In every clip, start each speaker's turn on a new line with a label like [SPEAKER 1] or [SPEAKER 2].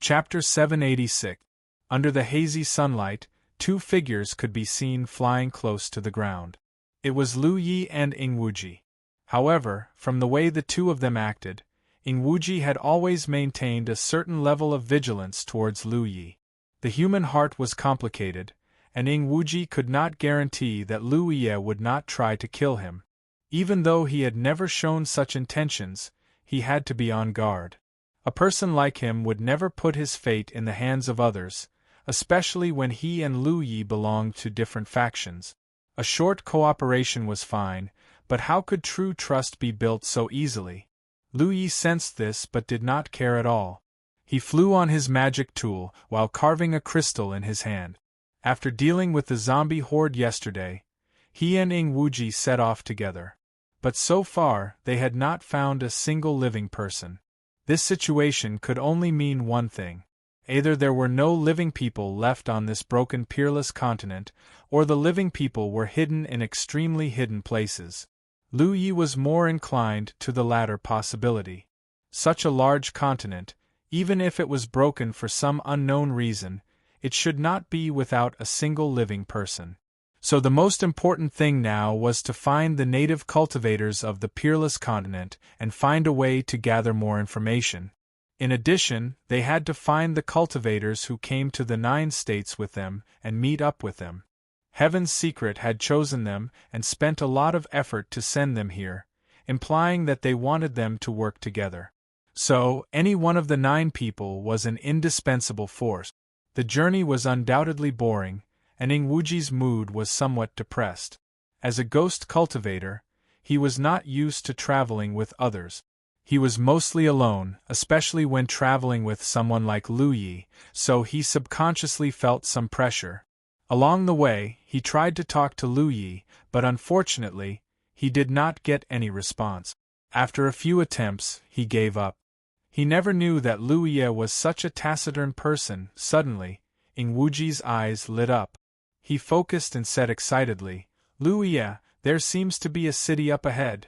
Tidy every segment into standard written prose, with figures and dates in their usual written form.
[SPEAKER 1] Chapter 786. Under the hazy sunlight, two figures could be seen flying close to the ground. It was Lu Yi and Ingwuji. However, from the way the two of them acted, Ingwuji had always maintained a certain level of vigilance towards Lu Yi. The human heart was complicated, and Ingwuji could not guarantee that Lu Yi would not try to kill him. Even though he had never shown such intentions, he had to be on guard. A person like him would never put his fate in the hands of others, especially when he and Lu Yi belonged to different factions. A short cooperation was fine, but how could true trust be built so easily? Lu Yi sensed this but did not care at all. He flew on his magic tool while carving a crystal in his hand. After dealing with the zombie horde yesterday, he and Ingwuji set off together. But so far, they had not found a single living person. This situation could only mean one thing. Either there were no living people left on this broken peerless continent, or the living people were hidden in extremely hidden places. Lu Yi was more inclined to the latter possibility. Such a large continent, even if it was broken for some unknown reason, it should not be without a single living person. So the most important thing now was to find the native cultivators of the peerless continent and find a way to gather more information. In addition, they had to find the cultivators who came to the 9 states with them and meet up with them. Heaven's Secret had chosen them and spent a lot of effort to send them here, implying that they wanted them to work together. So, any one of the 9 people was an indispensable force. The journey was undoubtedly boring, and Ingwuji's mood was somewhat depressed. As a ghost cultivator, he was not used to traveling with others. He was mostly alone, especially when traveling with someone like Lu Yi, so he subconsciously felt some pressure. Along the way, he tried to talk to Lu Yi, but unfortunately, he did not get any response. After a few attempts, he gave up. He never knew that Lu Yi was such a taciturn person. Suddenly, Ingwuji's eyes lit up. He focused and said excitedly, "Lu Yi, there seems to be a city up ahead."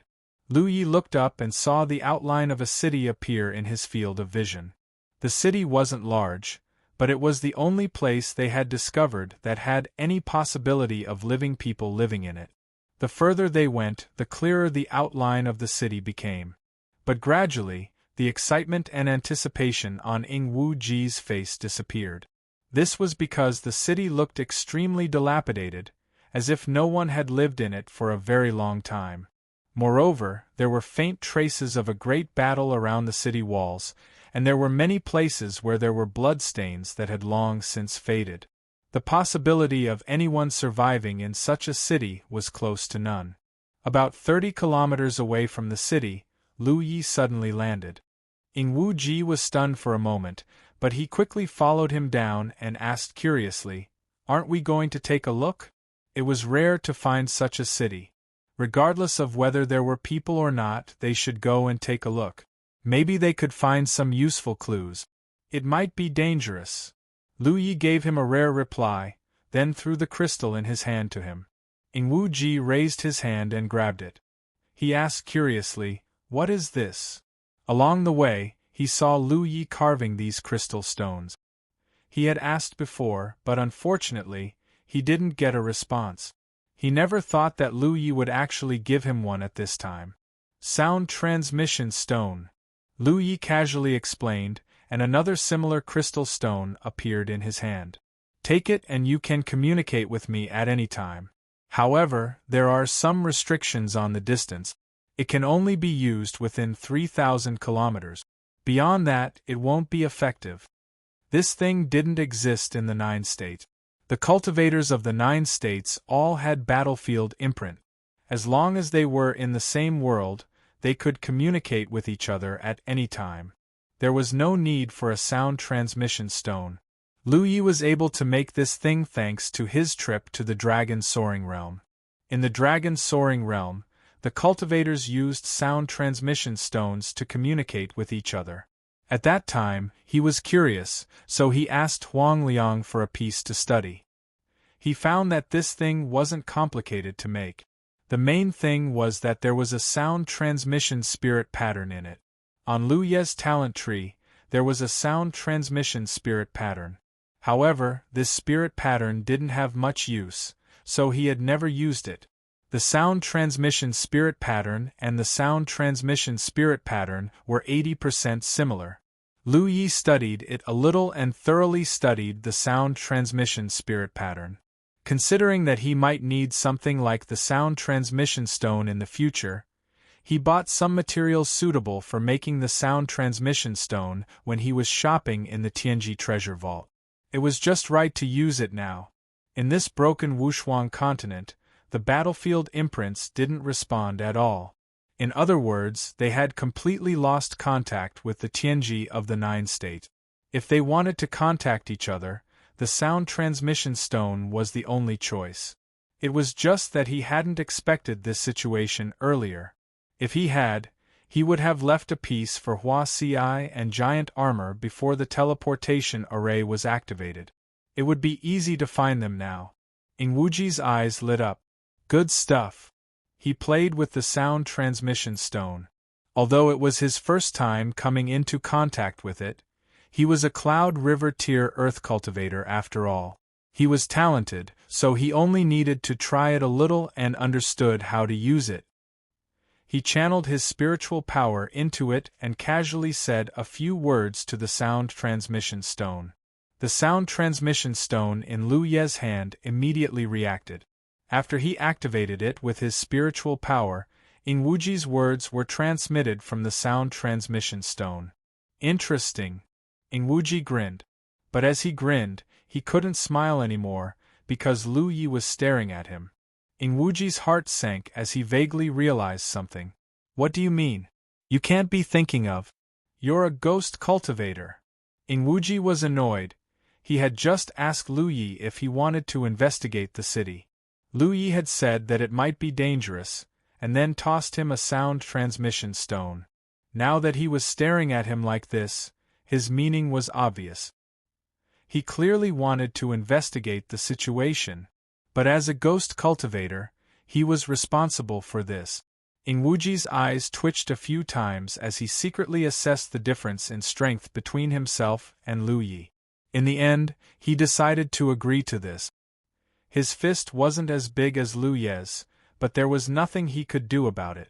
[SPEAKER 1] Lu Yi looked up and saw the outline of a city appear in his field of vision. The city wasn't large, but it was the only place they had discovered that had any possibility of living people living in it. The further they went, the clearer the outline of the city became. But gradually, the excitement and anticipation on Ingwuji's face disappeared. This was because the city looked extremely dilapidated, as if no one had lived in it for a very long time. Moreover, there were faint traces of a great battle around the city walls, and there were many places where there were bloodstains that had long since faded. The possibility of anyone surviving in such a city was close to none. About 30 kilometers away from the city, Lu Yi suddenly landed. Ingwuji was stunned for a moment, but he quickly followed him down and asked curiously, "Aren't we going to take a look?" It was rare to find such a city. Regardless of whether there were people or not, they should go and take a look. Maybe they could find some useful clues. It might be dangerous. Lu Yi gave him a rare reply, then threw the crystal in his hand to him. Ingwuji raised his hand and grabbed it. He asked curiously, "What is this?" Along the way, he saw Lu Yi carving these crystal stones. He had asked before, but unfortunately, he didn't get a response. He never thought that Lu Yi would actually give him one at this time. "Sound transmission stone," Lu Yi casually explained, and another similar crystal stone appeared in his hand. "Take it and you can communicate with me at any time. However, there are some restrictions on the distance. It can only be used within 3,000 kilometers. Beyond that, it won't be effective." This thing didn't exist in the 9 states. The cultivators of the 9 states all had battlefield imprint. As long as they were in the same world, they could communicate with each other at any time. There was no need for a sound transmission stone. Lu Yi was able to make this thing thanks to his trip to the Dragon Soaring Realm. In the Dragon Soaring Realm, the cultivators used sound transmission stones to communicate with each other. At that time, he was curious, so he asked Huang Liang for a piece to study. He found that this thing wasn't complicated to make. The main thing was that there was a sound transmission spirit pattern in it. On Lu Ye's talent tree, there was a sound transmission spirit pattern. However, this spirit pattern didn't have much use, so he had never used it. The sound transmission spirit pattern and the sound transmission spirit pattern were 80% similar. Lu Yi studied it a little and thoroughly studied the sound transmission spirit pattern. Considering that he might need something like the sound transmission stone in the future, he bought some materials suitable for making the sound transmission stone when he was shopping in the Tianji treasure vault. It was just right to use it now. In this broken Wushuang continent, the battlefield imprints didn't respond at all. In other words, they had completely lost contact with the Tianji of the Nine State. If they wanted to contact each other, the sound transmission stone was the only choice. It was just that he hadn't expected this situation earlier. If he had, he would have left a piece for Hua Ci and giant armor before the teleportation array was activated. It would be easy to find them now. Ing Wuji's eyes lit up. Good stuff. He played with the sound transmission stone. Although it was his first time coming into contact with it, he was a Cloud River tier earth cultivator after all. He was talented, so he only needed to try it a little and understood how to use it. He channeled his spiritual power into it and casually said a few words to the sound transmission stone. The sound transmission stone in Lu Ye's hand immediately reacted. After he activated it with his spiritual power, Ing Wuji's words were transmitted from the sound transmission stone. Interesting. Ing Wuji grinned. But as he grinned, he couldn't smile anymore, because Lu Yi was staring at him. Ing Wuji's heart sank as he vaguely realized something. What do you mean? You can't be thinking of. You're a ghost cultivator. Ing Wuji was annoyed. He had just asked Lu Yi if he wanted to investigate the city. Lu Yi had said that it might be dangerous, and then tossed him a sound transmission stone. Now that he was staring at him like this, his meaning was obvious. He clearly wanted to investigate the situation, but as a ghost cultivator, he was responsible for this. Ing Wuji's eyes twitched a few times as he secretly assessed the difference in strength between himself and Lu Yi. In the end, he decided to agree to this. His fist wasn't as big as Lu Ye's, but there was nothing he could do about it.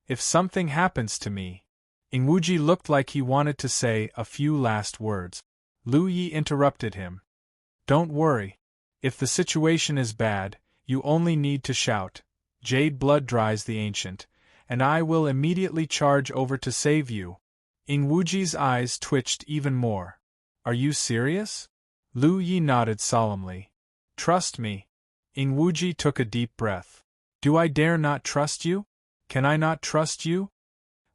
[SPEAKER 1] If something happens to me... Ing Wuji looked like he wanted to say a few last words. Lu Yi interrupted him. Don't worry. If the situation is bad, you only need to shout, Jade blood dries the ancient, and I will immediately charge over to save you. Ing Wuji's eyes twitched even more. Are you serious? Lu Yi nodded solemnly. Trust me. Ing Wuji took a deep breath. Do I dare not trust you? Can I not trust you?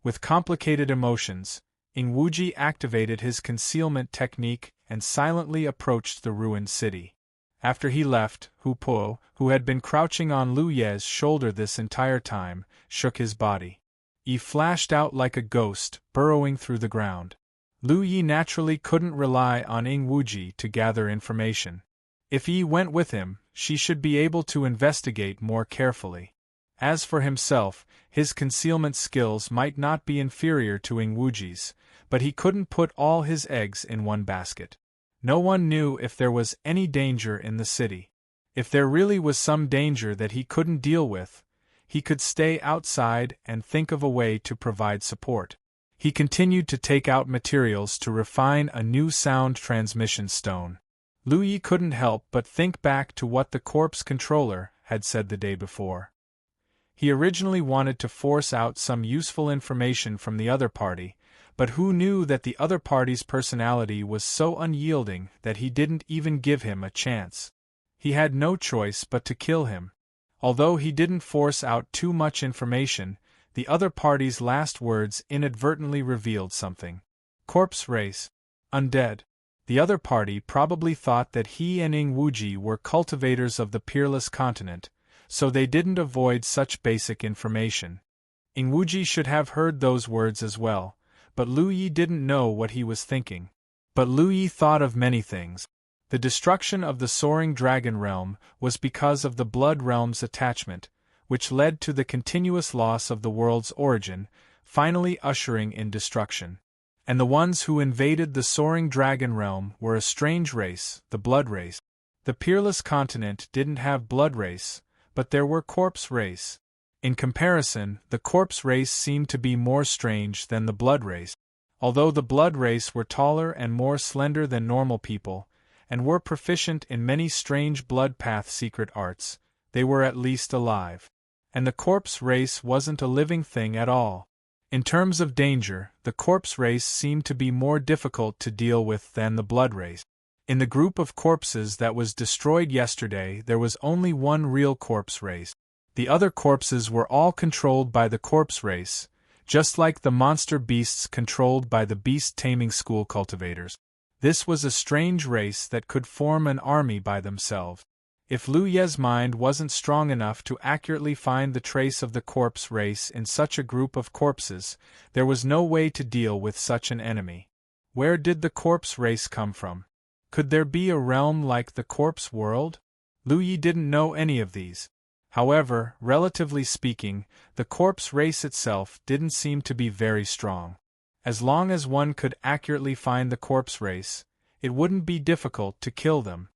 [SPEAKER 1] With complicated emotions, Ing Wuji activated his concealment technique and silently approached the ruined city. After he left, Hu Po, who had been crouching on Lu Ye's shoulder this entire time, shook his body. He flashed out like a ghost, burrowing through the ground. Lu Yi naturally couldn't rely on Ing Wuji to gather information. If Yi went with him, she should be able to investigate more carefully. As for himself, his concealment skills might not be inferior to Ing Wuji's, but he couldn't put all his eggs in one basket. No one knew if there was any danger in the city. If there really was some danger that he couldn't deal with, he could stay outside and think of a way to provide support. He continued to take out materials to refine a new sound transmission stone. Lu Yi couldn't help but think back to what the corpse controller had said the day before. He originally wanted to force out some useful information from the other party, but who knew that the other party's personality was so unyielding that he didn't even give him a chance. He had no choice but to kill him. Although he didn't force out too much information, the other party's last words inadvertently revealed something. Corpse race. Undead. The other party probably thought that he and Ing Wuji were cultivators of the peerless continent, so they didn't avoid such basic information. Ing Wuji should have heard those words as well, but Lu Yi didn't know what he was thinking. But Lu Yi thought of many things. The destruction of the soaring dragon realm was because of the blood realm's attachment, which led to the continuous loss of the world's origin, finally ushering in destruction. And the ones who invaded the soaring dragon realm were a strange race, the blood race. The peerless continent didn't have blood race, but there were corpse race. In comparison, the corpse race seemed to be more strange than the blood race. Although the blood race were taller and more slender than normal people, and were proficient in many strange blood path secret arts, they were at least alive. And the corpse race wasn't a living thing at all. In terms of danger, the corpse race seemed to be more difficult to deal with than the blood race. In the group of corpses that was destroyed yesterday, there was only one real corpse race. The other corpses were all controlled by the corpse race, just like the monster beasts controlled by the beast-taming school cultivators. This was a strange race that could form an army by themselves. If Lu Ye's mind wasn't strong enough to accurately find the trace of the corpse race in such a group of corpses, there was no way to deal with such an enemy. Where did the corpse race come from? Could there be a realm like the corpse world? Lu Ye didn't know any of these. However, relatively speaking, the corpse race itself didn't seem to be very strong. As long as one could accurately find the corpse race, it wouldn't be difficult to kill them.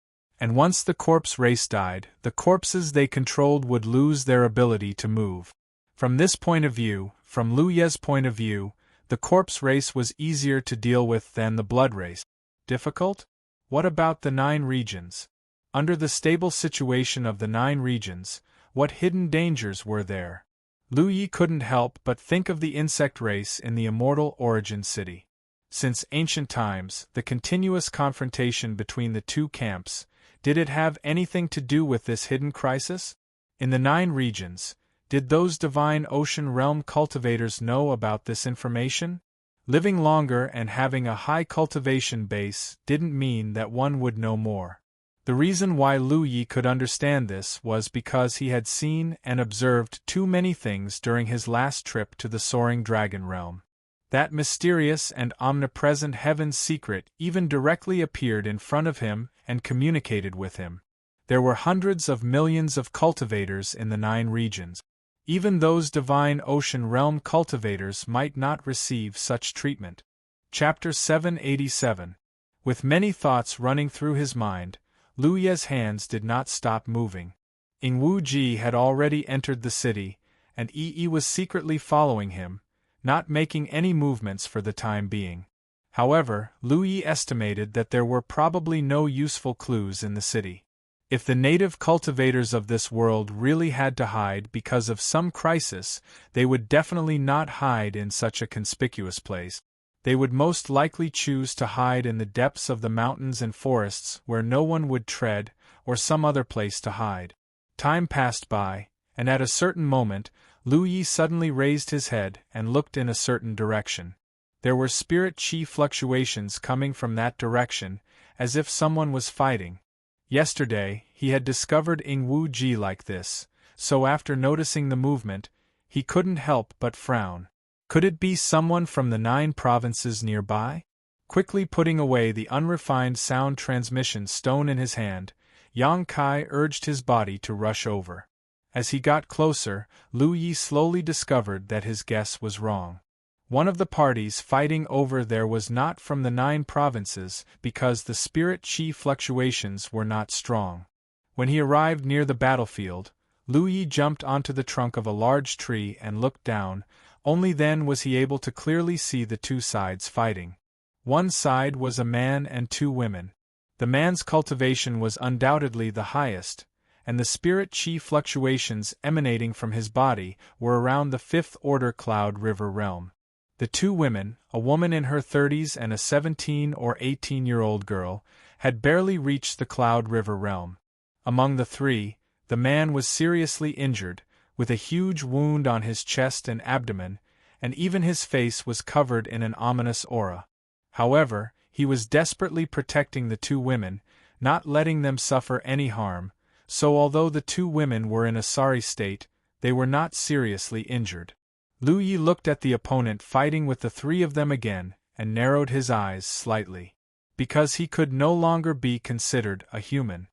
[SPEAKER 1] And once the corpse race died, the corpses they controlled would lose their ability to move. From this point of view, from Lu Ye's point of view, the corpse race was easier to deal with than the blood race. Difficult? What about the 9 regions? Under the stable situation of the 9 regions, what hidden dangers were there? Lu Ye couldn't help but think of the insect race in the immortal Origin City. Since ancient times, the continuous confrontation between the two camps, did it have anything to do with this hidden crisis? In the 9 regions, did those divine ocean realm cultivators know about this information? Living longer and having a high cultivation base didn't mean that one would know more. The reason why Lu Ye could understand this was because he had seen and observed too many things during his last trip to the soaring dragon realm. That mysterious and omnipresent heaven's secret even directly appeared in front of him and communicated with him. There were hundreds of millions of cultivators in the 9 regions. Even those divine ocean realm cultivators might not receive such treatment. Chapter 787. With many thoughts running through his mind, Lu Ye's hands did not stop moving. Ing Wu Ji had already entered the city, and Yi was secretly following him, not making any movements for the time being. However, Lu Ye estimated that there were probably no useful clues in the city. If the native cultivators of this world really had to hide because of some crisis, they would definitely not hide in such a conspicuous place. They would most likely choose to hide in the depths of the mountains and forests where no one would tread, or some other place to hide. Time passed by, and at a certain moment, Lu Ye suddenly raised his head and looked in a certain direction. There were spirit chi fluctuations coming from that direction, as if someone was fighting. Yesterday, he had discovered Ing Wu Ji like this, so after noticing the movement, he couldn't help but frown. Could it be someone from the 9 provinces nearby? Quickly putting away the unrefined sound transmission stone in his hand, Yang Kai urged his body to rush over. As he got closer, Lu Ye slowly discovered that his guess was wrong. One of the parties fighting over there was not from the 9 provinces because the spirit chi fluctuations were not strong. When he arrived near the battlefield, Lu Ye jumped onto the trunk of a large tree and looked down. Only then was he able to clearly see the 2 sides fighting. One side was a man and 2 women. The man's cultivation was undoubtedly the highest, and the spirit chi fluctuations emanating from his body were around the 5th-order Cloud River realm. The 2 women, a woman in her 30s and a 17 or 18-year-old girl, had barely reached the Cloud River realm. Among the 3, the man was seriously injured, with a huge wound on his chest and abdomen, and even his face was covered in an ominous aura. However, he was desperately protecting the 2 women, not letting them suffer any harm, so although the 2 women were in a sorry state, they were not seriously injured. Lu Ye looked at the opponent fighting with the 3 of them again, and narrowed his eyes slightly. Because he could no longer be considered a human.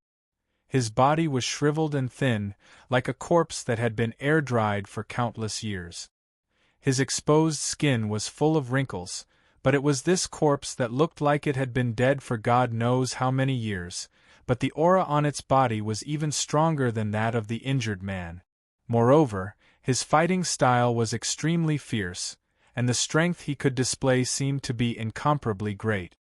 [SPEAKER 1] His body was shriveled and thin, like a corpse that had been air-dried for countless years. His exposed skin was full of wrinkles, But it was this corpse that looked like it had been dead for God knows how many years, but the aura on its body was even stronger than that of the injured man. Moreover, his fighting style was extremely fierce, and the strength he could display seemed to be incomparably great.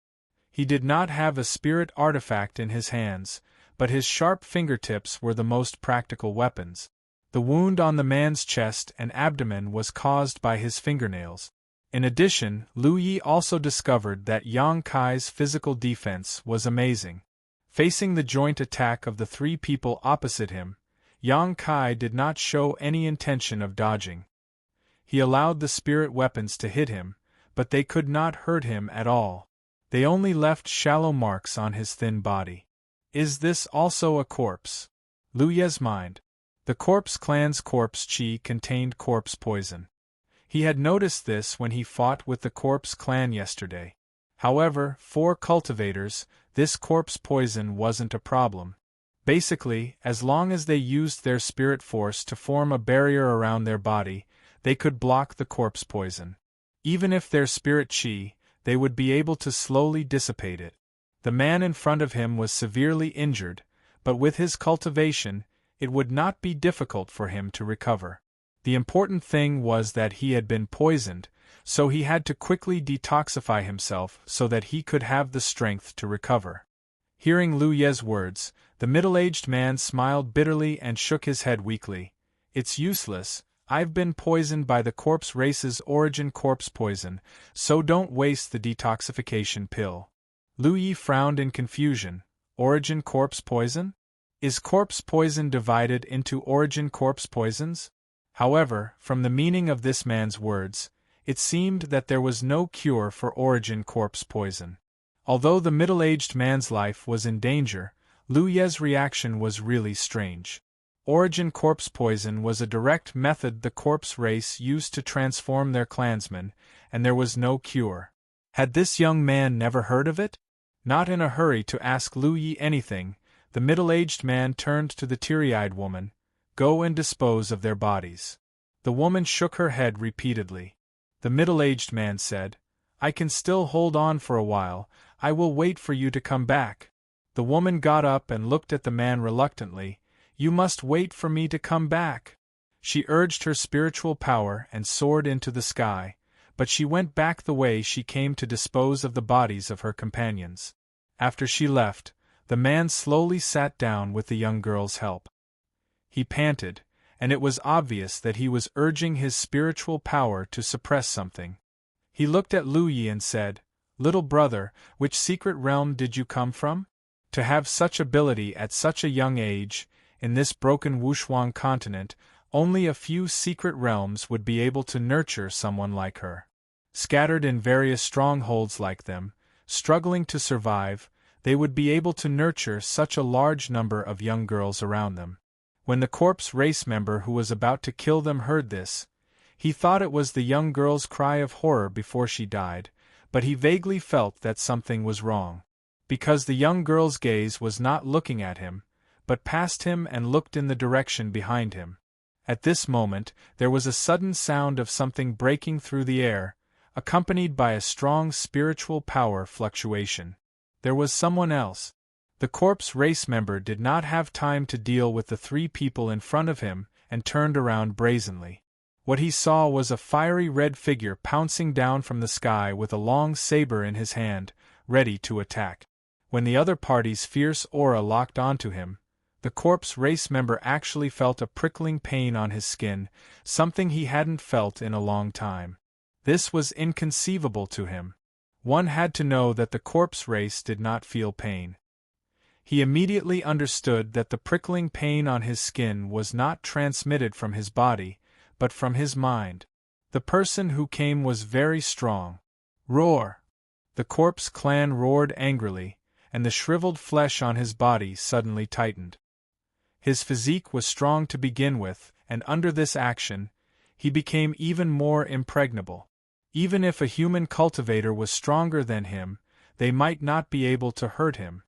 [SPEAKER 1] He did not have a spirit artifact in his hands, but his sharp fingertips were the most practical weapons. The wound on the man's chest and abdomen was caused by his fingernails. In addition, Lu Yi also discovered that Yang Kai's physical defense was amazing. Facing the joint attack of the three people opposite him, Yang Kai did not show any intention of dodging. He allowed the spirit weapons to hit him, but they could not hurt him at all. They only left shallow marks on his thin body. Is this also a corpse? Lu Ye's mind. The corpse clan's corpse chi contained corpse poison. He had noticed this when he fought with the corpse clan yesterday. However, for cultivators, this corpse poison wasn't a problem. Basically, as long as they used their spirit force to form a barrier around their body, they could block the corpse poison. Even if their spirit chi, they would be able to slowly dissipate it. The man in front of him was severely injured, but with his cultivation, it would not be difficult for him to recover. The important thing was that he had been poisoned, so he had to quickly detoxify himself so that he could have the strength to recover. Hearing Lu Ye's words, the middle-aged man smiled bitterly and shook his head weakly. It's useless, I've been poisoned by the corpse race's origin corpse poison, so don't waste the detoxification pill. Lu Yi frowned in confusion. Origin corpse poison? Is corpse poison divided into origin corpse poisons? However, from the meaning of this man's words, it seemed that there was no cure for origin corpse poison. Although the middle-aged man's life was in danger, Lu Ye's reaction was really strange. Origin corpse poison was a direct method the corpse race used to transform their clansmen, and there was no cure. Had this young man never heard of it? Not in a hurry to ask Lu Yi anything, the middle-aged man turned to the teary-eyed woman. Go and dispose of their bodies. The woman shook her head repeatedly. The middle-aged man said, I can still hold on for a while, I will wait for you to come back. The woman got up and looked at the man reluctantly. You must wait for me to come back. She urged her spiritual power and soared into the sky, but she went back the way she came to dispose of the bodies of her companions. After she left, the man slowly sat down with the young girl's help. He panted, and it was obvious that he was urging his spiritual power to suppress something. He looked at Lu Yi and said, Little brother, which secret realm did you come from? To have such ability at such a young age, in this broken Wushuang continent, only a few secret realms would be able to nurture someone like her. Scattered in various strongholds like them, struggling to survive, they would be able to nurture such a large number of young girls around them. When the corpse race member who was about to kill them heard this, he thought it was the young girl's cry of horror before she died, but he vaguely felt that something was wrong. Because the young girl's gaze was not looking at him, but past him and looked in the direction behind him. At this moment, there was a sudden sound of something breaking through the air, accompanied by a strong spiritual power fluctuation. There was someone else. The corpse race member did not have time to deal with the three people in front of him and turned around brazenly. What he saw was a fiery red figure pouncing down from the sky with a long saber in his hand, ready to attack. When the other party's fierce aura locked onto him, the corpse race member actually felt a prickling pain on his skin, something he hadn't felt in a long time. This was inconceivable to him. One had to know that the corpse race did not feel pain. He immediately understood that the prickling pain on his skin was not transmitted from his body, but from his mind. The person who came was very strong. Roar! The corpse clan roared angrily, and the shriveled flesh on his body suddenly tightened. His physique was strong to begin with, and under this action, he became even more impregnable. Even if a human cultivator was stronger than him, they might not be able to hurt him.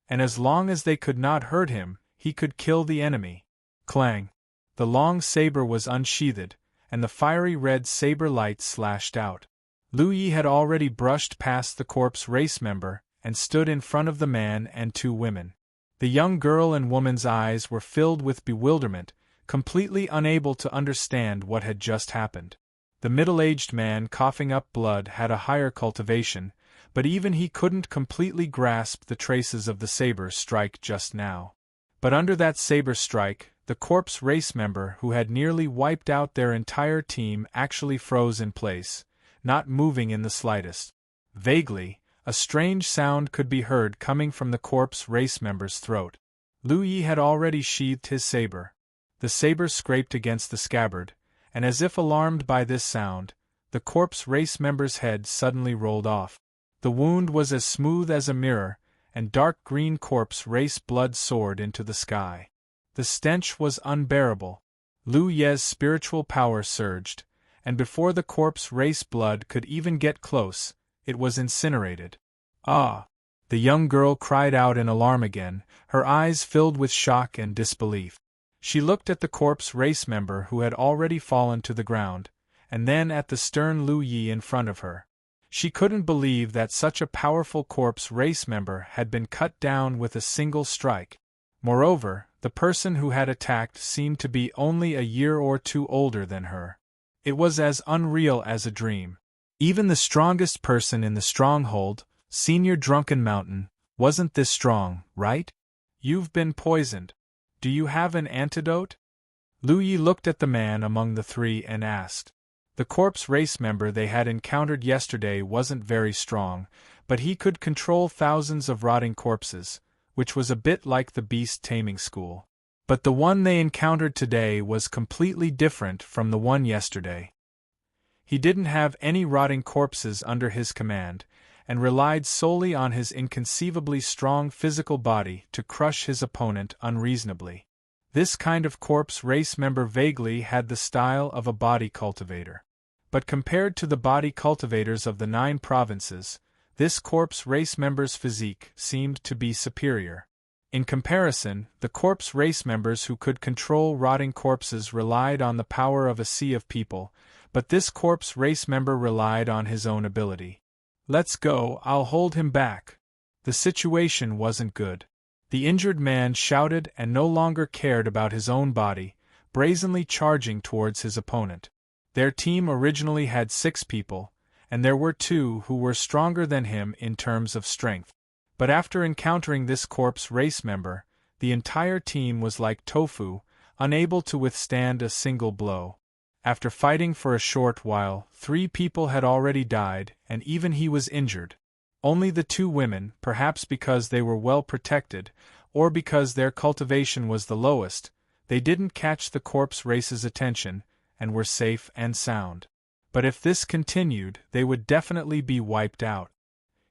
[SPEAKER 1] And as long as they could not hurt him, he could kill the enemy. Clang! The long saber was unsheathed, and the fiery red saber light slashed out. Lu Yi had already brushed past the corpse race member and stood in front of the man and two women. The young girl and woman's eyes were filled with bewilderment, completely unable to understand what had just happened. The middle-aged man coughing up blood had a higher cultivation, but even he couldn't completely grasp the traces of the saber strike just now. But under that saber strike, the corpse race member who had nearly wiped out their entire team actually froze in place, not moving in the slightest. Vaguely, a strange sound could be heard coming from the corpse race member's throat. Lu Yi had already sheathed his saber. The saber scraped against the scabbard, and as if alarmed by this sound, the corpse race member's head suddenly rolled off. The wound was as smooth as a mirror, and dark green corpse race blood soared into the sky. The stench was unbearable. Lu Ye's spiritual power surged, and before the corpse race blood could even get close, it was incinerated. Ah! The young girl cried out in alarm again, her eyes filled with shock and disbelief. She looked at the corpse race member who had already fallen to the ground, and then at the stern Lu Yi in front of her. She couldn't believe that such a powerful corpse race member had been cut down with a single strike. Moreover, the person who had attacked seemed to be only a year or two older than her. It was as unreal as a dream. Even the strongest person in the stronghold, Senior Drunken Mountain, wasn't this strong, right? You've been poisoned. Do you have an antidote? Lu Yi looked at the man among the three and asked. The corpse race member they had encountered yesterday wasn't very strong, but he could control thousands of rotting corpses, which was a bit like the beast taming school. But the one they encountered today was completely different from the one yesterday. He didn't have any rotting corpses under his command, and relied solely on his inconceivably strong physical body to crush his opponent unreasonably. This kind of corpse race member vaguely had the style of a body cultivator. But compared to the body cultivators of the 9 provinces, this corpse race member's physique seemed to be superior. In comparison, the corpse race members who could control rotting corpses relied on the power of a sea of people, but this corpse race member relied on his own ability. Let's go, I'll hold him back. The situation wasn't good. The injured man shouted and no longer cared about his own body, brazenly charging towards his opponent. Their team originally had 6 people, and there were 2 who were stronger than him in terms of strength. But after encountering this corpse race member, the entire team was like tofu, unable to withstand a single blow. After fighting for a short while, 3 people had already died, and even he was injured. Only the 2 women, perhaps because they were well protected, or because their cultivation was the lowest, they didn't catch the corpse race's attention, and were safe and sound. But if this continued, they would definitely be wiped out.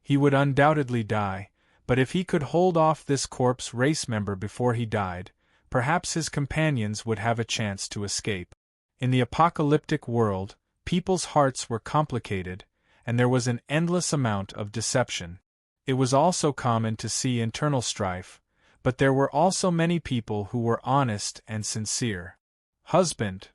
[SPEAKER 1] He would undoubtedly die, but if he could hold off this corpse race member before he died, perhaps his companions would have a chance to escape. In the apocalyptic world, people's hearts were complicated, and there was an endless amount of deception. It was also common to see internal strife, but there were also many people who were honest and sincere. Husband.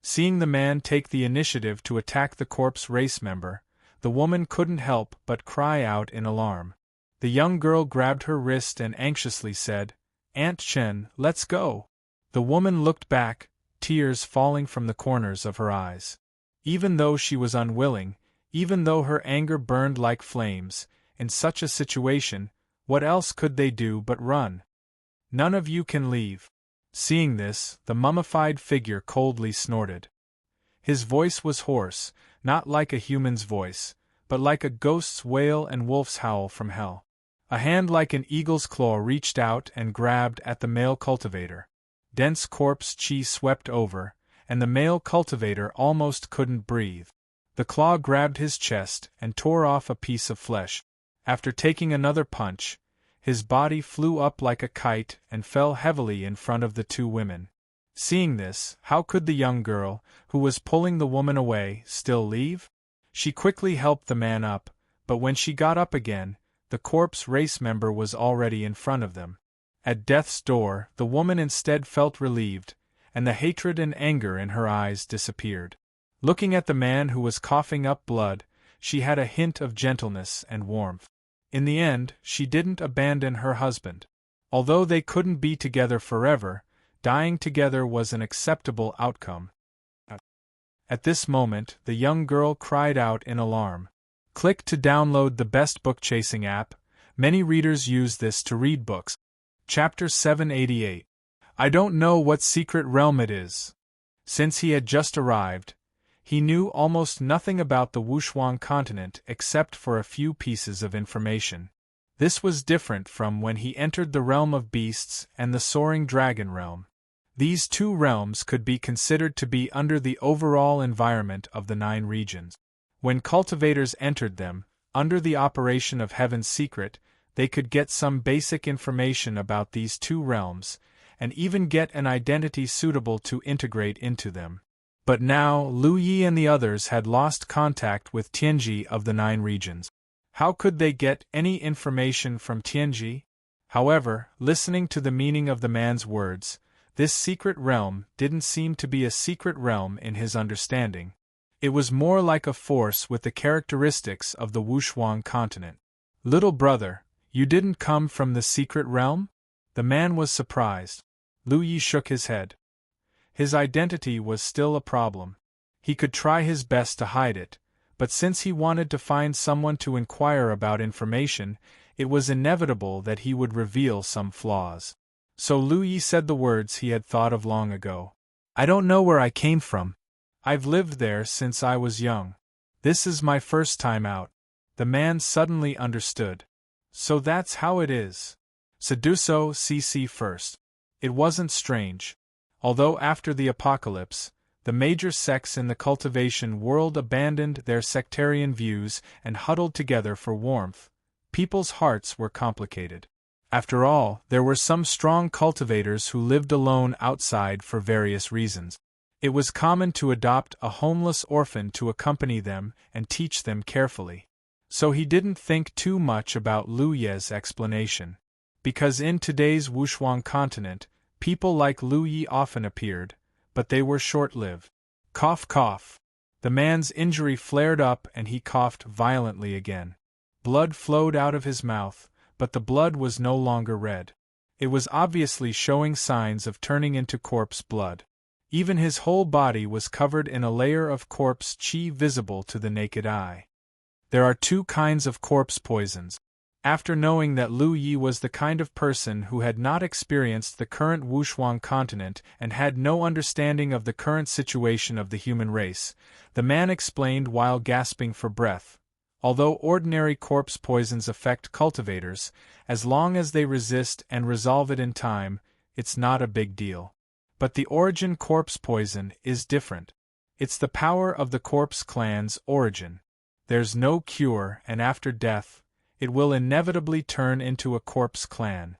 [SPEAKER 1] Seeing the man take the initiative to attack the corpse race member, the woman couldn't help but cry out in alarm. The young girl grabbed her wrist and anxiously said, "Aunt Chen, let's go." The woman looked back, tears falling from the corners of her eyes. Even though she was unwilling, even though her anger burned like flames, in such a situation, what else could they do but run? "None of you can leave." Seeing this, the mummified figure coldly snorted. His voice was hoarse, not like a human's voice, but like a ghost's wail and wolf's howl from hell. A hand like an eagle's claw reached out and grabbed at the male cultivator. Dense corpse chi swept over, and the male cultivator almost couldn't breathe. The claw grabbed his chest and tore off a piece of flesh. After taking another punch, his body flew up like a kite and fell heavily in front of the 2 women. Seeing this, how could the young girl, who was pulling the woman away, still leave? She quickly helped the man up, but when she got up again, the corpse race member was already in front of them. At death's door, the woman instead felt relieved, and the hatred and anger in her eyes disappeared. Looking at the man who was coughing up blood, she had a hint of gentleness and warmth. In the end, she didn't abandon her husband. Although they couldn't be together forever, dying together was an acceptable outcome. At this moment, the young girl cried out in alarm. Click to download the best book-chasing app. Many readers use this to read books. Chapter 788. I don't know what secret realm it is. Since he had just arrived, he knew almost nothing about the Wuxuan continent except for a few pieces of information. This was different from when he entered the realm of beasts and the soaring dragon realm. These two realms could be considered to be under the overall environment of the 9 regions. When cultivators entered them, under the operation of Heaven's secret, they could get some basic information about these two realms, and even get an identity suitable to integrate into them. But now, Lu Yi and the others had lost contact with Tianji of the 9 regions. How could they get any information from Tianji? However, listening to the meaning of the man's words, this secret realm didn't seem to be a secret realm in his understanding. It was more like a force with the characteristics of the Wuxuan continent. Little brother, you didn't come from the secret realm? The man was surprised. Lu Yi shook his head. His identity was still a problem. He could try his best to hide it, but since he wanted to find someone to inquire about information, it was inevitable that he would reveal some flaws. So Lu Yi said the words he had thought of long ago. I don't know where I came from. I've lived there since I was young. This is my first time out. The man suddenly understood. So that's how it is. Seduso CC first. It wasn't strange. Although after the apocalypse, the major sects in the cultivation world abandoned their sectarian views and huddled together for warmth, people's hearts were complicated. After all, there were some strong cultivators who lived alone outside for various reasons. It was common to adopt a homeless orphan to accompany them and teach them carefully. So he didn't think too much about Lu Ye's explanation. Because in today's Wuxuan continent, people like Lu Yi often appeared, but they were short-lived. Cough cough. The man's injury flared up and he coughed violently again. Blood flowed out of his mouth, but the blood was no longer red. It was obviously showing signs of turning into corpse blood. Even his whole body was covered in a layer of corpse qi visible to the naked eye. There are 2 kinds of corpse poisons. After knowing that Lu Yi was the kind of person who had not experienced the current Wuxuan continent and had no understanding of the current situation of the human race, the man explained while gasping for breath. Although ordinary corpse poisons affect cultivators, as long as they resist and resolve it in time, it's not a big deal. But the origin corpse poison is different. It's the power of the corpse clan's origin. There's no cure, and after death, it will inevitably turn into a corpse clan.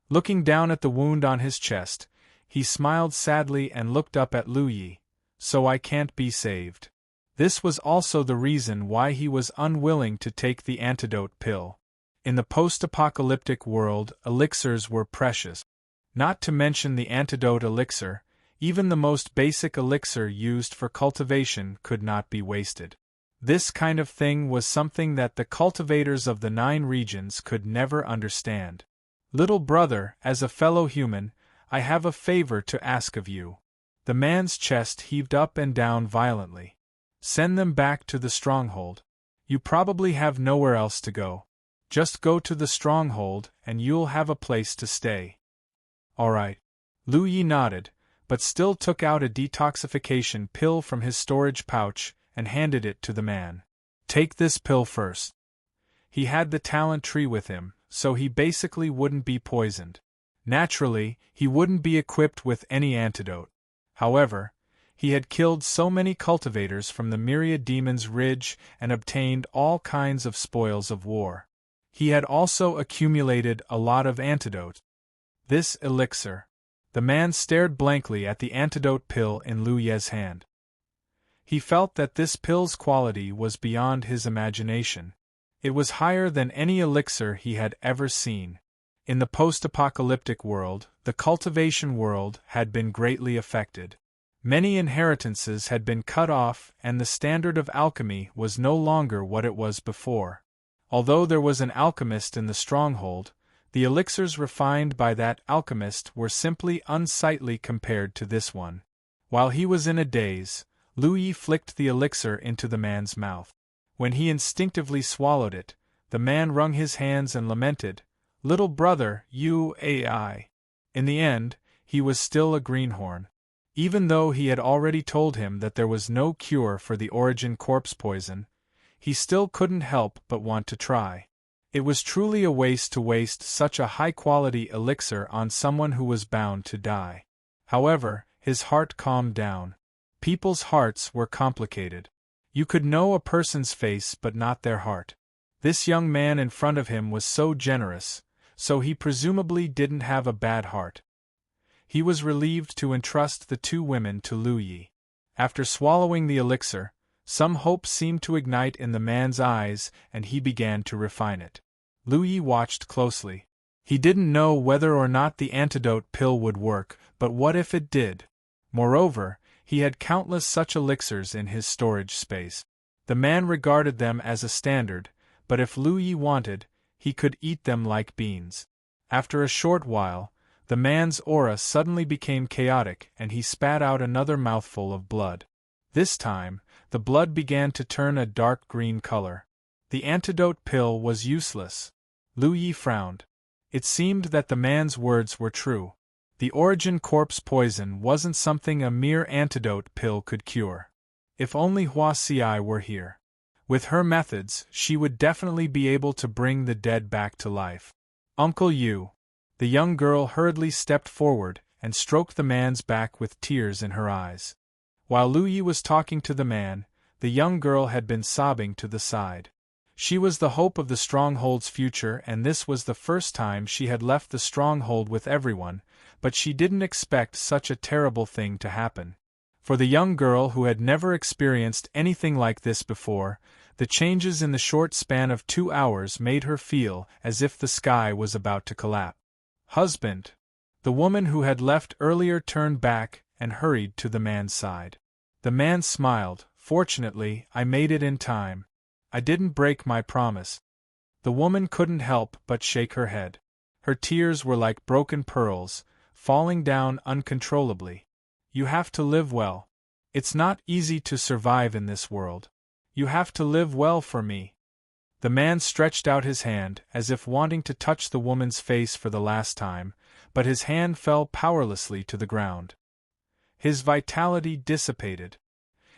[SPEAKER 1] Looking down at the wound on his chest, he smiled sadly and looked up at Lu Yi. So I can't be saved. This was also the reason why he was unwilling to take the antidote pill. In the post-apocalyptic world, elixirs were precious. Not to mention the antidote elixir, even the most basic elixir used for cultivation could not be wasted. This kind of thing was something that the cultivators of the 9 regions could never understand. Little brother, as a fellow human, I have a favor to ask of you. The man's chest heaved up and down violently. Send them back to the stronghold. You probably have nowhere else to go. Just go to the stronghold and you'll have a place to stay. All right. Lu Yi nodded, but still took out a detoxification pill from his storage pouch and handed it to the man. Take this pill first. He had the talent tree with him, so he basically wouldn't be poisoned. Naturally, he wouldn't be equipped with any antidote. However, he had killed so many cultivators from the myriad demons' ridge and obtained all kinds of spoils of war. He had also accumulated a lot of antidotes. This elixir. The man stared blankly at the antidote pill in Lu Ye's hand. He felt that this pill's quality was beyond his imagination. It was higher than any elixir he had ever seen. In the post-apocalyptic world, the cultivation world had been greatly affected. Many inheritances had been cut off and the standard of alchemy was no longer what it was before. Although there was an alchemist in the stronghold, the elixirs refined by that alchemist were simply unsightly compared to this one. While he was in a daze, Lu Yi flicked the elixir into the man's mouth. When he instinctively swallowed it, the man wrung his hands and lamented, "Little brother, you AI." In the end, he was still a greenhorn. Even though he had already told him that there was no cure for the origin corpse poison, he still couldn't help but want to try. It was truly a waste to waste such a high-quality elixir on someone who was bound to die. However, his heart calmed down. People's hearts were complicated. You could know a person's face but not their heart. This young man in front of him was so generous, so he presumably didn't have a bad heart. He was relieved to entrust the two women to Lu Yi. After swallowing the elixir, some hope seemed to ignite in the man's eyes and he began to refine it. Lu Yi watched closely. He didn't know whether or not the antidote pill would work, but what if it did? Moreover, he had countless such elixirs in his storage space. The man regarded them as a standard, but if Lu Yi wanted, he could eat them like beans. After a short while, the man's aura suddenly became chaotic and he spat out another mouthful of blood. This time, the blood began to turn a dark green color. The antidote pill was useless. Lu Yi frowned. It seemed that the man's words were true. The origin corpse poison wasn't something a mere antidote pill could cure. If only Hua Xi were here. With her methods, she would definitely be able to bring the dead back to life. "Uncle Yu." The young girl hurriedly stepped forward and stroked the man's back with tears in her eyes. While Lu Yi was talking to the man, the young girl had been sobbing to the side. She was the hope of the stronghold's future and this was the first time she had left the stronghold with everyone, but she didn't expect such a terrible thing to happen. For the young girl who had never experienced anything like this before, the changes in the short span of 2 hours made her feel as if the sky was about to collapse. "Husband." The woman who had left earlier turned back and hurried to the man's side. The man smiled. "Fortunately, I made it in time. I didn't break my promise." The woman couldn't help but shake her head. Her tears were like broken pearls, falling down uncontrollably. "You have to live well. It's not easy to survive in this world. You have to live well for me." The man stretched out his hand, as if wanting to touch the woman's face for the last time, but his hand fell powerlessly to the ground. His vitality dissipated.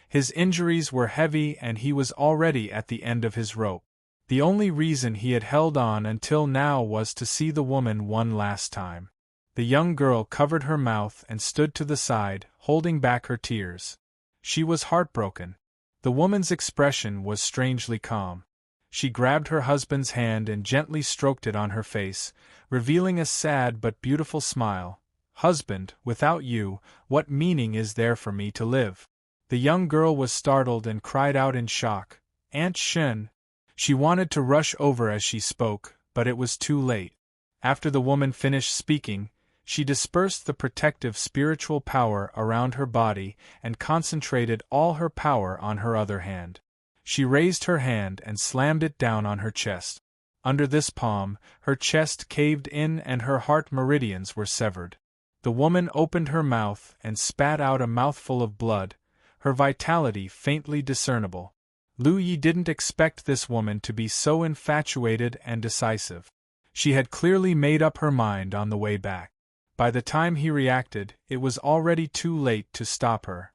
[SPEAKER 1] His injuries were heavy and he was already at the end of his rope. The only reason he had held on until now was to see the woman one last time. The young girl covered her mouth and stood to the side, holding back her tears. She was heartbroken. The woman's expression was strangely calm. She grabbed her husband's hand and gently stroked it on her face, revealing a sad but beautiful smile. "Husband, without you, what meaning is there for me to live?" The young girl was startled and cried out in shock, "Aunt Shen!" She wanted to rush over as she spoke, but it was too late. After the woman finished speaking, she dispersed the protective spiritual power around her body and concentrated all her power on her other hand. She raised her hand and slammed it down on her chest. Under this palm, her chest caved in and her heart meridians were severed. The woman opened her mouth and spat out a mouthful of blood, her vitality faintly discernible. Lu Yi didn't expect this woman to be so infatuated and decisive. She had clearly made up her mind on the way back. By the time he reacted, it was already too late to stop her.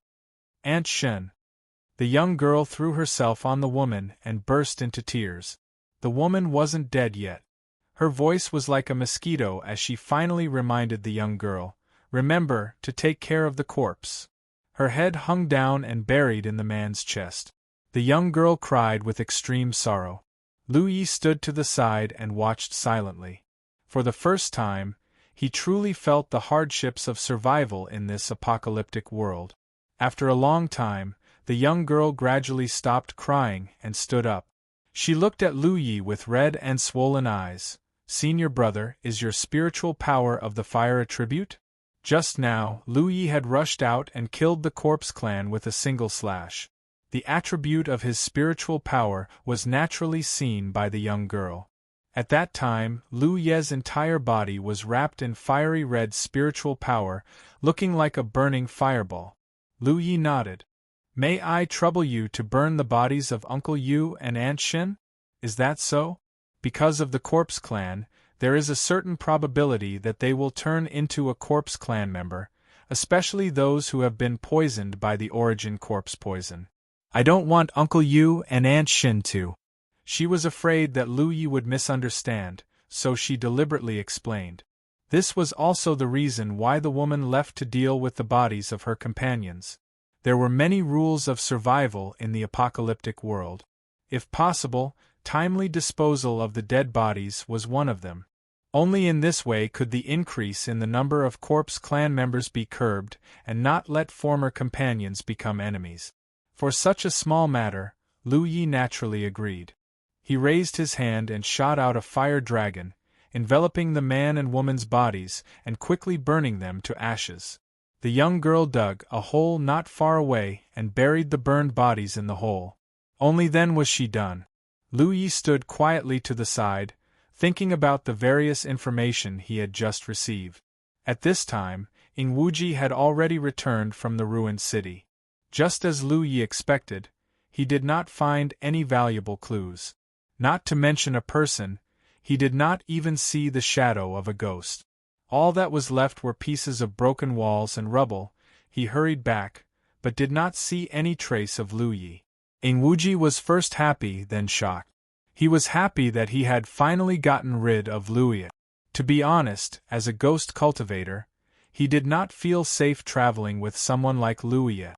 [SPEAKER 1] "Aunt Shen." The young girl threw herself on the woman and burst into tears. The woman wasn't dead yet. Her voice was like a mosquito as she finally reminded the young girl, "Remember to take care of the corpse." Her head hung down and buried in the man's chest. The young girl cried with extreme sorrow. Lu Yi stood to the side and watched silently. For the first time, he truly felt the hardships of survival in this apocalyptic world. After a long time, the young girl gradually stopped crying and stood up. She looked at Lu Yi with red and swollen eyes. "Senior brother, is your spiritual power of the fire a tribute?" Just now, Lu Yi had rushed out and killed the corpse clan with a single slash. The attribute of his spiritual power was naturally seen by the young girl. At that time, Lu Ye's entire body was wrapped in fiery red spiritual power, looking like a burning fireball. Lu Yi nodded. May I trouble you to burn the bodies of Uncle Yu and Aunt Shin? Is that so? Because of the corpse clan, there is a certain probability that they will turn into a corpse clan member, especially those who have been poisoned by the origin corpse poison. I don't want Uncle Yu and Aunt Shin to. She was afraid that Lu Yi would misunderstand, so she deliberately explained. This was also the reason why the woman left to deal with the bodies of her companions. There were many rules of survival in the apocalyptic world. If possible, timely disposal of the dead bodies was one of them. Only in this way could the increase in the number of corpse clan members be curbed and not let former companions become enemies. For such a small matter, Lu Yi naturally agreed. He raised his hand and shot out a fire dragon, enveloping the man and woman's bodies and quickly burning them to ashes. The young girl dug a hole not far away and buried the burned bodies in the hole. Only then was she done. Lu Yi stood quietly to the side, thinking about the various information he had just received. At this time, Ing Wuji had already returned from the ruined city. Just as Lu Yi expected, he did not find any valuable clues. Not to mention a person, he did not even see the shadow of a ghost. All that was left were pieces of broken walls and rubble. He hurried back, but did not see any trace of Lu Yi. Ing Wuji was first happy, then shocked. He was happy that he had finally gotten rid of Lu Yi. To be honest, as a ghost cultivator, he did not feel safe traveling with someone like Lu Yi.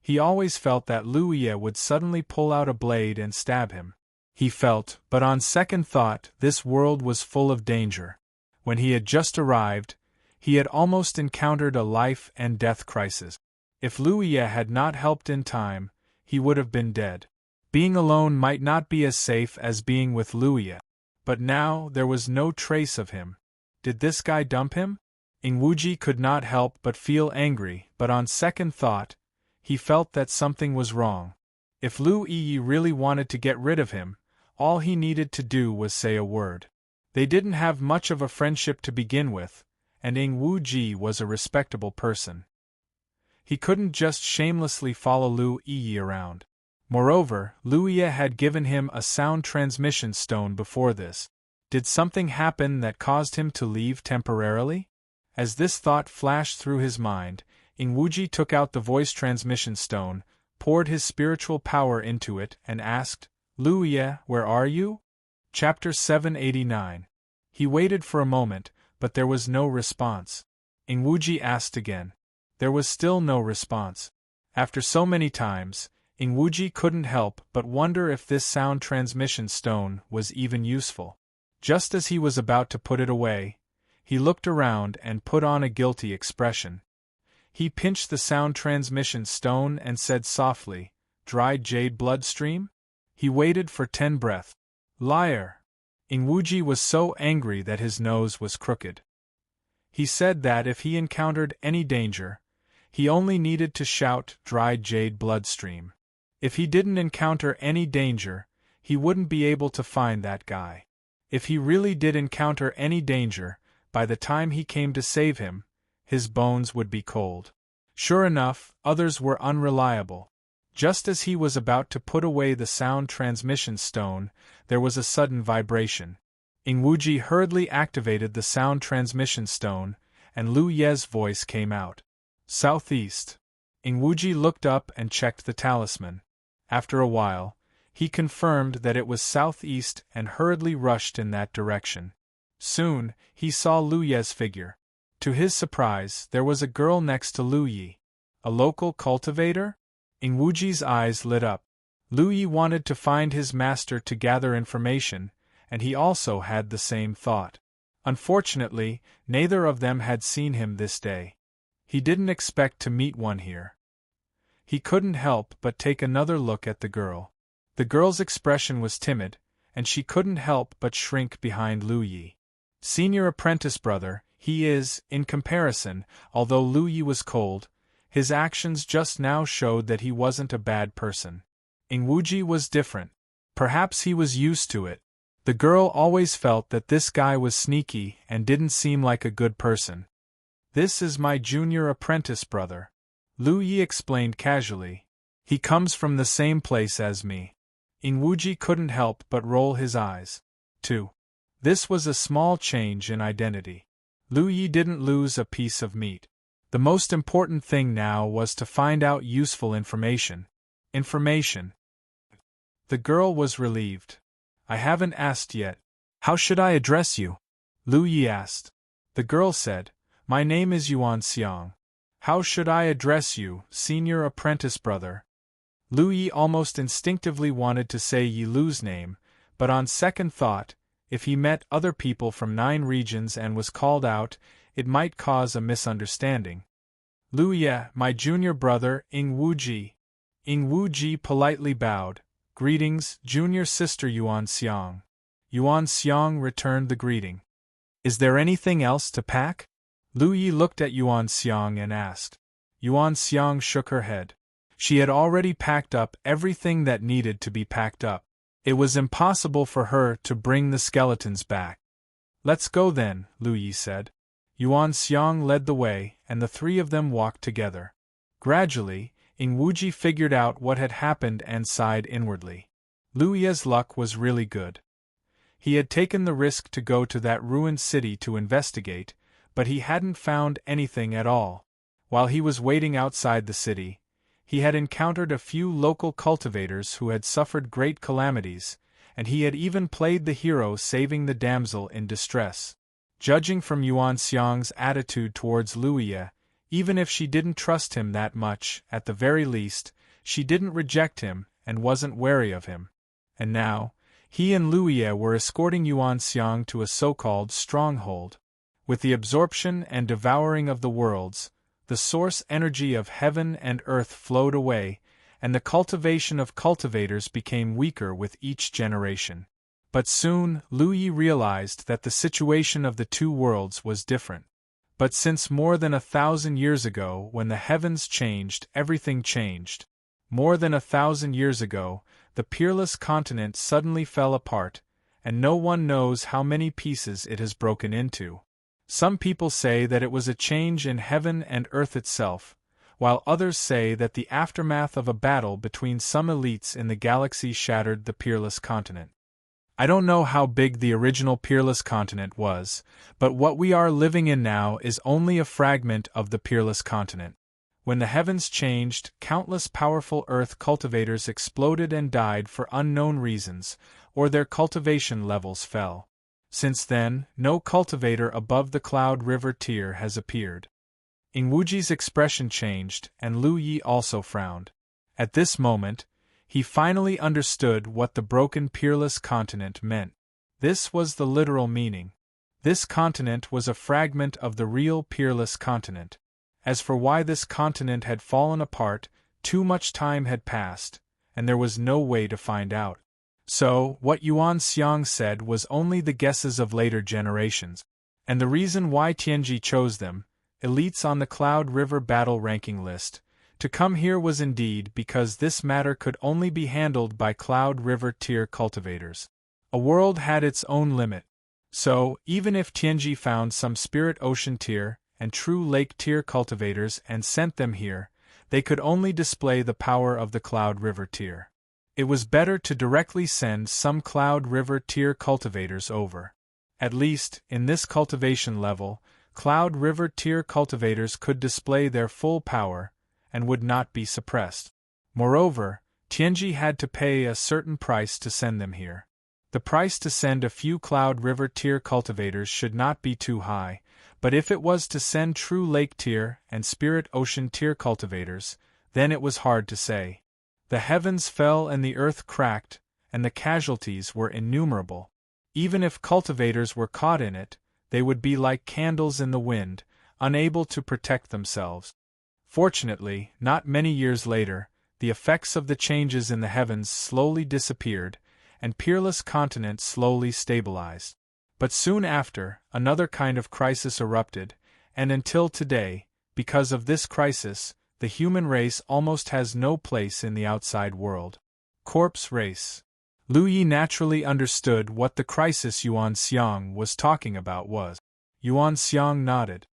[SPEAKER 1] He always felt that Lu Yi would suddenly pull out a blade and stab him. He felt, but on second thought, this world was full of danger. When he had just arrived, he had almost encountered a life and death crisis. If Lu Yi had not helped in time, he would have been dead. Being alone might not be as safe as being with Lu Yi. But now there was no trace of him. Did this guy dump him? Ing Wuji could not help but feel angry, but on second thought, he felt that something was wrong. If Lu Yi really wanted to get rid of him, all he needed to do was say a word. They didn't have much of a friendship to begin with, and Ing Wuji was a respectable person. He couldn't just shamelessly follow Lu Yi around. Moreover, Lu Yi had given him a sound transmission stone before this. Did something happen that caused him to leave temporarily? As this thought flashed through his mind, Ing Wuji took out the voice transmission stone, poured his spiritual power into it, and asked, Lu Yi, where are you? Chapter 789. He waited for a moment, but there was no response. Ing Wuji asked again. There was still no response. After so many times, Ing Wuji couldn't help but wonder if this sound transmission stone was even useful. Just as he was about to put it away, he looked around and put on a guilty expression. He pinched the sound transmission stone and said softly, Dried jade bloodstream? He waited for 10 breaths. Liar! Ing Wuji was so angry that his nose was crooked. He said that if he encountered any danger, he only needed to shout dried jade bloodstream. If he didn't encounter any danger, he wouldn't be able to find that guy. If he really did encounter any danger, by the time he came to save him, his bones would be cold. Sure enough, others were unreliable. Just as he was about to put away the sound transmission stone, there was a sudden vibration. Ing Wuji hurriedly activated the sound transmission stone, and Lu Yi's voice came out. Southeast. Ing Wuji looked up and checked the talisman. After a while, he confirmed that it was southeast and hurriedly rushed in that direction. Soon, he saw Lu Yi's figure. To his surprise, there was a girl next to Lu Yi. A local cultivator? Ing Wuji's eyes lit up. Lu Yi wanted to find his master to gather information, and he also had the same thought. Unfortunately, neither of them had seen him this day. He didn't expect to meet one here. He couldn't help but take another look at the girl. The girl's expression was timid, and she couldn't help but shrink behind Lu Yi. Senior apprentice brother, He is, in comparison, although Lu Yi was cold, his actions just now showed that he wasn't a bad person. Ingwuji was different. Perhaps he was used to it. The girl always felt that this guy was sneaky and didn't seem like a good person. This is my junior apprentice brother, Lu Yi explained casually. He comes from the same place as me. Ingwuji couldn't help but roll his eyes. 2. This was a small change in identity. Lu Yi didn't lose a piece of meat. The most important thing now was to find out useful information. Information. The girl was relieved. I haven't asked yet. How should I address you? Lu Yi asked. The girl said, My name is Yuan Xiang. How should I address you, senior apprentice brother? Lu Yi almost instinctively wanted to say Yi Lu's name, but on second thought, if he met other people from 9 regions and was called out, it might cause a misunderstanding. Lu Ye, my junior brother, Ingwuji. Ingwuji politely bowed. Greetings, junior sister Yuan Xiang. Yuan Xiang returned the greeting. Is there anything else to pack? Lu Yi looked at Yuan Xiang and asked. Yuan Xiang shook her head. She had already packed up everything that needed to be packed up. It was impossible for her to bring the skeletons back. Let's go then, Lu Yi said. Yuan Xiang led the way, and the 3 of them walked together. Gradually, Ingwuji figured out what had happened and sighed inwardly. Lu Ye's luck was really good. He had taken the risk to go to that ruined city to investigate, but he hadn't found anything at all. While he was waiting outside the city, he had encountered a few local cultivators who had suffered great calamities, and he had even played the hero saving the damsel in distress. Judging from Yuan Xiang's attitude towards Lu Ye, even if she didn't trust him that much, at the very least, she didn't reject him and wasn't wary of him. And now, he and Lu Ye were escorting Yuan Xiang to a so-called stronghold. With the absorption and devouring of the worlds, the source energy of heaven and earth flowed away, and the cultivation of cultivators became weaker with each generation. But soon, Lu Yi realized that the situation of the 2 worlds was different. But since more than 1,000 years ago, when the heavens changed, everything changed. More than 1,000 years ago, the peerless continent suddenly fell apart, and no one knows how many pieces it has broken into. Some people say that it was a change in heaven and earth itself, while others say that the aftermath of a battle between some elites in the galaxy shattered the peerless continent. I don't know how big the original peerless continent was, but what we are living in now is only a fragment of the peerless continent. When the heavens changed, countless powerful earth cultivators exploded and died for unknown reasons, or their cultivation levels fell. Since then, no cultivator above the Cloud River tier has appeared. Ingwuji's expression changed, and Lu Yi also frowned. At this moment, he finally understood what the broken peerless continent meant. This was the literal meaning. This continent was a fragment of the real peerless continent. As for why this continent had fallen apart, too much time had passed, and there was no way to find out. So, what Yuan Xiang said was only the guesses of later generations. And the reason why Tianji chose them, elites on the Cloud River battle ranking list, to come here was indeed because this matter could only be handled by Cloud River tier cultivators. A world had its own limit. So, even if Tianji found some Spirit Ocean tier and True Lake tier cultivators and sent them here, they could only display the power of the Cloud River tier. It was better to directly send some Cloud River tier cultivators over. At least, in this cultivation level, Cloud River tier cultivators could display their full power, and would not be suppressed. Moreover, Tianji had to pay a certain price to send them here. The price to send a few Cloud River tier cultivators should not be too high, but if it was to send True Lake tier and Spirit Ocean tier cultivators, then it was hard to say. The heavens fell and the earth cracked, and the casualties were innumerable. Even if cultivators were caught in it, they would be like candles in the wind, unable to protect themselves. Fortunately, not many years later, the effects of the changes in the heavens slowly disappeared, and peerless continent slowly stabilized. But soon after, another kind of crisis erupted, and until today, because of this crisis, the human race almost has no place in the outside world. Corpse race. Lu Yi naturally understood what the crisis Yuan Xiang was talking about was. Yuan Xiang nodded.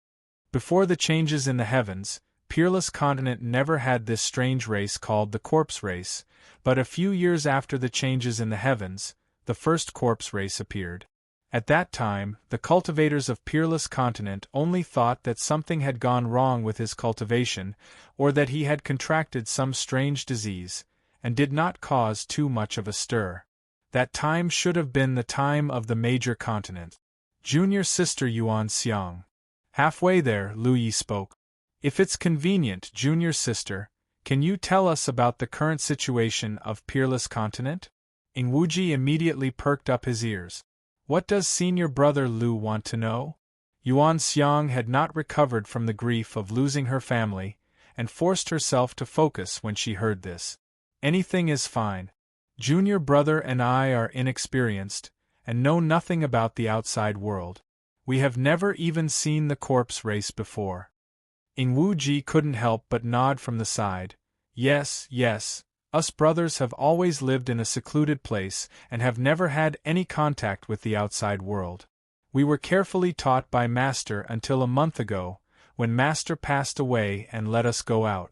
[SPEAKER 1] Before the changes in the heavens, Peerless Continent never had this strange race called the corpse race, but a few years after the changes in the heavens, the first corpse race appeared. At that time, the cultivators of Peerless Continent only thought that something had gone wrong with his cultivation, or that he had contracted some strange disease, and did not cause too much of a stir. That time should have been the time of the major continent. Junior sister Yuan Xiang. Halfway there, Lu Yi spoke. If it's convenient, junior sister, can you tell us about the current situation of Peerless Continent? Ing Wuji immediately perked up his ears. What does senior brother Lu want to know? Yuan Xiang had not recovered from the grief of losing her family, and forced herself to focus when she heard this. Anything is fine. Junior brother and I are inexperienced, and know nothing about the outside world. We have never even seen the corpse race before. Ing Wuji couldn't help but nod from the side. Yes, yes, us brothers have always lived in a secluded place and have never had any contact with the outside world. We were carefully taught by Master until a month ago, when Master passed away and let us go out.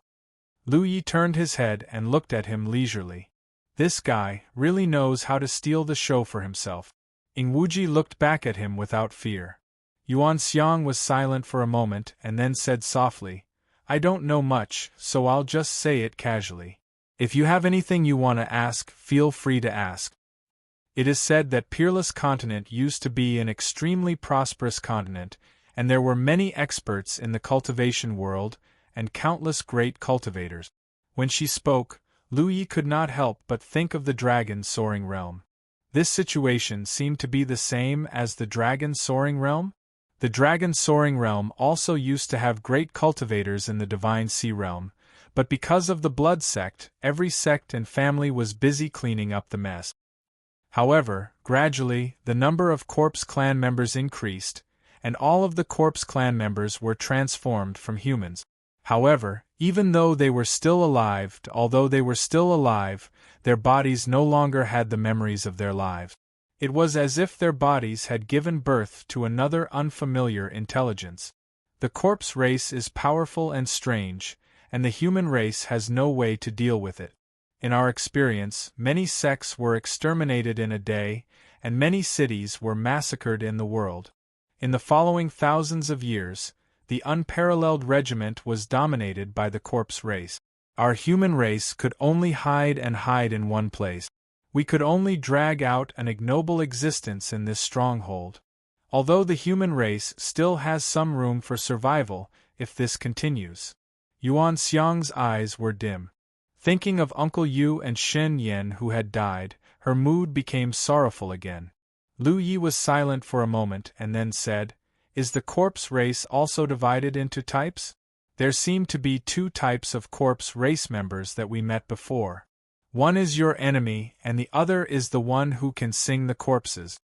[SPEAKER 1] Lu Yi turned his head and looked at him leisurely. This guy really knows how to steal the show for himself. Ing Wuji looked back at him without fear. Yuan Xiang was silent for a moment and then said softly, I don't know much, so I'll just say it casually. If you have anything you want to ask, feel free to ask. It is said that Peerless Continent used to be an extremely prosperous continent, and there were many experts in the cultivation world, and countless great cultivators. When she spoke, Lu Yi could not help but think of the dragon soaring realm. This situation seemed to be the same as the dragon soaring realm? The dragon soaring realm also used to have great cultivators in the divine sea realm, but because of the blood sect, every sect and family was busy cleaning up the mess. However, gradually, the number of corpse clan members increased, and all of the corpse clan members were transformed from humans. However, even though they were still alive, their bodies no longer had the memories of their lives. It was as if their bodies had given birth to another unfamiliar intelligence. The corpse race is powerful and strange, and the human race has no way to deal with it. In our experience, many sects were exterminated in a day, and many cities were massacred in the world. In the following thousands of years, the unparalleled regiment was dominated by the corpse race. Our human race could only hide in one place. We could only drag out an ignoble existence in this stronghold. Although the human race still has some room for survival, if this continues. Yuan Xiang's eyes were dim. Thinking of Uncle Yu and Shen Yan who had died, her mood became sorrowful again. Lu Yi was silent for a moment and then said, Is the corpse race also divided into types? There seem to be 2 types of corpse race members that we met before. One is your enemy and the other is the one who can sing the corpses.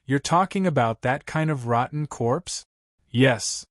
[SPEAKER 1] You're talking about that kind of rotten corpse? Yes.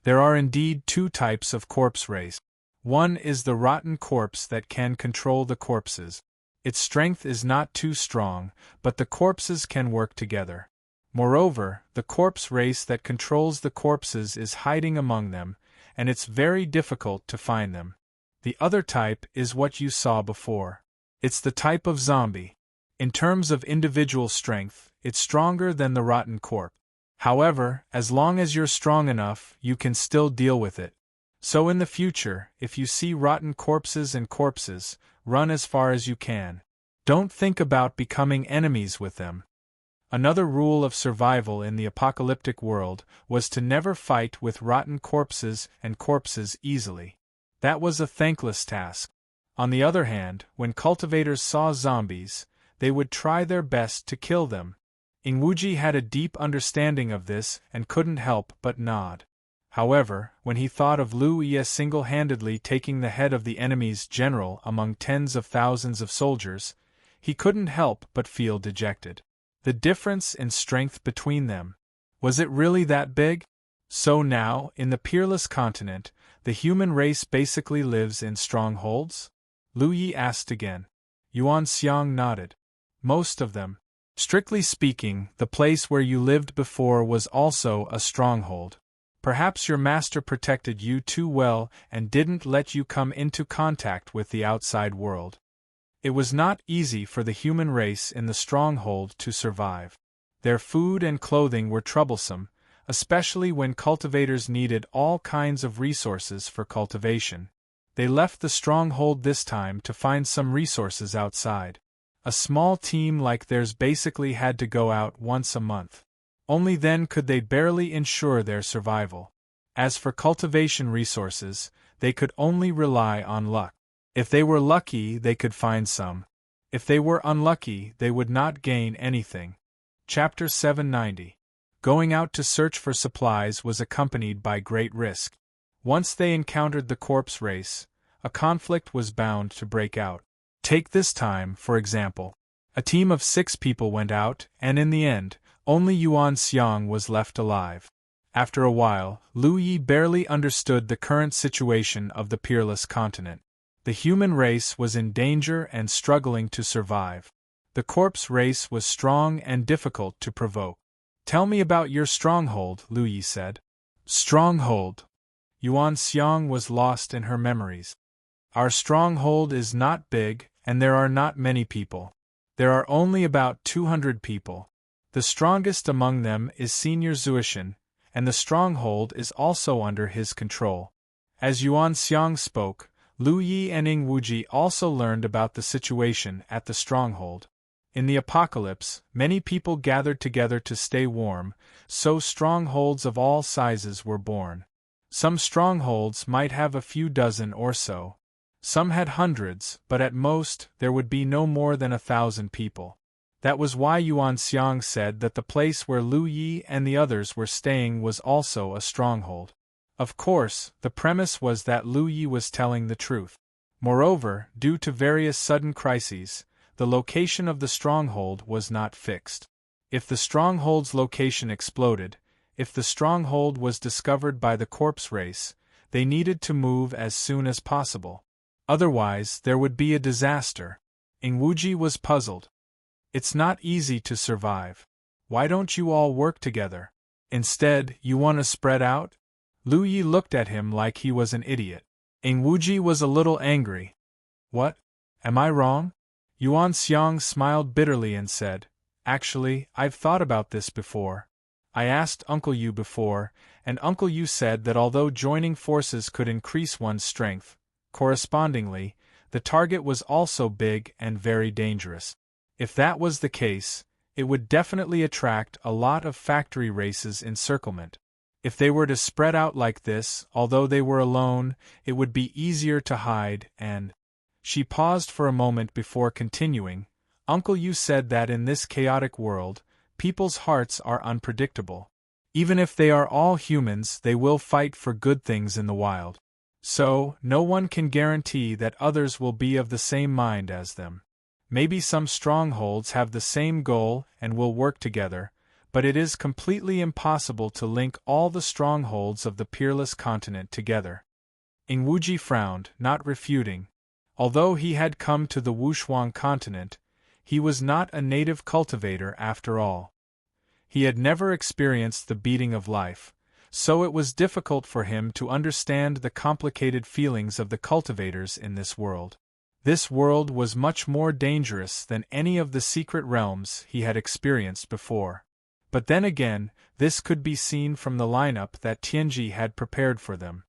[SPEAKER 1] There are indeed 2 types of corpse race. One is the rotten corpse that can control the corpses. Its strength is not too strong, but the corpses can work together. Moreover, the corpse race that controls the corpses is hiding among them, and it's very difficult to find them. The other type is what you saw before. It's the type of zombie. In terms of individual strength, it's stronger than the rotten corpse. However, as long as you're strong enough, you can still deal with it. So in the future, if you see rotten corpses and corpses, run as far as you can. Don't think about becoming enemies with them. Another rule of survival in the apocalyptic world was to never fight with rotten corpses and corpses easily. That was a thankless task. On the other hand, when cultivators saw zombies, they would try their best to kill them. Ing Wuji had a deep understanding of this and couldn't help but nod. However, when he thought of Lu Yi single-handedly taking the head of the enemy's general among tens of thousands of soldiers, he couldn't help but feel dejected. The difference in strength between them. Was it really that big? So now, in the peerless continent, the human race basically lives in strongholds? Lu Yi asked again. Yuan Xiang nodded. Most of them. Strictly speaking, the place where you lived before was also a stronghold. Perhaps your master protected you too well and didn't let you come into contact with the outside world. It was not easy for the human race in the stronghold to survive. Their food and clothing were troublesome, especially when cultivators needed all kinds of resources for cultivation. They left the stronghold this time to find some resources outside. A small team like theirs basically had to go out once a month. Only then could they barely ensure their survival. As for cultivation resources, they could only rely on luck. If they were lucky, they could find some. If they were unlucky, they would not gain anything. Chapter 790. Going out to search for supplies was accompanied by great risk. Once they encountered the corpse race, a conflict was bound to break out. Take this time, for example. A team of 6 people went out, and in the end, only Yuan Xiang was left alive. After a while, Lu Yi barely understood the current situation of the peerless continent. The human race was in danger and struggling to survive. The corpse race was strong and difficult to provoke. Tell me about your stronghold, Lu Yi said. Stronghold. Yuan Xiang was lost in her memories. Our stronghold is not big, and there are not many people. There are only about 200 people. The strongest among them is Senior Zuishan, and the stronghold is also under his control. As Yuan Xiang spoke, Lu Yi and Ing Wuji also learned about the situation at the stronghold. In the apocalypse, many people gathered together to stay warm, so strongholds of all sizes were born. Some strongholds might have a few dozen or so. Some had hundreds, but at most, there would be no more than 1,000 people. That was why Yuan Xiang said that the place where Lu Yi and the others were staying was also a stronghold. Of course, the premise was that Lu Yi was telling the truth. Moreover, due to various sudden crises, the location of the stronghold was not fixed. If the stronghold's location exploded, if the stronghold was discovered by the corpse race, they needed to move as soon as possible. Otherwise, there would be a disaster. Ing Wuji was puzzled. It's not easy to survive. Why don't you all work together? Instead, you want to spread out? Lu Yi looked at him like he was an idiot. Ing Wuji was a little angry. What? Am I wrong? Yuan Xiang smiled bitterly and said, Actually, I've thought about this before. I asked Uncle Yu before, and Uncle Yu said that although joining forces could increase one's strength, correspondingly, the target was also big and very dangerous. If that was the case, it would definitely attract a lot of factory races encirclement. If they were to spread out like this, although they were alone, it would be easier to hide and… She paused for a moment before continuing. Uncle Yu said that in this chaotic world, people's hearts are unpredictable. Even if they are all humans, they will fight for good things in the wild. So, no one can guarantee that others will be of the same mind as them. Maybe some strongholds have the same goal and will work together, but it is completely impossible to link all the strongholds of the peerless continent together. Ing Wuji frowned, not refuting. Although he had come to the Wushuang continent, he was not a native cultivator after all. He had never experienced the beating of life, so it was difficult for him to understand the complicated feelings of the cultivators in this world. This world was much more dangerous than any of the secret realms he had experienced before. But then again, this could be seen from the lineup that Tianji had prepared for them.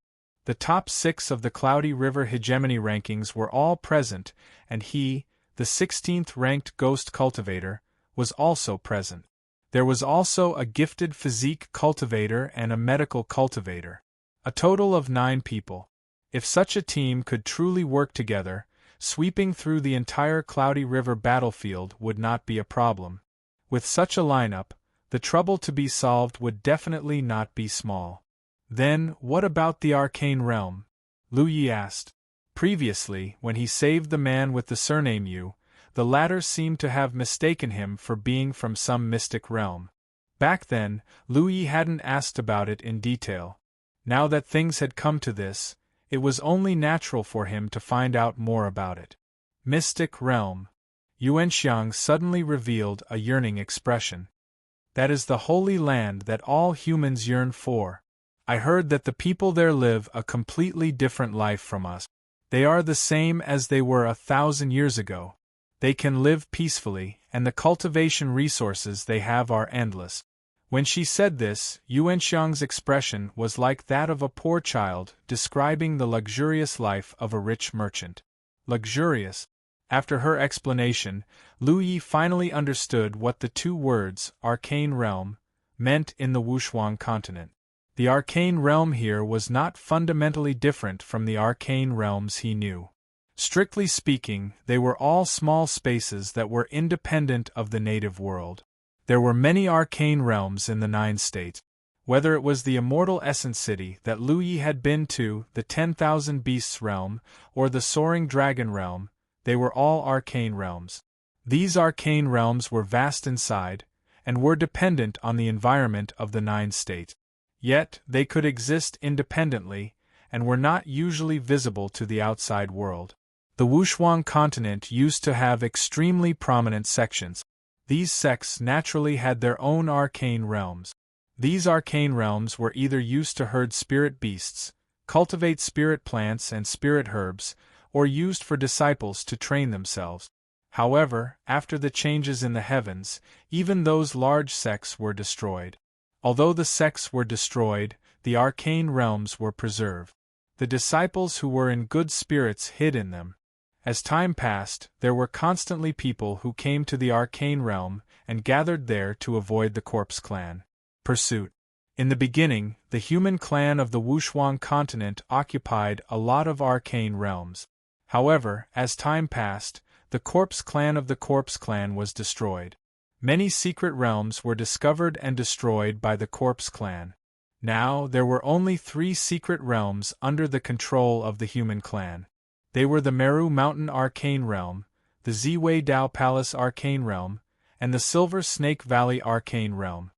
[SPEAKER 1] The top 6 of the Cloudy River hegemony rankings were all present, and he, the 16th ranked ghost cultivator, was also present. There was also a gifted physique cultivator and a medical cultivator. A total of 9 people. If such a team could truly work together, sweeping through the entire Cloudy River battlefield would not be a problem. With such a lineup, the trouble to be solved would definitely not be small. Then, what about the arcane realm? Lu Yi asked. Previously, when he saved the man with the surname Yu, the latter seemed to have mistaken him for being from some mystic realm. Back then, Lu Yi hadn't asked about it in detail. Now that things had come to this, it was only natural for him to find out more about it. Mystic realm. Yuanxiang suddenly revealed a yearning expression. That is the holy land that all humans yearn for. I heard that the people there live a completely different life from us. They are the same as they were 1,000 years ago. They can live peacefully, and the cultivation resources they have are endless. When she said this, Yuanxiang's expression was like that of a poor child describing the luxurious life of a rich merchant. Luxurious. After her explanation, Lu Yi finally understood what the two words, arcane realm, meant in the Wushuang continent. The arcane realm here was not fundamentally different from the arcane realms he knew. Strictly speaking, they were all small spaces that were independent of the native world. There were many arcane realms in the 9 states. Whether it was the immortal Essence City that Lu Yi had been to, the 10,000 Beasts realm, or the Soaring Dragon realm, they were all arcane realms. These arcane realms were vast inside, and were dependent on the environment of the 9 states. Yet, they could exist independently, and were not usually visible to the outside world. The Wushuang continent used to have extremely prominent sections. These sects naturally had their own arcane realms. These arcane realms were either used to herd spirit beasts, cultivate spirit plants and spirit herbs, or used for disciples to train themselves. However, after the changes in the heavens, even those large sects were destroyed. Although the sects were destroyed, the arcane realms were preserved. The disciples who were in good spirits hid in them. As time passed, there were constantly people who came to the arcane realm and gathered there to avoid the corpse clan pursuit. In the beginning, the human clan of the Wushuang continent occupied a lot of arcane realms. However, as time passed, the corpse clan of the corpse clan was destroyed. Many secret realms were discovered and destroyed by the corpse clan. Now, there were only 3 secret realms under the control of the human clan. They were the Meru Mountain Arcane Realm, the Ziwei Dao Palace Arcane Realm, and the Silver Snake Valley Arcane Realm.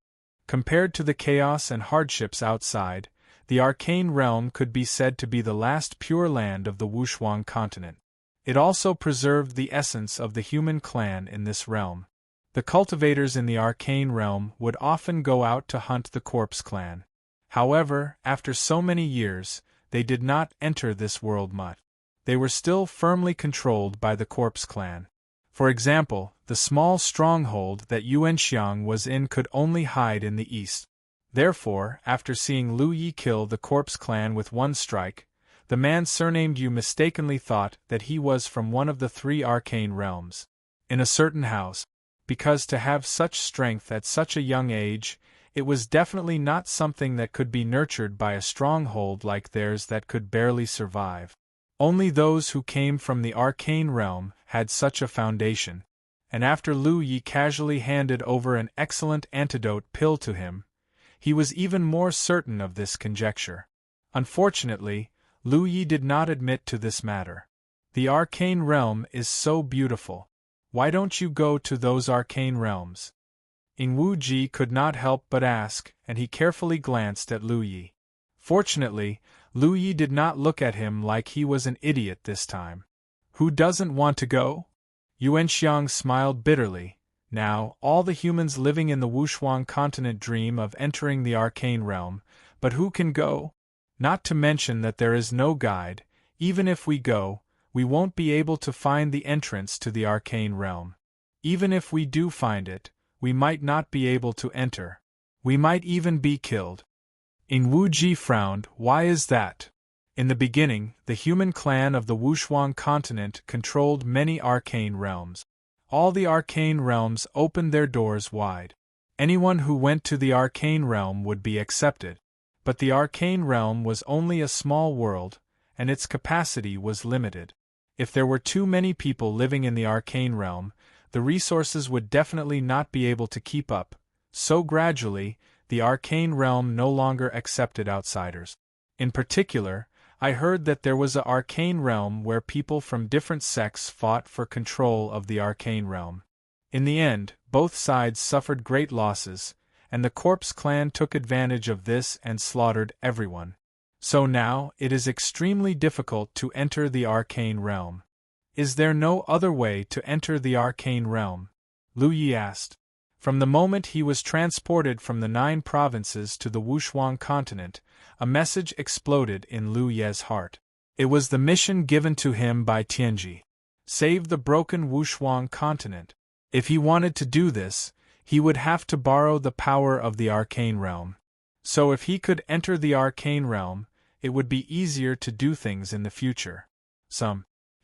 [SPEAKER 1] Compared to the chaos and hardships outside, the Arcane Realm could be said to be the last pure land of the Wushuang continent. It also preserved the essence of the human clan in this realm. The cultivators in the Arcane Realm would often go out to hunt the corpse clan. However, after so many years, they did not enter this world much. They were still firmly controlled by the corpse clan. For example, the small stronghold that Yuanxiang was in could only hide in the east. Therefore, after seeing Lu Yi kill the corpse clan with one strike, the man surnamed Yu mistakenly thought that he was from one of the 3 arcane realms. In a certain house. Because to have such strength at such a young age, it was definitely not something that could be nurtured by a stronghold like theirs that could barely survive. Only those who came from the arcane realm had such a foundation, and after Lu Yi casually handed over an excellent antidote pill to him, he was even more certain of this conjecture. Unfortunately, Lu Yi did not admit to this matter. The arcane realm is so beautiful. Why don't you go to those arcane realms? Ing Wu Ji could not help but ask, and he carefully glanced at Lu Yi. Fortunately, Lu Yi did not look at him like he was an idiot this time. Who doesn't want to go? Yuanxiang smiled bitterly. Now, all the humans living in the Wushuang continent dream of entering the arcane realm, but who can go? Not to mention that there is no guide. Even if we go, we won't be able to find the entrance to the arcane realm. Even if we do find it, we might not be able to enter. We might even be killed. Ing Wu Ji frowned. Why is that? In the beginning, the human clan of the Wushuang continent controlled many arcane realms. All the arcane realms opened their doors wide. Anyone who went to the arcane realm would be accepted. But the arcane realm was only a small world, and its capacity was limited. If there were too many people living in the arcane realm, the resources would definitely not be able to keep up, so gradually, the arcane realm no longer accepted outsiders. In particular, I heard that there was an arcane realm where people from different sects fought for control of the arcane realm. In the end, both sides suffered great losses, and the Corpse clan took advantage of this and slaughtered everyone. So now, it is extremely difficult to enter the arcane realm. Is there no other way to enter the arcane realm? Lu Yi asked. From the moment he was transported from the 9 provinces to the Wushuang continent, a message exploded in Lu Ye's heart. It was the mission given to him by Tianji. Save the broken Wushuang continent. If he wanted to do this, he would have to borrow the power of the arcane realm. So if he could enter the arcane realm, it would be easier to do things in the future.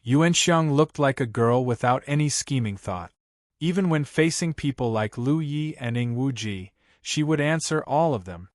[SPEAKER 1] Yuanxiang looked like a girl without any scheming thought. Even when facing people like Lu Yi and Ing Wuji, she would answer all of them.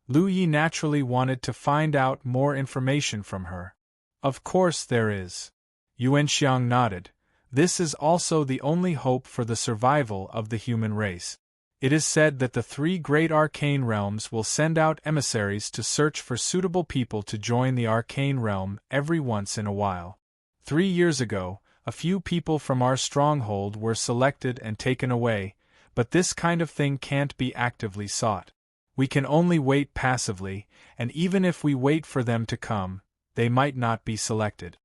[SPEAKER 1] Lu Yi naturally wanted to find out more information from her. Of course there is. Yuanxiang nodded. This is also the only hope for the survival of the human race. It is said that the 3 great arcane realms will send out emissaries to search for suitable people to join the arcane realm every once in a while. 3 years ago, a few people from our stronghold were selected and taken away, but this kind of thing can't be actively sought. We can only wait passively, and even if we wait for them to come, they might not be selected.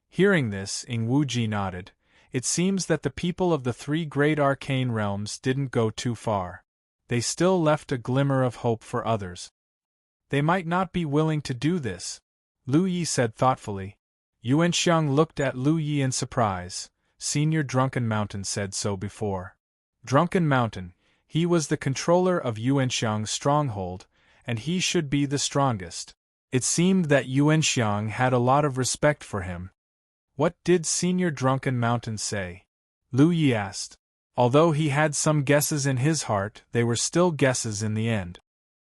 [SPEAKER 1] Hearing this, Ing Wuji nodded. It seems that the people of the 3 great arcane realms didn't go too far. They still left a glimmer of hope for others. They might not be willing to do this, Lu Yi said thoughtfully. Yuanxiang looked at Lu Yi in surprise. Senior Drunken Mountain said so before. Drunken Mountain, he was the controller of Yuanxiang's stronghold, and he should be the strongest. It seemed that Yuanxiang had a lot of respect for him. What did Senior Drunken Mountain say? Lu Yi asked. Although he had some guesses in his heart, they were still guesses in the end.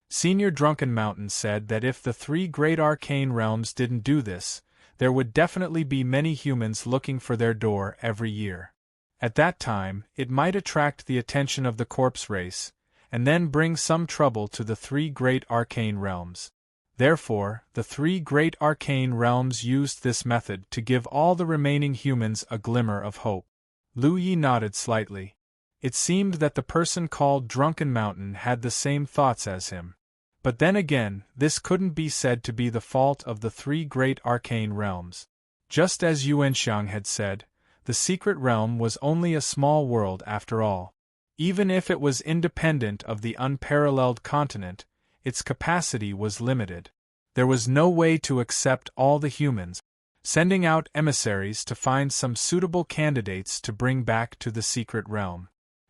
[SPEAKER 1] Senior Drunken Mountain said that if the 3 great arcane realms didn't do this, there would definitely be many humans looking for their door every year. At that time, it might attract the attention of the Corpse race, and then bring some trouble to the 3 great arcane realms. Therefore, the 3 great arcane realms used this method to give all the remaining humans a glimmer of hope. Lu Yi nodded slightly. It seemed that the person called Drunken Mountain had the same thoughts as him. But then again, this couldn't be said to be the fault of the 3 great arcane realms. Just as Yuanxiang had said, the secret realm was only a small world after all. Even if it was independent of the unparalleled continent, its capacity was limited. There was no way to accept all the humans, sending out emissaries to find some suitable candidates to bring back to the secret realm.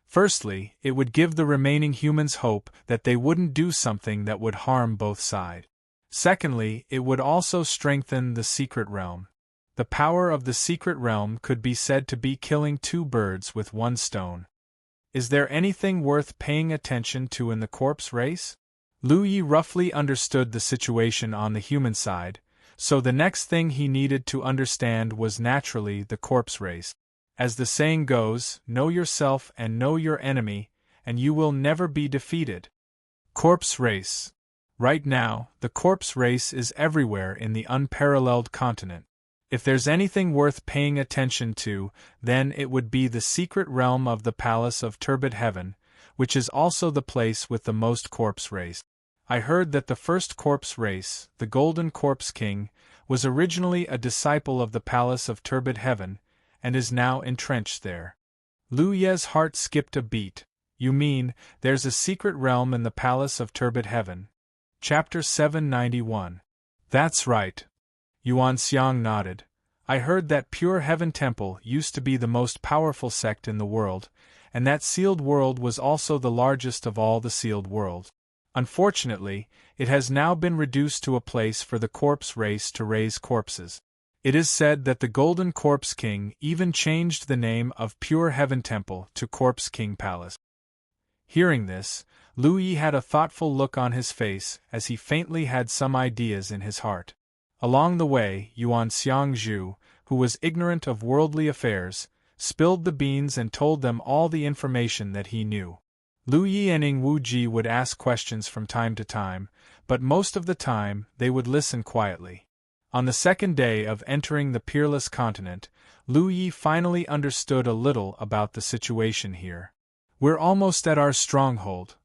[SPEAKER 1] Firstly, it would give the remaining humans hope that they wouldn't do something that would harm both sides. Secondly, it would also strengthen the secret realm. The power of the secret realm could be said to be killing 2 birds with 1 stone. Is there anything worth paying attention to in the Corpse race? Lu Yi roughly understood the situation on the human side, so the next thing he needed to understand was naturally the Corpse race. As the saying goes, know yourself and know your enemy, and you will never be defeated. Corpse race. Right now, the Corpse race is everywhere in the unparalleled continent. If there's anything worth paying attention to, then it would be the secret realm of the Palace of Turbid Heaven, which is also the place with the most Corpse race. I heard that the first Corpse race, the Golden Corpse King, was originally a disciple of the Palace of Turbid Heaven, and is now entrenched there. Lu Ye's heart skipped a beat. You mean, there's a secret realm in the Palace of Turbid Heaven? Chapter 791. That's right. Yuanxiang nodded. I heard that Pure Heaven Temple used to be the most powerful sect in the world, and that sealed world was also the largest of all the sealed worlds. Unfortunately, it has now been reduced to a place for the corpse race to raise corpses. It is said that the Golden Corpse King even changed the name of Pure Heaven Temple to Corpse King Palace. Hearing this, Lu Yi had a thoughtful look on his face as he faintly had some ideas in his heart. Along the way, Yuanxiang Zhu, who was ignorant of worldly affairs, spilled the beans and told them all the information that he knew. Lu Yi and Ing Wuji would ask questions from time to time, but most of the time they would listen quietly. On the second day of entering the peerless continent, Lu Yi finally understood a little about the situation here. "We're almost at our stronghold."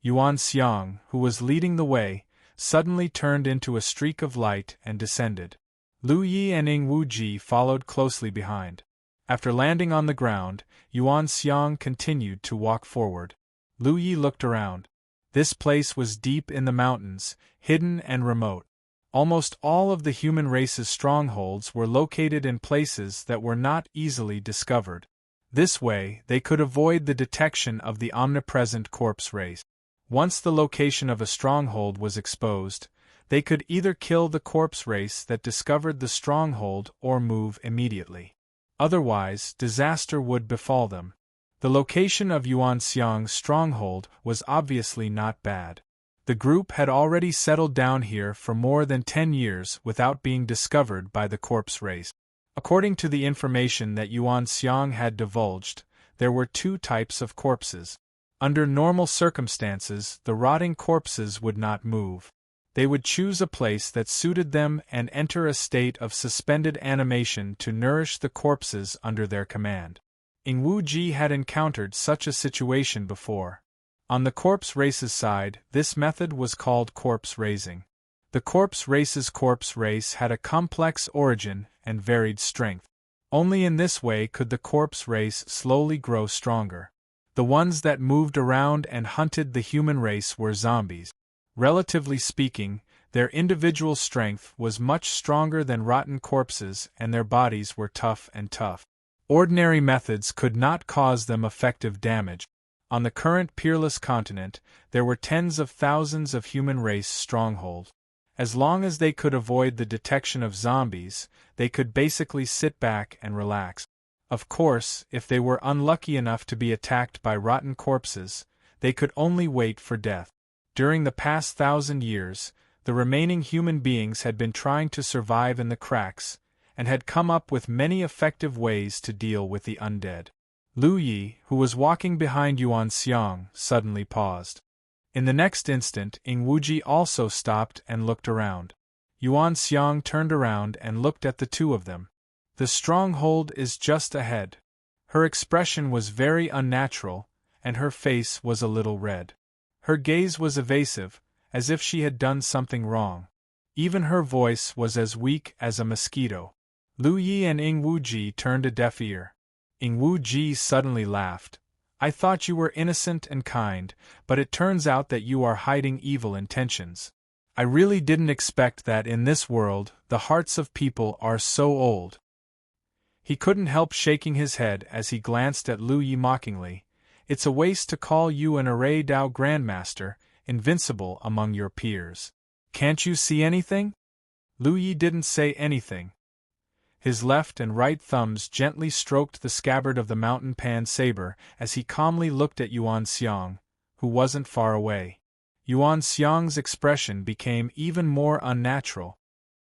[SPEAKER 1] Yuan Xiang, who was leading the way, suddenly turned into a streak of light and descended. Lu Yi and Ing Wuji followed closely behind. After landing on the ground, Yuan Xiang continued to walk forward. Lu Yi looked around. This place was deep in the mountains, hidden and remote. Almost all of the human race's strongholds were located in places that were not easily discovered. This way, they could avoid the detection of the omnipresent corpse race. Once the location of a stronghold was exposed, they could either kill the corpse race that discovered the stronghold or move immediately. Otherwise, disaster would befall them. The location of Yuan Xiang's stronghold was obviously not bad. The group had already settled down here for more than 10 years without being discovered by the corpse race. According to the information that Yuan Xiang had divulged, there were 2 types of corpses. Under normal circumstances, the rotting corpses would not move. They would choose a place that suited them and enter a state of suspended animation to nourish the corpses under their command. Ing Wuji had encountered such a situation before. On the corpse race's side, this method was called corpse raising. The corpse race's corpse race had a complex origin and varied strength. Only in this way could the corpse race slowly grow stronger. The ones that moved around and hunted the human race were zombies. Relatively speaking, their individual strength was much stronger than rotten corpses and their bodies were tough. Ordinary methods could not cause them effective damage. On the current peerless continent, there were tens of thousands of human race strongholds. As long as they could avoid the detection of zombies, they could basically sit back and relax. Of course, if they were unlucky enough to be attacked by rotten corpses, they could only wait for death. During the past 1,000 years, the remaining human beings had been trying to survive in the cracks, and had come up with many effective ways to deal with the undead. Lu Yi, who was walking behind Yuan Xiang, suddenly paused. In the next instant, Ing Wuji also stopped and looked around. Yuan Xiang turned around and looked at the 2 of them. "The stronghold is just ahead." Her expression was very unnatural, and her face was a little red. Her gaze was evasive, as if she had done something wrong. Even her voice was as weak as a mosquito. Lu Yi and Ing Wuji turned a deaf ear. Ing Wuji suddenly laughed. "I thought you were innocent and kind, but it turns out that you are hiding evil intentions. I really didn't expect that in this world the hearts of people are so old." He couldn't help shaking his head as he glanced at Lu Yi mockingly. "It's a waste to call you an Array Dao Grandmaster, invincible among your peers. Can't you see anything?" Lu Yi didn't say anything. His left and right thumbs gently stroked the scabbard of the mountain pan saber as he calmly looked at Yuan Xiang, who wasn't far away. Yuan Xiang's expression became even more unnatural.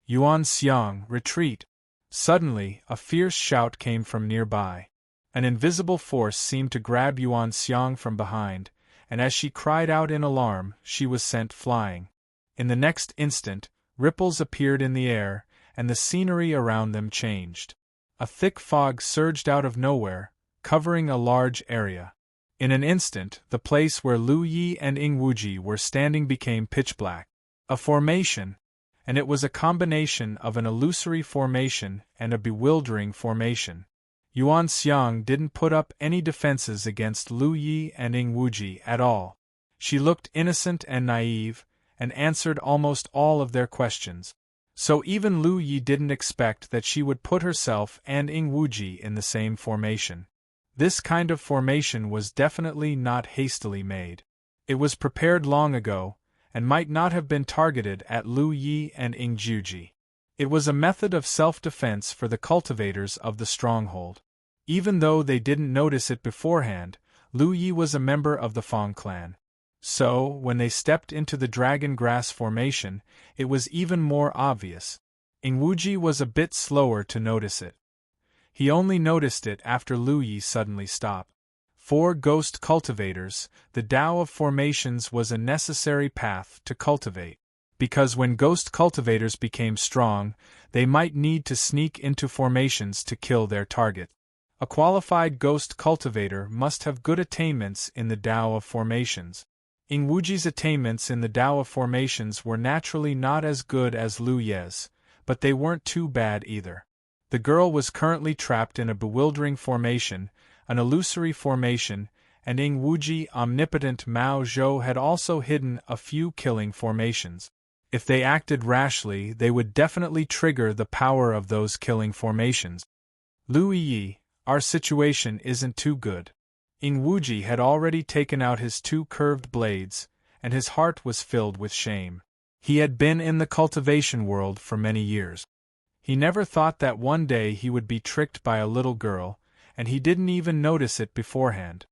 [SPEAKER 1] "Yuan Xiang, retreat!" Suddenly, a fierce shout came from nearby. An invisible force seemed to grab Yuan Xiang from behind, and as she cried out in alarm, she was sent flying. In the next instant, ripples appeared in the air, and the scenery around them changed. A thick fog surged out of nowhere, covering a large area. In an instant, the place where Lu Yi and Ing Wuji were standing became pitch black. A formation, and it was a combination of an illusory formation and a bewildering formation. Yuan Xiang didn't put up any defenses against Lu Yi and Ing Wuji at all. She looked innocent and naive, and answered almost all of their questions. So even Lu Yi didn't expect that she would put herself and Ing Wuji in the same formation. This kind of formation was definitely not hastily made. It was prepared long ago, and might not have been targeted at Lu Yi and Ing Wuji. It was a method of self-defense for the cultivators of the stronghold. Even though they didn't notice it beforehand, Lu Yi was a member of the Fang clan. So, when they stepped into the dragon grass formation, it was even more obvious. Ing Wuji was a bit slower to notice it. He only noticed it after Lu Yi suddenly stopped. For ghost cultivators, the Tao of formations was a necessary path to cultivate. because when ghost cultivators became strong, they might need to sneak into formations to kill their target. A qualified ghost cultivator must have good attainments in the Tao of formations. Ingwuji's attainments in the Tao of formations were naturally not as good as Lu Ye's, but they weren't too bad either. The girl was currently trapped in a bewildering formation, an illusory formation, and Ingwuji omnipotent Mao Zhou had also hidden a few killing formations. If they acted rashly, they would definitely trigger the power of those killing formations. Lu Yi, our situation isn't too good. Ingwuji had already taken out his 2 curved blades, and his heart was filled with shame. He had been in the cultivation world for many years. He never thought that one day he would be tricked by a little girl, and he didn't even notice it beforehand.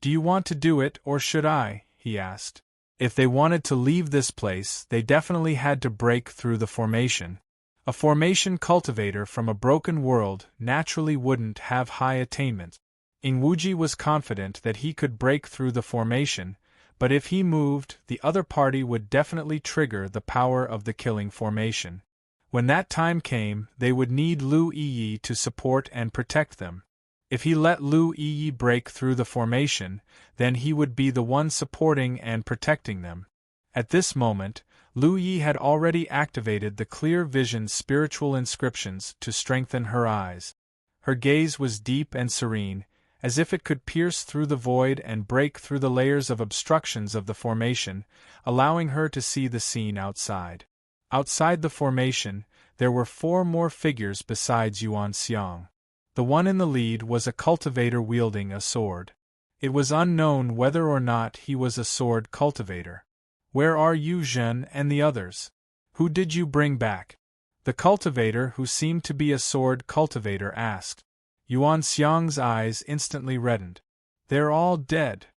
[SPEAKER 1] "Do you want to do it, or should I?" he asked. If they wanted to leave this place, they definitely had to break through the formation. A formation cultivator from a broken world naturally wouldn't have high attainment. Ingwuji was confident that he could break through the formation, but if he moved, the other party would definitely trigger the power of the killing formation. When that time came, they would need Lu Yi to support and protect them. If he let Lu Yi break through the formation, then he would be the one supporting and protecting them. At this moment, Lu Yi had already activated the clear vision spiritual inscriptions to strengthen her eyes. Her gaze was deep and serene, as if it could pierce through the void and break through the layers of obstructions of the formation, allowing her to see the scene outside. Outside the formation, there were 4 more figures besides Yuan Xiang. The one in the lead was a cultivator wielding a sword. It was unknown whether or not he was a sword cultivator. "Where are Yu Zhen and the others? Who did you bring back?" The cultivator, who seemed to be a sword cultivator, asked. Yuan Xiang's eyes instantly reddened. "They're all dead."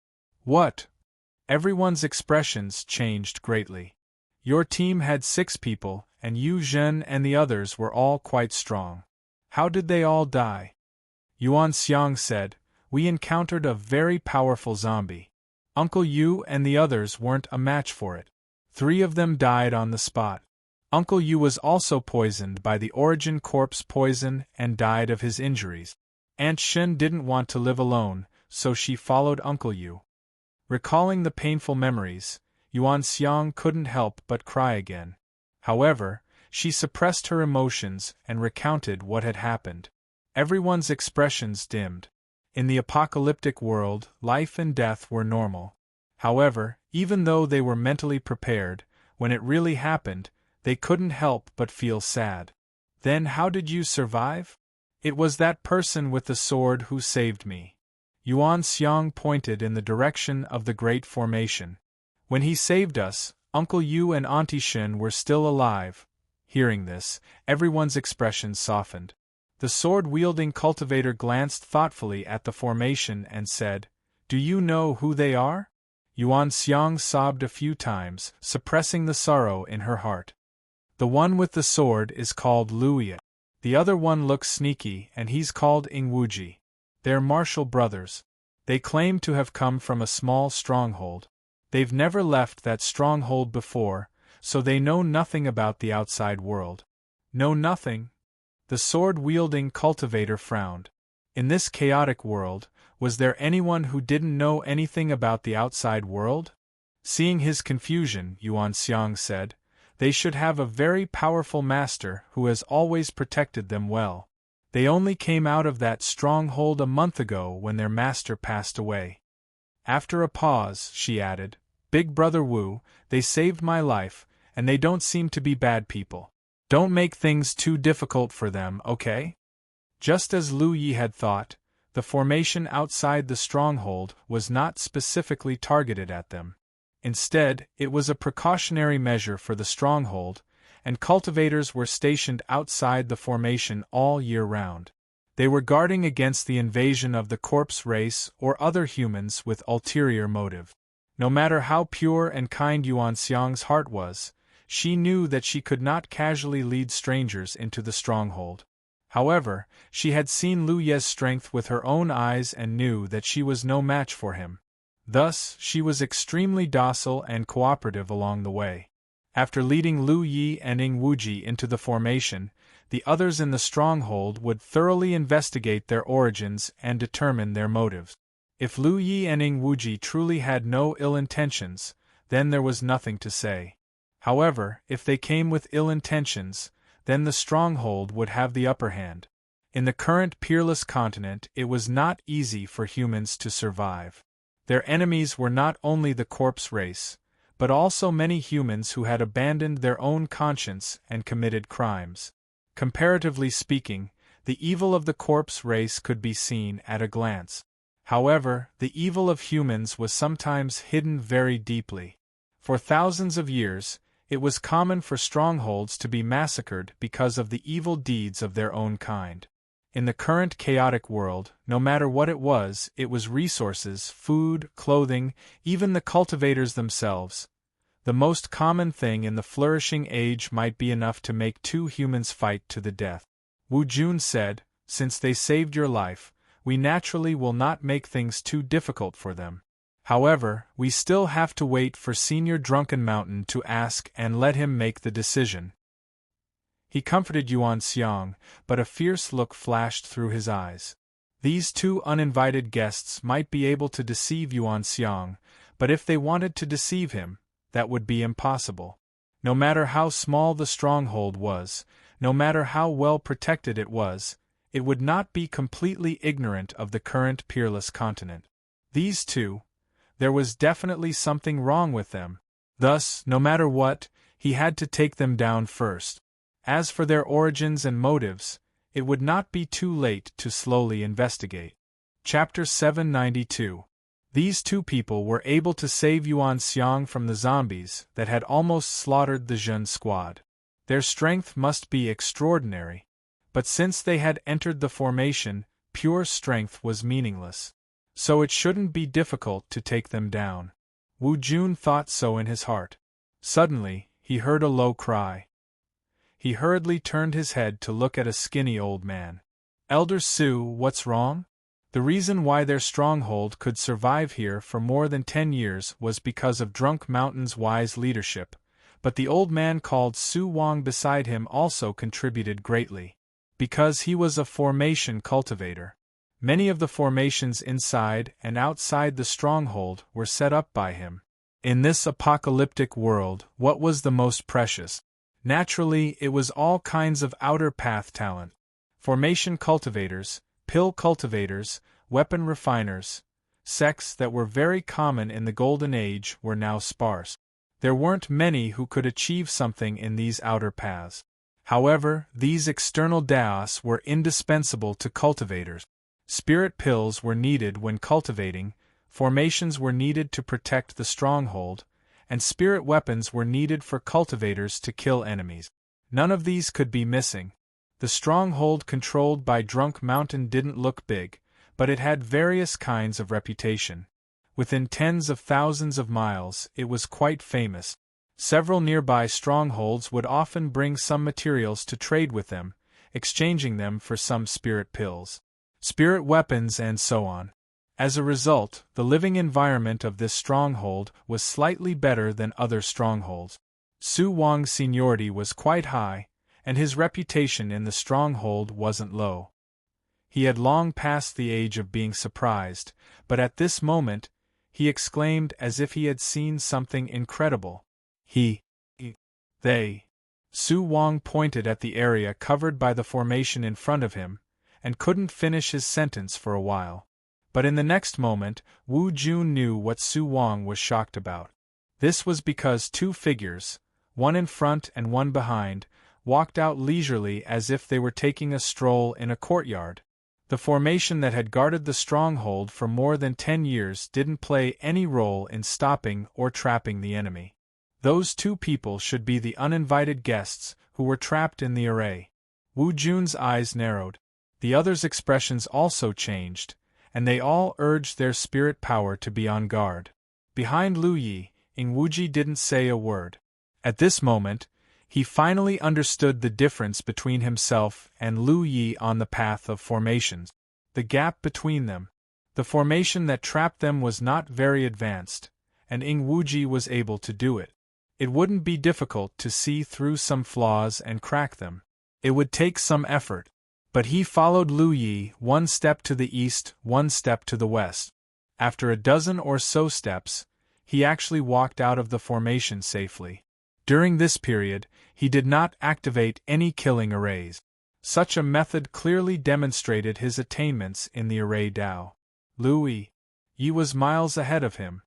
[SPEAKER 1] "What?" Everyone's expressions changed greatly. "Your team had 6 people, and Yu Zhen and the others were all quite strong. How did they all die?" Yuan Xiang said, "We encountered a very powerful zombie. Uncle Yu and the others weren't a match for it. 3 of them died on the spot. Uncle Yu was also poisoned by the origin corpse poison and died of his injuries. Aunt Shen didn't want to live alone, so she followed Uncle Yu." Recalling the painful memories, Yuan Xiang couldn't help but cry again. However, she suppressed her emotions and recounted what had happened. Everyone's expressions dimmed. In the apocalyptic world, life and death were normal. However, even though they were mentally prepared, when it really happened, they couldn't help but feel sad. "Then how did you survive?" "It was that person with the sword who saved me." Yuan Xiang pointed in the direction of the Great Formation. "When he saved us, Uncle Yu and Auntie Shen were still alive." Hearing this, everyone's expressions softened. The sword-wielding cultivator glanced thoughtfully at the formation and said, "Do you know who they are?" Yuan Xiang sobbed a few times, suppressing the sorrow in her heart. "The one with the sword is called Lu Yi. The other one looks sneaky and he's called Ingwuji. They're martial brothers. They claim to have come from a small stronghold. They've never left that stronghold before, so they know nothing about the outside world." "Know nothing?" The sword-wielding cultivator frowned. In this chaotic world, was there anyone who didn't know anything about the outside world? Seeing his confusion, Yuan Xiang said, "They should have a very powerful master who has always protected them well. They only came out of that stronghold a month ago when their master passed away." After a pause, she added, "Big Brother Wu, they saved my life, and they don't seem to be bad people. Don't make things too difficult for them, okay?" Just as Lu Yi had thought, the formation outside the stronghold was not specifically targeted at them. Instead, it was a precautionary measure for the stronghold, and cultivators were stationed outside the formation all year round. They were guarding against the invasion of the corpse race or other humans with ulterior motive. No matter how pure and kind Yuan Xiang's heart was, she knew that she could not casually lead strangers into the stronghold. However, she had seen Lu Ye's strength with her own eyes and knew that she was no match for him. Thus, she was extremely docile and cooperative along the way. After leading Lu Yi and Ing Wuji into the formation, the others in the stronghold would thoroughly investigate their origins and determine their motives. If Lu Yi and Ing Wuji truly had no ill intentions, then there was nothing to say. However, if they came with ill intentions, then the stronghold would have the upper hand. In the current peerless continent, it was not easy for humans to survive. Their enemies were not only the corpse race, but also many humans who had abandoned their own conscience and committed crimes. Comparatively speaking, the evil of the corpse race could be seen at a glance. However, the evil of humans was sometimes hidden very deeply. For thousands of years, it was common for strongholds to be massacred because of the evil deeds of their own kind. In the current chaotic world, no matter what it was resources, food, clothing, even the cultivators themselves. The most common thing in the flourishing age might be enough to make two humans fight to the death. Wu Jun said, "Since they saved your life, we naturally will not make things too difficult for them. However, we still have to wait for Senior Drunken Mountain to ask and let him make the decision." He comforted Yuan Xiang, but a fierce look flashed through his eyes. These two uninvited guests might be able to deceive Yuan Xiang, but if they wanted to deceive him, that would be impossible. No matter how small the stronghold was, no matter how well protected it would not be completely ignorant of the current peerless continent. These two, there was definitely something wrong with them. Thus, no matter what, he had to take them down first. As for their origins and motives, it would not be too late to slowly investigate. Chapter 792. These two people were able to save Yuan Xiang from the zombies that had almost slaughtered the Zhen squad. Their strength must be extraordinary. But since they had entered the formation, pure strength was meaningless. So it shouldn't be difficult to take them down. Wu Jun thought so in his heart. Suddenly, he heard a low cry. He hurriedly turned his head to look at a skinny old man. "Elder Su, what's wrong?" The reason why their stronghold could survive here for more than 10 years was because of Drunk Mountain's wise leadership, but the old man called Su Wang beside him also contributed greatly. Because he was a formation cultivator. Many of the formations inside and outside the stronghold were set up by him. In this apocalyptic world, what was the most precious? Naturally, it was all kinds of outer path talent. Formation cultivators, pill cultivators, weapon refiners, sects that were very common in the Golden Age were now sparse. There weren't many who could achieve something in these outer paths. However, these external daos were indispensable to cultivators. Spirit pills were needed when cultivating, formations were needed to protect the stronghold, and spirit weapons were needed for cultivators to kill enemies. None of these could be missing. The stronghold controlled by Drunk Mountain didn't look big, but it had various kinds of reputation. Within tens of thousands of miles, it was quite famous. Several nearby strongholds would often bring some materials to trade with them, exchanging them for some spirit pills, spirit weapons and so on. As a result, the living environment of this stronghold was slightly better than other strongholds. Su Wang's seniority was quite high, and his reputation in the stronghold wasn't low. He had long passed the age of being surprised, but at this moment, he exclaimed as if he had seen something incredible. They. Su Wang pointed at the area covered by the formation in front of him, and couldn't finish his sentence for a while. But in the next moment, Wu Jun knew what Su Wang was shocked about. This was because two figures, one in front and one behind, walked out leisurely as if they were taking a stroll in a courtyard. The formation that had guarded the stronghold for more than 10 years didn't play any role in stopping or trapping the enemy. Those two people should be the uninvited guests who were trapped in the array. Wu Jun's eyes narrowed. The others' expressions also changed, and they all urged their spirit power to be on guard. Behind Lu Yi, Ing Wuji didn't say a word. At this moment, he finally understood the difference between himself and Lu Yi on the path of formations. The gap between them. The formation that trapped them was not very advanced, and Ing Wuji was able to do it. It wouldn't be difficult to see through some flaws and crack them. It would take some effort. But he followed Lu Yi, one step to the east, one step to the west. After a dozen or so steps, he actually walked out of the formation safely. During this period, he did not activate any killing arrays. Such a method clearly demonstrated his attainments in the array Dao. Lu Yi was miles ahead of him.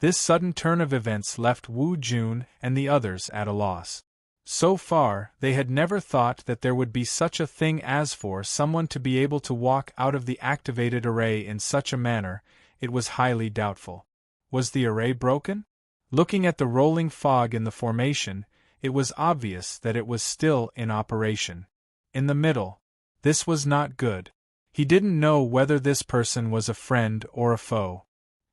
[SPEAKER 1] This sudden turn of events left Wu Jun and the others at a loss. So far, they had never thought that there would be such a thing as for someone to be able to walk out of the activated array in such a manner. It was highly doubtful. Was the array broken? Looking at the rolling fog in the formation, it was obvious that it was still in operation. In the middle. This was not good. He didn't know whether this person was a friend or a foe.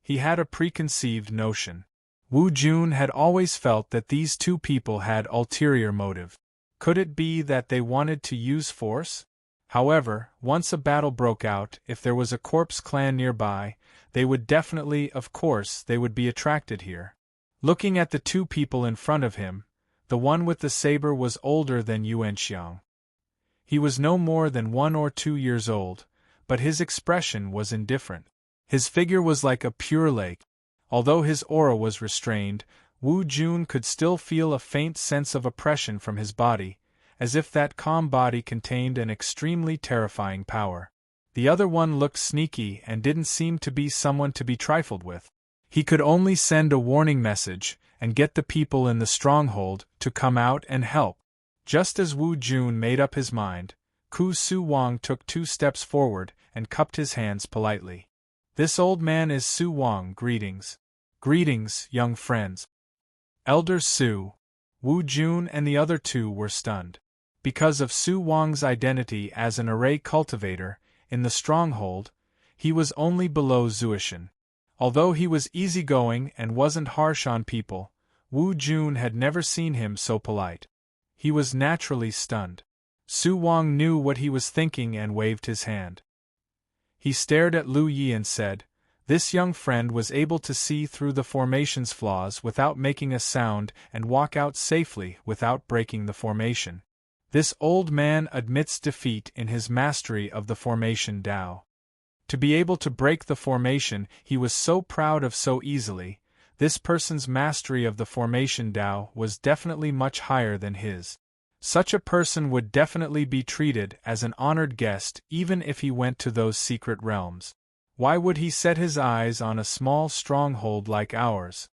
[SPEAKER 1] He had a preconceived notion. Wu Jun had always felt that these two people had ulterior motive. Could it be that they wanted to use force? However, once a battle broke out, if there was a corpse clan nearby, they would definitely, of course, they would be attracted here. Looking at the two people in front of him, the one with the saber was older than Yuanxiang. He was no more than 1 or 2 years old, but his expression was indifferent. His figure was like a pure lake. Although his aura was restrained, Wu Jun could still feel a faint sense of oppression from his body, as if that calm body contained an extremely terrifying power. The other one looked sneaky and didn't seem to be someone to be trifled with. He could only send a warning message and get the people in the stronghold to come out and help. Just as Wu Jun made up his mind, Ku Su Wang took 2 steps forward and cupped his hands politely. "This old man is Su Wang, greetings." "Greetings, young friends." Elder Su. Wu Jun and the other two were stunned. Because of Su Wang's identity as an array cultivator, in the stronghold, he was only below Zuishan. Although he was easygoing and wasn't harsh on people, Wu Jun had never seen him so polite. He was naturally stunned. Su Wang knew what he was thinking and waved his hand. He stared at Lu Yi and said, "This young friend was able to see through the formation's flaws without making a sound and walk out safely without breaking the formation. This old man admits defeat in his mastery of the formation Dao. To be able to break the formation he was so proud of so easily, this person's mastery of the formation Dao was definitely much higher than his. Such a person would definitely be treated as an honored guest even if he went to those secret realms. Why would he set his eyes on a small stronghold like ours?"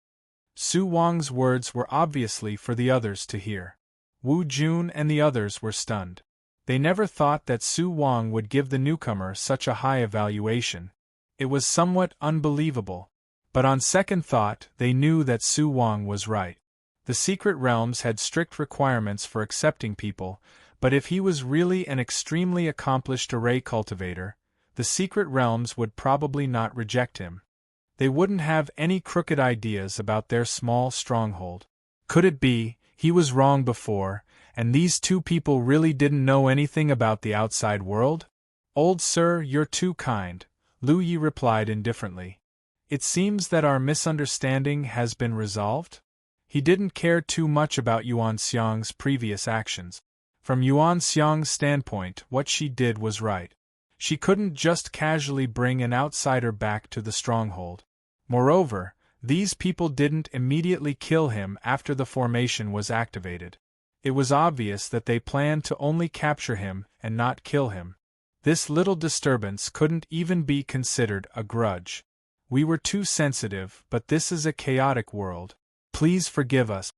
[SPEAKER 1] Su Wang's words were obviously for the others to hear. Wu Jun and the others were stunned. They never thought that Su Wang would give the newcomer such a high evaluation. It was somewhat unbelievable. But on second thought, they knew that Su Wang was right. The secret realms had strict requirements for accepting people, but if he was really an extremely accomplished array cultivator, the secret realms would probably not reject him. They wouldn't have any crooked ideas about their small stronghold. Could it be, he was wrong before, and these two people really didn't know anything about the outside world? "Old sir, you're too kind," Lu Yi replied indifferently. "It seems that our misunderstanding has been resolved?" He didn't care too much about Yuan Xiang's previous actions. From Yuan Xiang's standpoint, what she did was right. She couldn't just casually bring an outsider back to the stronghold. Moreover, these people didn't immediately kill him after the formation was activated. It was obvious that they planned to only capture him and not kill him. This little disturbance couldn't even be considered a grudge. "We were too sensitive, but this is a chaotic world. Please forgive us."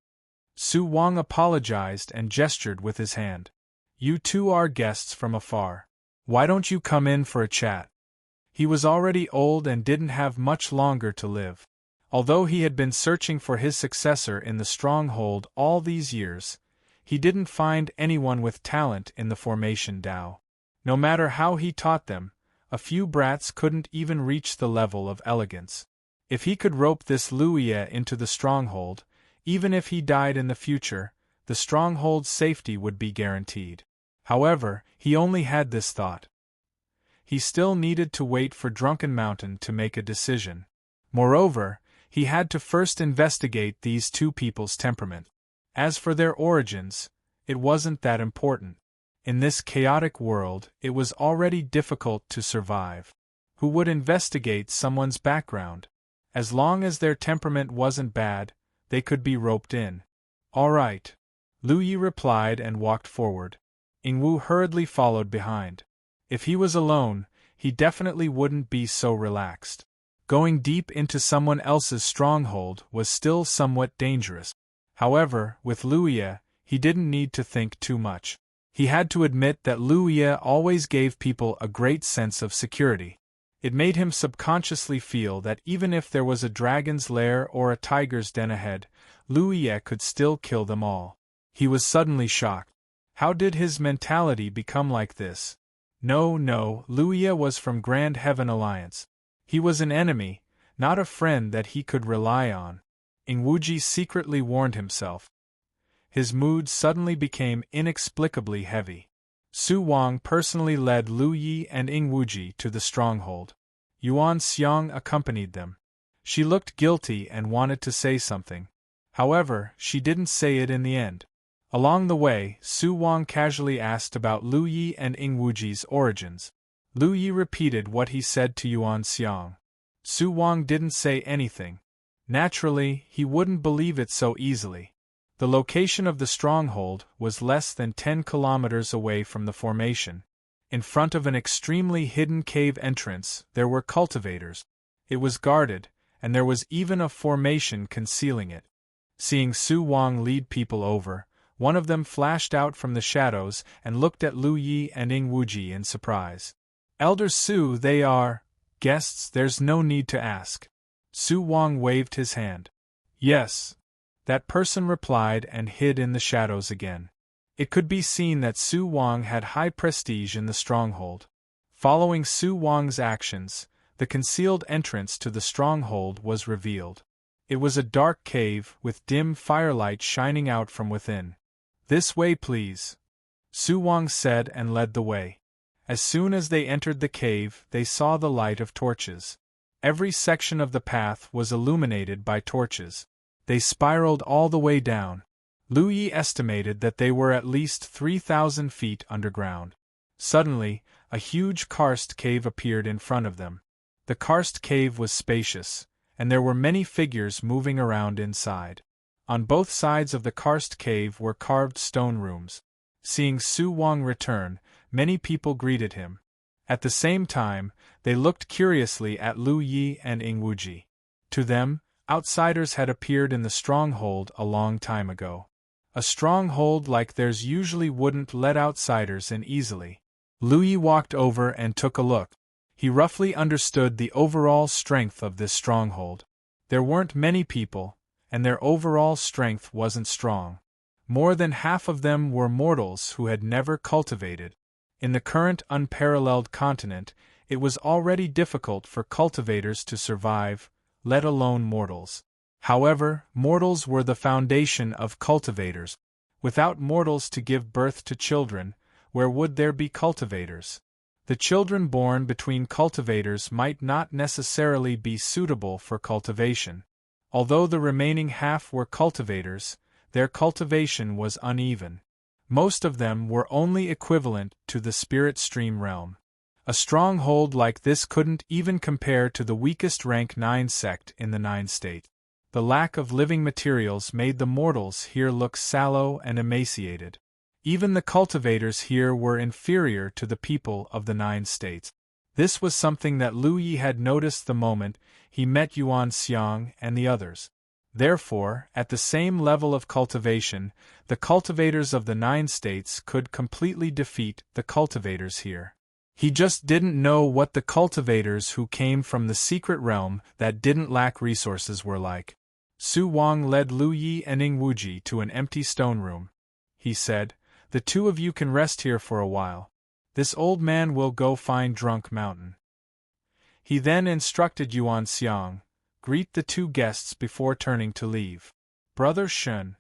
[SPEAKER 1] Su Wang apologized and gestured with his hand. "You two are guests from afar. Why don't you come in for a chat?" He was already old and didn't have much longer to live. Although he had been searching for his successor in the stronghold all these years, he didn't find anyone with talent in the formation Dao. No matter how he taught them, a few brats couldn't even reach the level of elegance. If he could rope this Lu Yi into the stronghold, even if he died in the future, the stronghold's safety would be guaranteed. However, he only had this thought. He still needed to wait for Drunken Mountain to make a decision. Moreover, he had to first investigate these two people's temperament. As for their origins, it wasn't that important. In this chaotic world, it was already difficult to survive. Who would investigate someone's background? As long as their temperament wasn't bad, they could be roped in. All right, Lu Yi replied and walked forward. Yingwu hurriedly followed behind. If he was alone, he definitely wouldn't be so relaxed. Going deep into someone else's stronghold was still somewhat dangerous. However, with Lu Yi, he didn't need to think too much. He had to admit that Lu Yi always gave people a great sense of security. It made him subconsciously feel that even if there was a dragon's lair or a tiger's den ahead, Lu Yi could still kill them all. He was suddenly shocked. How did his mentality become like this? No, Lu Yi was from Grand Heaven Alliance. He was an enemy, not a friend that he could rely on. Yingwu secretly warned himself. His mood suddenly became inexplicably heavy. Su Wang personally led Lu Yi and Yingwu to the stronghold. Yuan Xiang accompanied them. She looked guilty and wanted to say something. However, she didn't say it in the end. Along the way, Su Wang casually asked about Lu Yi and Yingwu origins. Lu Yi repeated what he said to Yuan Xiang. Su Wang didn't say anything. Naturally, he wouldn't believe it so easily. The location of the stronghold was less than 10 kilometers away from the formation. In front of an extremely hidden cave entrance, there were cultivators. It was guarded, and there was even a formation concealing it. Seeing Su Wang lead people over, one of them flashed out from the shadows and looked at Lu Yi and Yingwu in surprise. Elder Su, they are guests, there's no need to ask. Su Wang waved his hand. Yes. That person replied and hid in the shadows again. It could be seen that Su Wang had high prestige in the stronghold. Following Su Wang's actions, the concealed entrance to the stronghold was revealed. It was a dark cave with dim firelight shining out from within. This way, please, Su Wang said and led the way. As soon as they entered the cave, they saw the light of torches. Every section of the path was illuminated by torches. They spiraled all the way down. Lu Yi estimated that they were at least 3,000 feet underground. Suddenly, a huge karst cave appeared in front of them. The karst cave was spacious, and there were many figures moving around inside. On both sides of the karst cave were carved stone rooms. Seeing Su Wang return, many people greeted him. At the same time, they looked curiously at Lu Yi and Yingwu. To them, outsiders had appeared in the stronghold a long time ago. A stronghold like theirs usually wouldn't let outsiders in easily. Lu Yi walked over and took a look. He roughly understood the overall strength of this stronghold. There weren't many people, and their overall strength wasn't strong. More than half of them were mortals who had never cultivated. In the current unparalleled continent, it was already difficult for cultivators to survive, let alone mortals. However, mortals were the foundation of cultivators. Without mortals to give birth to children, where would there be cultivators? The children born between cultivators might not necessarily be suitable for cultivation. Although the remaining half were cultivators, their cultivation was uneven. Most of them were only equivalent to the spirit stream realm. A stronghold like this couldn't even compare to the weakest rank 9 sect in the 9 state. The lack of living materials made the mortals here look sallow and emaciated. Even the cultivators here were inferior to the people of the 9 states. This was something that Lu Yi had noticed the moment he met Yuan Xiang and the others. Therefore, at the same level of cultivation, the cultivators of the 9 states could completely defeat the cultivators here. He just didn't know what the cultivators who came from the secret realm that didn't lack resources were like. Su Wang led Lu Yi and Yingwu to an empty stone room. He said, "The two of you can rest here for a while. This old man will go find Drunk Mountain." He then instructed Yuan Xiang, "Greet the 2 guests before turning to leave. Brother Shen."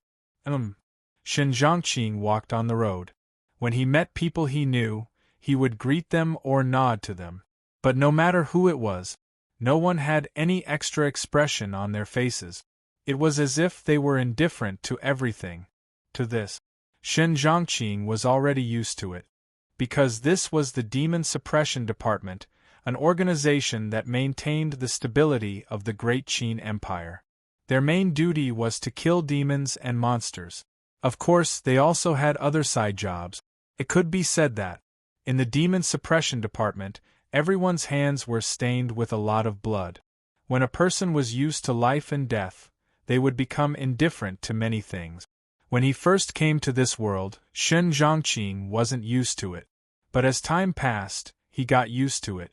[SPEAKER 1] Shen Zhangqing walked on the road. When he met people he knew, he would greet them or nod to them. But no matter who it was, No one had any extra expression on their faces. It was as if they were indifferent to everything. To this, Shen Zhongqing was already used to it. Because this was the Demon Suppression Department, an organization that maintained the stability of the Great Qin Empire. Their main duty was to kill demons and monsters. Of course, they also had other side jobs. It could be said that, in the Demon Suppression Department, everyone's hands were stained with a lot of blood. When a person was used to life and death, they would become indifferent to many things. When he first came to this world, Shen Zhongqing wasn't used to it. But as time passed, he got used to it.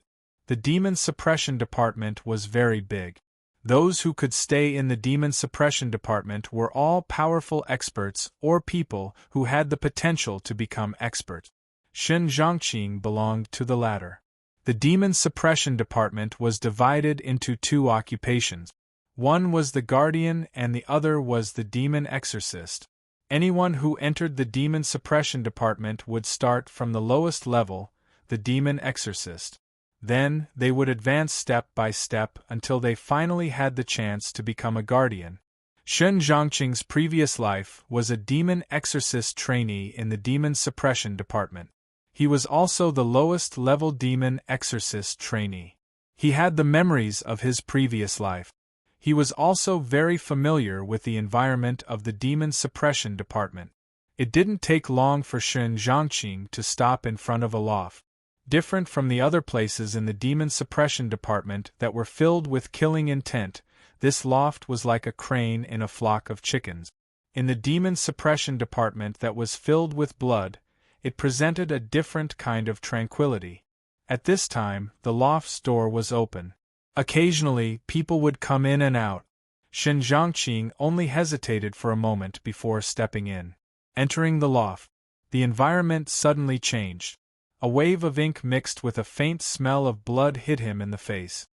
[SPEAKER 1] The Demon Suppression Department was very big. Those who could stay in the Demon Suppression Department were all powerful experts or people who had the potential to become experts. Shen Zhongqing belonged to the latter. The Demon Suppression Department was divided into two occupations. One was the Guardian and the other was the Demon Exorcist. Anyone who entered the Demon Suppression Department would start from the lowest level, the Demon Exorcist. Then, they would advance step by step until they finally had the chance to become a Guardian. Shen Zhongqing's previous life was a Demon Exorcist trainee in the Demon Suppression Department. He was also the lowest level Demon Exorcist trainee. He had the memories of his previous life. He was also very familiar with the environment of the Demon Suppression Department. It didn't take long for Shen Zhongqing to stop in front of a loft. Different from the other places in the Demon Suppression Department that were filled with killing intent, this loft was like a crane in a flock of chickens. In the Demon Suppression Department that was filled with blood, it presented a different kind of tranquility. At this time, the loft's door was open. Occasionally, people would come in and out. Shen Zhongqing only hesitated for a moment before stepping in. Entering the loft, the environment suddenly changed. A wave of ink mixed with a faint smell of blood hit him in the face.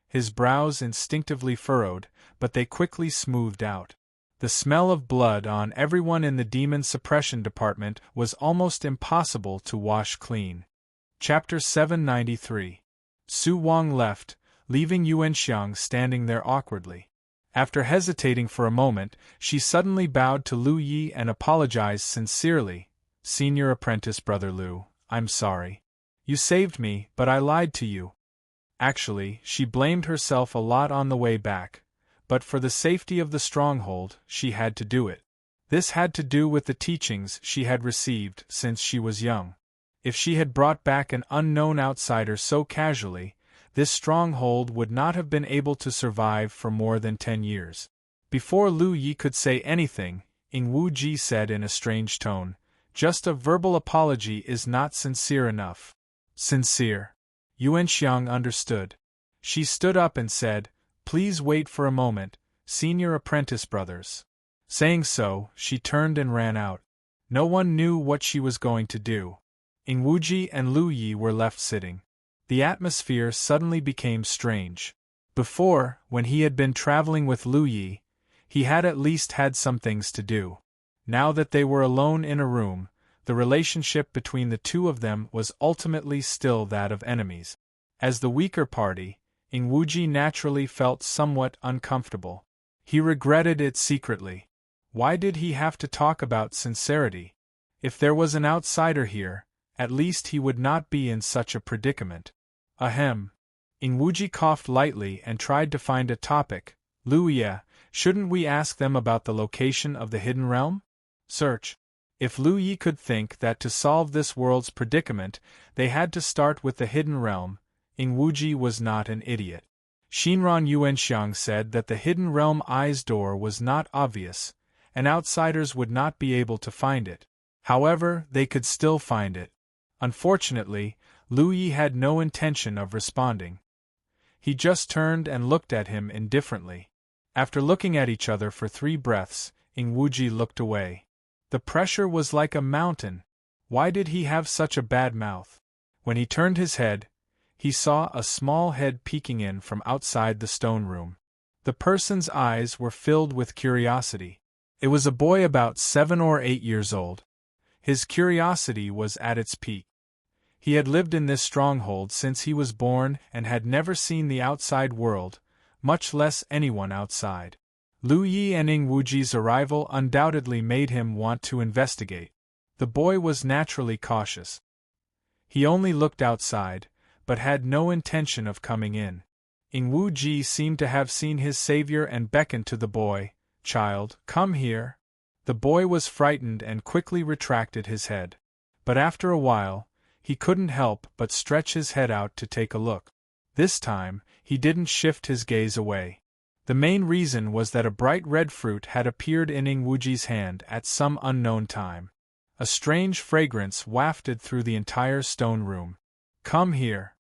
[SPEAKER 1] His brows instinctively furrowed, but they quickly smoothed out. The smell of blood on everyone in the Demon Suppression Department was almost impossible to wash clean. Chapter 793. Su Wang left, leaving Yuanxiang standing there awkwardly. After hesitating for a moment, she suddenly bowed to Lu Yi and apologized sincerely. "Senior apprentice Brother Lu, I'm sorry. You saved me, but I lied to you." Actually, she blamed herself a lot on the way back, but for the safety of the stronghold, she had to do it. This had to do with the teachings she had received since she was young. If she had brought back an unknown outsider so casually, this stronghold would not have been able to survive for more than 10 years. Before Lu Yi could say anything, Ing Wuji said in a strange tone, "Just a verbal apology is not sincere enough." Sincere. Yuanxiang understood. She stood up and said, "Please wait for a moment, senior apprentice brothers." Saying so, she turned and ran out. No one knew what she was going to do. Ing Wuji and Lu Yi were left sitting. The atmosphere suddenly became strange. Before, when he had been traveling with Lu Yi, he had at least had some things to do. Now that they were alone in a room, the relationship between the two of them was ultimately still that of enemies. As the weaker party, Ing Wuji naturally felt somewhat uncomfortable. He regretted it secretly. Why did he have to talk about sincerity? If there was an outsider here, at least he would not be in such a predicament. Ahem. Ing Wuji coughed lightly and tried to find a topic. "Lu Ye, shouldn't we ask them about the location of the hidden realm?" Search. If Lu Yi could think that to solve this world's predicament, they had to start with the hidden realm, Ing Wuji was not an idiot. Shinran Yuanxiang said that the hidden realm eye's door was not obvious, and outsiders would not be able to find it. However, they could still find it. Unfortunately, Lu Yi had no intention of responding. He just turned and looked at him indifferently. After looking at each other for 3 breaths, Ing Wuji looked away. The pressure was like a mountain. Why did he have such a bad mouth? When he turned his head, he saw a small head peeking in from outside the stone room. The person's eyes were filled with curiosity. It was a boy about 7 or 8 years old. His curiosity was at its peak. He had lived in this stronghold since he was born and had never seen the outside world, much less anyone outside. Lu Yi and Ing Wuji's arrival undoubtedly made him want to investigate. The boy was naturally cautious. He only looked outside, but had no intention of coming in. Ing Wuji seemed to have seen his savior and beckoned to the boy. "Child, come here." The boy was frightened and quickly retracted his head. But after a while, he couldn't help but stretch his head out to take a look. This time, he didn't shift his gaze away. The main reason was that a bright red fruit had appeared in Ing Wuji's hand at some unknown time. A strange fragrance wafted through the entire stone room. "Come here."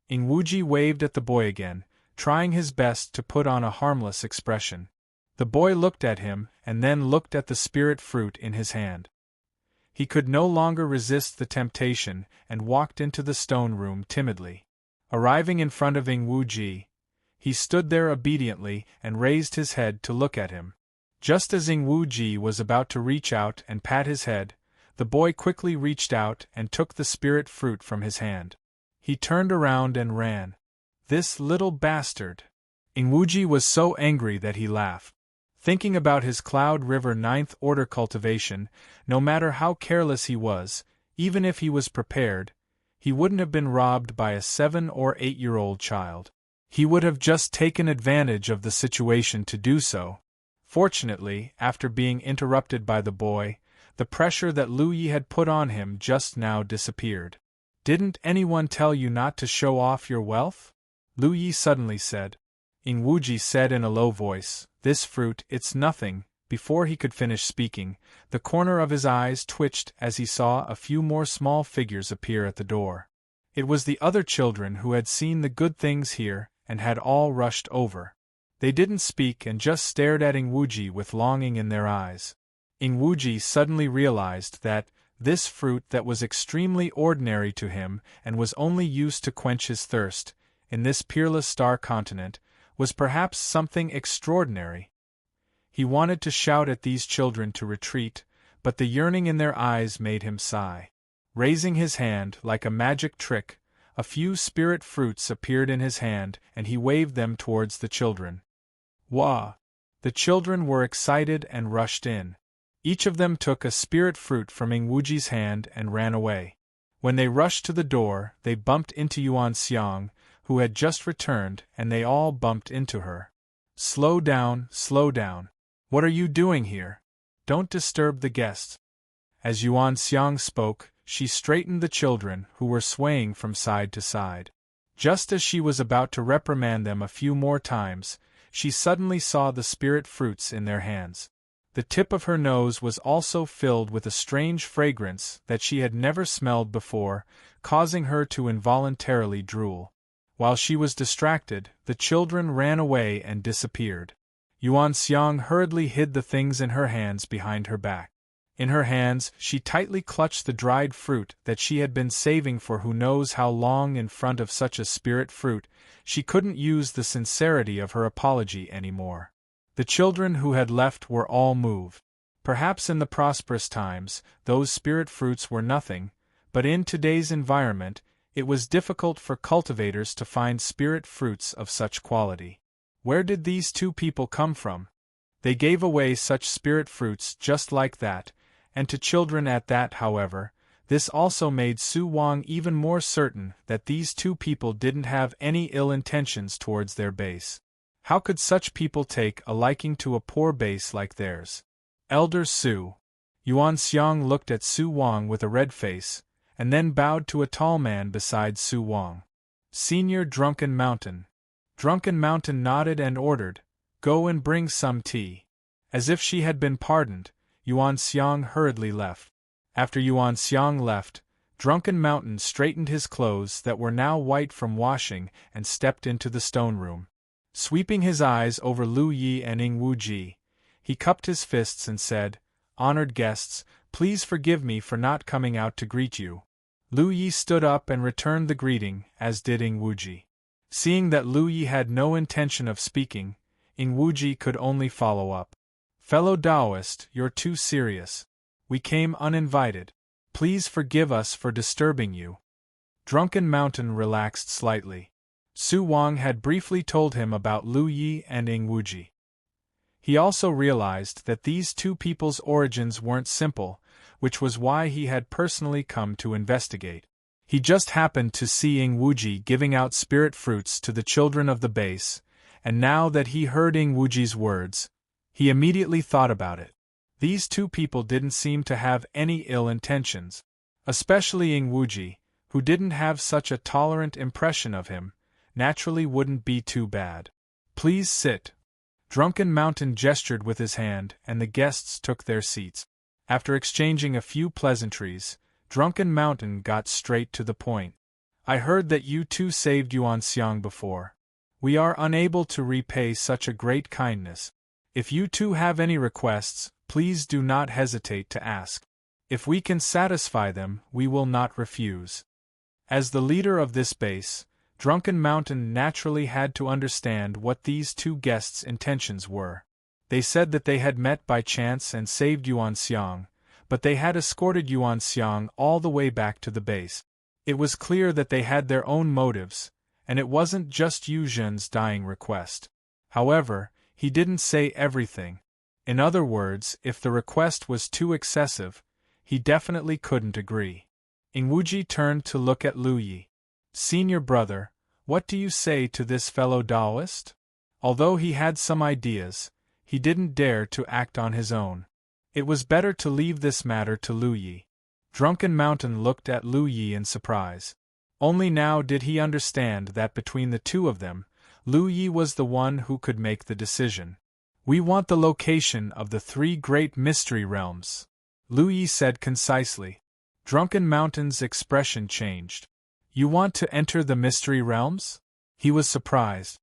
[SPEAKER 1] Ing Wuji waved at the boy again, trying his best to put on a harmless expression. The boy looked at him and then looked at the spirit fruit in his hand. He could no longer resist the temptation and walked into the stone room timidly. Arriving in front of Ing Wuji, he stood there obediently and raised his head to look at him. Just as Ing Wuji was about to reach out and pat his head, the boy quickly reached out and took the spirit fruit from his hand. He turned around and ran. "This little bastard!" Ing Wuji was so angry that he laughed. Thinking about his Cloud River 9th Order cultivation, no matter how careless he was, even if he was prepared, he wouldn't have been robbed by a 7- or 8-year-old child. He would have just taken advantage of the situation to do so. Fortunately, after being interrupted by the boy, the pressure that Lu Yi had put on him just now disappeared. "Didn't anyone tell you not to show off your wealth?" Lu Yi suddenly said. Ing Wuji said in a low voice, "This fruit, it's nothing." Before he could finish speaking, the corner of his eyes twitched as he saw a few more small figures appear at the door. It was the other children who had seen the good things here and had all rushed over. They didn't speak and just stared at Ing Wuji with longing in their eyes. Ing Wuji suddenly realized that this fruit that was extremely ordinary to him and was only used to quench his thirst, in this peerless star continent, was perhaps something extraordinary. He wanted to shout at these children to retreat, but the yearning in their eyes made him sigh. Raising his hand like a magic trick, a few spirit fruits appeared in his hand and he waved them towards the children. "Wah!" The children were excited and rushed in. Each of them took a spirit fruit from Ing Wuji's hand and ran away. When they rushed to the door, they bumped into Yuan Xiang, who had just returned, and they all bumped into her. "Slow down, slow down. What are you doing here? Don't disturb the guests." As Yuan Xiang spoke, she straightened the children, who were swaying from side to side. Just as she was about to reprimand them a few more times, she suddenly saw the spirit fruits in their hands. The tip of her nose was also filled with a strange fragrance that she had never smelled before, causing her to involuntarily drool. While she was distracted, the children ran away and disappeared. Yuan Xiang hurriedly hid the things in her hands behind her back. In her hands, she tightly clutched the dried fruit that she had been saving for who knows how long. In front of such a spirit fruit, she couldn't use the sincerity of her apology anymore. The children who had left were all moved. Perhaps in the prosperous times, those spirit fruits were nothing, but in today's environment, it was difficult for cultivators to find spirit fruits of such quality. Where did these two people come from? They gave away such spirit fruits just like that, and to children at that. However, this also made Su Wang even more certain that these two people didn't have any ill intentions towards their base. How could such people take a liking to a poor base like theirs? Elder Su. Yuan Xiang looked at Su Wang with a red face, and then bowed to a tall man beside Su Wang. Senior Drunken Mountain. Drunken Mountain nodded and ordered, "Go and bring some tea." As if she had been pardoned, Yuan Xiang hurriedly left. After Yuan Xiang left, Drunken Mountain straightened his clothes that were now white from washing and stepped into the stone room. Sweeping his eyes over Lu Yi and Ing Wuji, he cupped his fists and said, "Honored guests, please forgive me for not coming out to greet you." Lu Yi stood up and returned the greeting, as did Ing Wuji. Seeing that Lu Yi had no intention of speaking, Ing Wuji could only follow up. "Fellow Taoist, you're too serious. We came uninvited. Please forgive us for disturbing you." Drunken Mountain relaxed slightly. Su Wang had briefly told him about Lu Yi and Ing Wuji. He also realized that these two people's origins weren't simple, which was why he had personally come to investigate. He just happened to see Ing Wuji giving out spirit fruits to the children of the base, and now that he heard Ing Wuji's words, he immediately thought about it. These two people didn't seem to have any ill intentions. Especially Ing Wuji, who didn't have such a tolerant impression of him, naturally wouldn't be too bad. Please sit. Drunken Mountain gestured with his hand, and the guests took their seats. After exchanging a few pleasantries, Drunken Mountain got straight to the point. I heard that you two saved Yuan Xiang before. We are unable to repay such a great kindness. If you two have any requests, please do not hesitate to ask. If we can satisfy them, we will not refuse. As the leader of this base, Drunken Mountain naturally had to understand what these two guests' intentions were. They said that they had met by chance and saved Yuan Xiang, but they had escorted Yuan Xiang all the way back to the base. It was clear that they had their own motives, and it wasn't just Yu Zhen's dying request. However, he didn't say everything. In other words, if the request was too excessive, he definitely couldn't agree. Ing Wuji turned to look at Lu Yi. Senior brother, what do you say to this fellow Taoist? Although he had some ideas, he didn't dare to act on his own. It was better to leave this matter to Lu Yi. Drunken Mountain looked at Lu Yi in surprise. Only now did he understand that between the two of them, Lu Yi was the one who could make the decision. We want the location of the three great mystery realms, Lu Yi said concisely. Drunken Mountain's expression changed. You want to enter the mystery realms? He was surprised.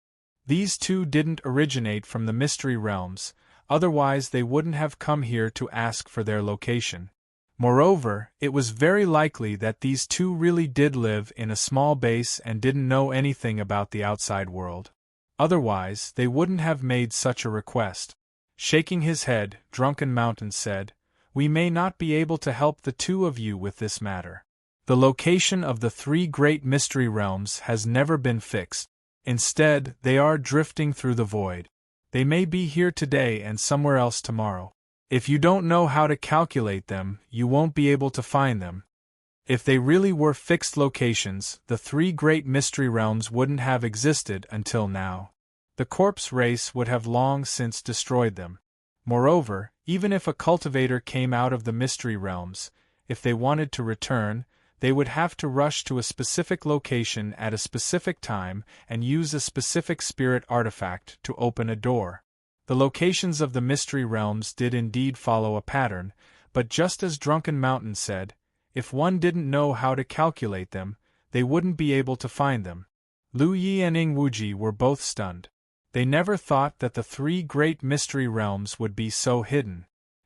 [SPEAKER 1] These two didn't originate from the mystery realms, otherwise they wouldn't have come here to ask for their location. Moreover, it was very likely that these two really did live in a small base and didn't know anything about the outside world. Otherwise, they wouldn't have made such a request. Shaking his head, Drunken Mountain said, We may not be able to help the two of you with this matter. The location of the three great mystery realms has never been fixed. Instead, they are drifting through the void. They may be here today and somewhere else tomorrow. If you don't know how to calculate them, you won't be able to find them. If they really were fixed locations, the three great mystery realms wouldn't have existed until now. The corpse race would have long since destroyed them. Moreover, even if a cultivator came out of the mystery realms, if they wanted to return, they would have to rush to a specific location at a specific time and use a specific spirit artifact to open a door. The locations of the mystery realms did indeed follow a pattern, but just as Drunken Mountain said, if one didn't know how to calculate them, they wouldn't be able to find them. Lu Yi and Ing Wuji were both stunned. They never thought that the three great mystery realms would be so hidden.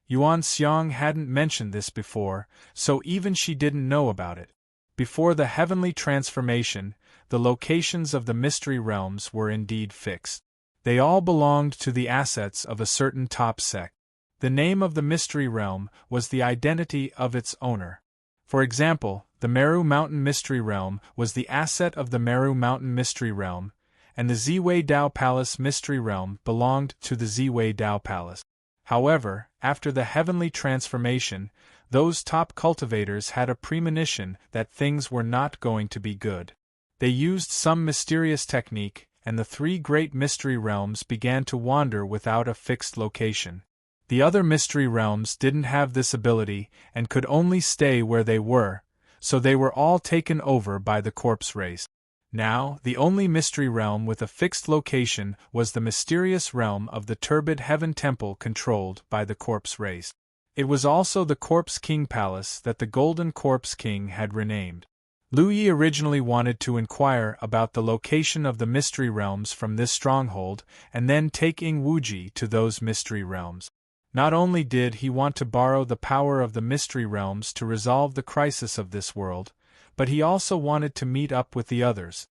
[SPEAKER 1] Yuan Xiang hadn't mentioned this before, so even she didn't know about it. Before the heavenly transformation, the locations of the mystery realms were indeed fixed. They all belonged to the assets of a certain top sect. The name of the mystery realm was the identity of its owner. For example, the Meru Mountain Mystery Realm was the asset of the Meru Mountain Mystery Realm, and the Ziwei Dao Palace Mystery Realm belonged to the Ziwei Dao Palace. However, after the heavenly transformation, those top cultivators had a premonition that things were not going to be good. They used some mysterious technique, and the three great mystery realms began to wander without a fixed location. The other mystery realms didn't have this ability and could only stay where they were, so they were all taken over by the corpse race. Now, the only mystery realm with a fixed location was the mysterious realm of the Turbid Heaven Temple controlled by the corpse race. It was also the Corpse King Palace that the Golden Corpse King had renamed. Lu Yi originally wanted to inquire about the location of the mystery realms from this stronghold and then take Ing Wuji to those mystery realms. Not only did he want to borrow the power of the mystery realms to resolve the crisis of this world, but he also wanted to meet up with the others.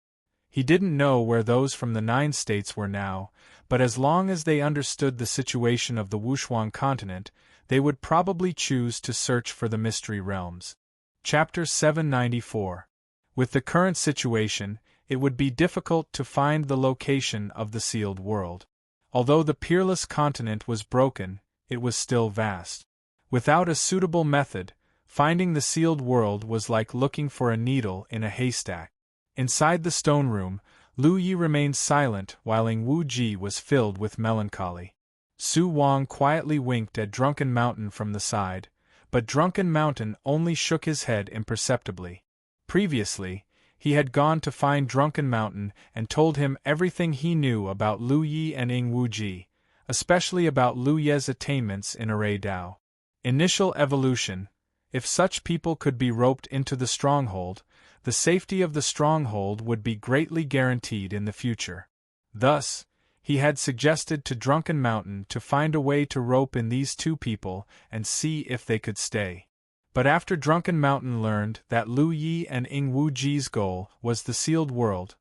[SPEAKER 1] He didn't know where those from the 9 states were now, but as long as they understood the situation of the Wushuang continent, they would probably choose to search for the mystery realms. Chapter 794. With the current situation, it would be difficult to find the location of the sealed world. Although the peerless continent was broken, it was still vast. Without a suitable method, finding the sealed world was like looking for a needle in a haystack. Inside the stone room, Lu Yi remained silent while Ing Wu Ji was filled with melancholy. Su Wang quietly winked at Drunken Mountain from the side, but Drunken Mountain only shook his head imperceptibly. Previously, he had gone to find Drunken Mountain and told him everything he knew about Lu Yi and Ing Wu Ji, especially about Lu Ye's attainments in Array Dao. Initial evolution. If such people could be roped into the stronghold, the safety of the stronghold would be greatly guaranteed in the future. Thus, he had suggested to Drunken Mountain to find a way to rope in these two people and see if they could stay. But after Drunken Mountain learned that Lu Yi and Ing Wu Ji's goal was the sealed world,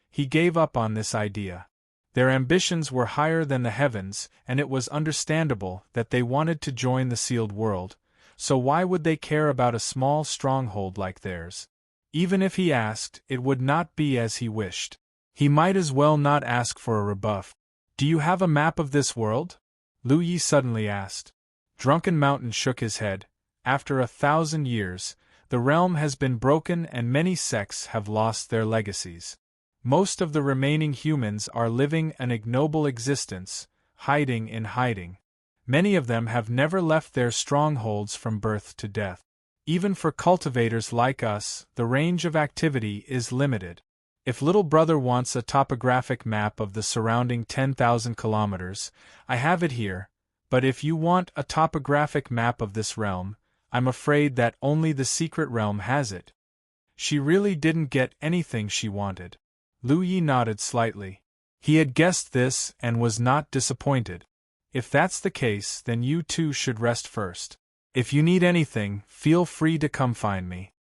[SPEAKER 1] he gave up on this idea. Their ambitions were higher than the heavens, and it was understandable that they wanted to join the sealed world, so why would they care about a small stronghold like theirs? Even if he asked, it would not be as he wished. He might as well not ask for a rebuff. "Do you have a map of this world?" Lu Yi suddenly asked. Drunken Mountain shook his head. After 1,000 years, the realm has been broken and many sects have lost their legacies. Most of the remaining humans are living an ignoble existence, hiding in hiding. Many of them have never left their strongholds from birth to death. Even for cultivators like us, the range of activity is limited. If little brother wants a topographic map of the surrounding 10,000 kilometers, I have it here, but if you want a topographic map of this realm, I'm afraid that only the secret realm has it. She really didn't get anything she wanted. Lu Yi nodded slightly. He had guessed this and was not disappointed. If that's the case, then you two should rest first. If you need anything, feel free to come find me.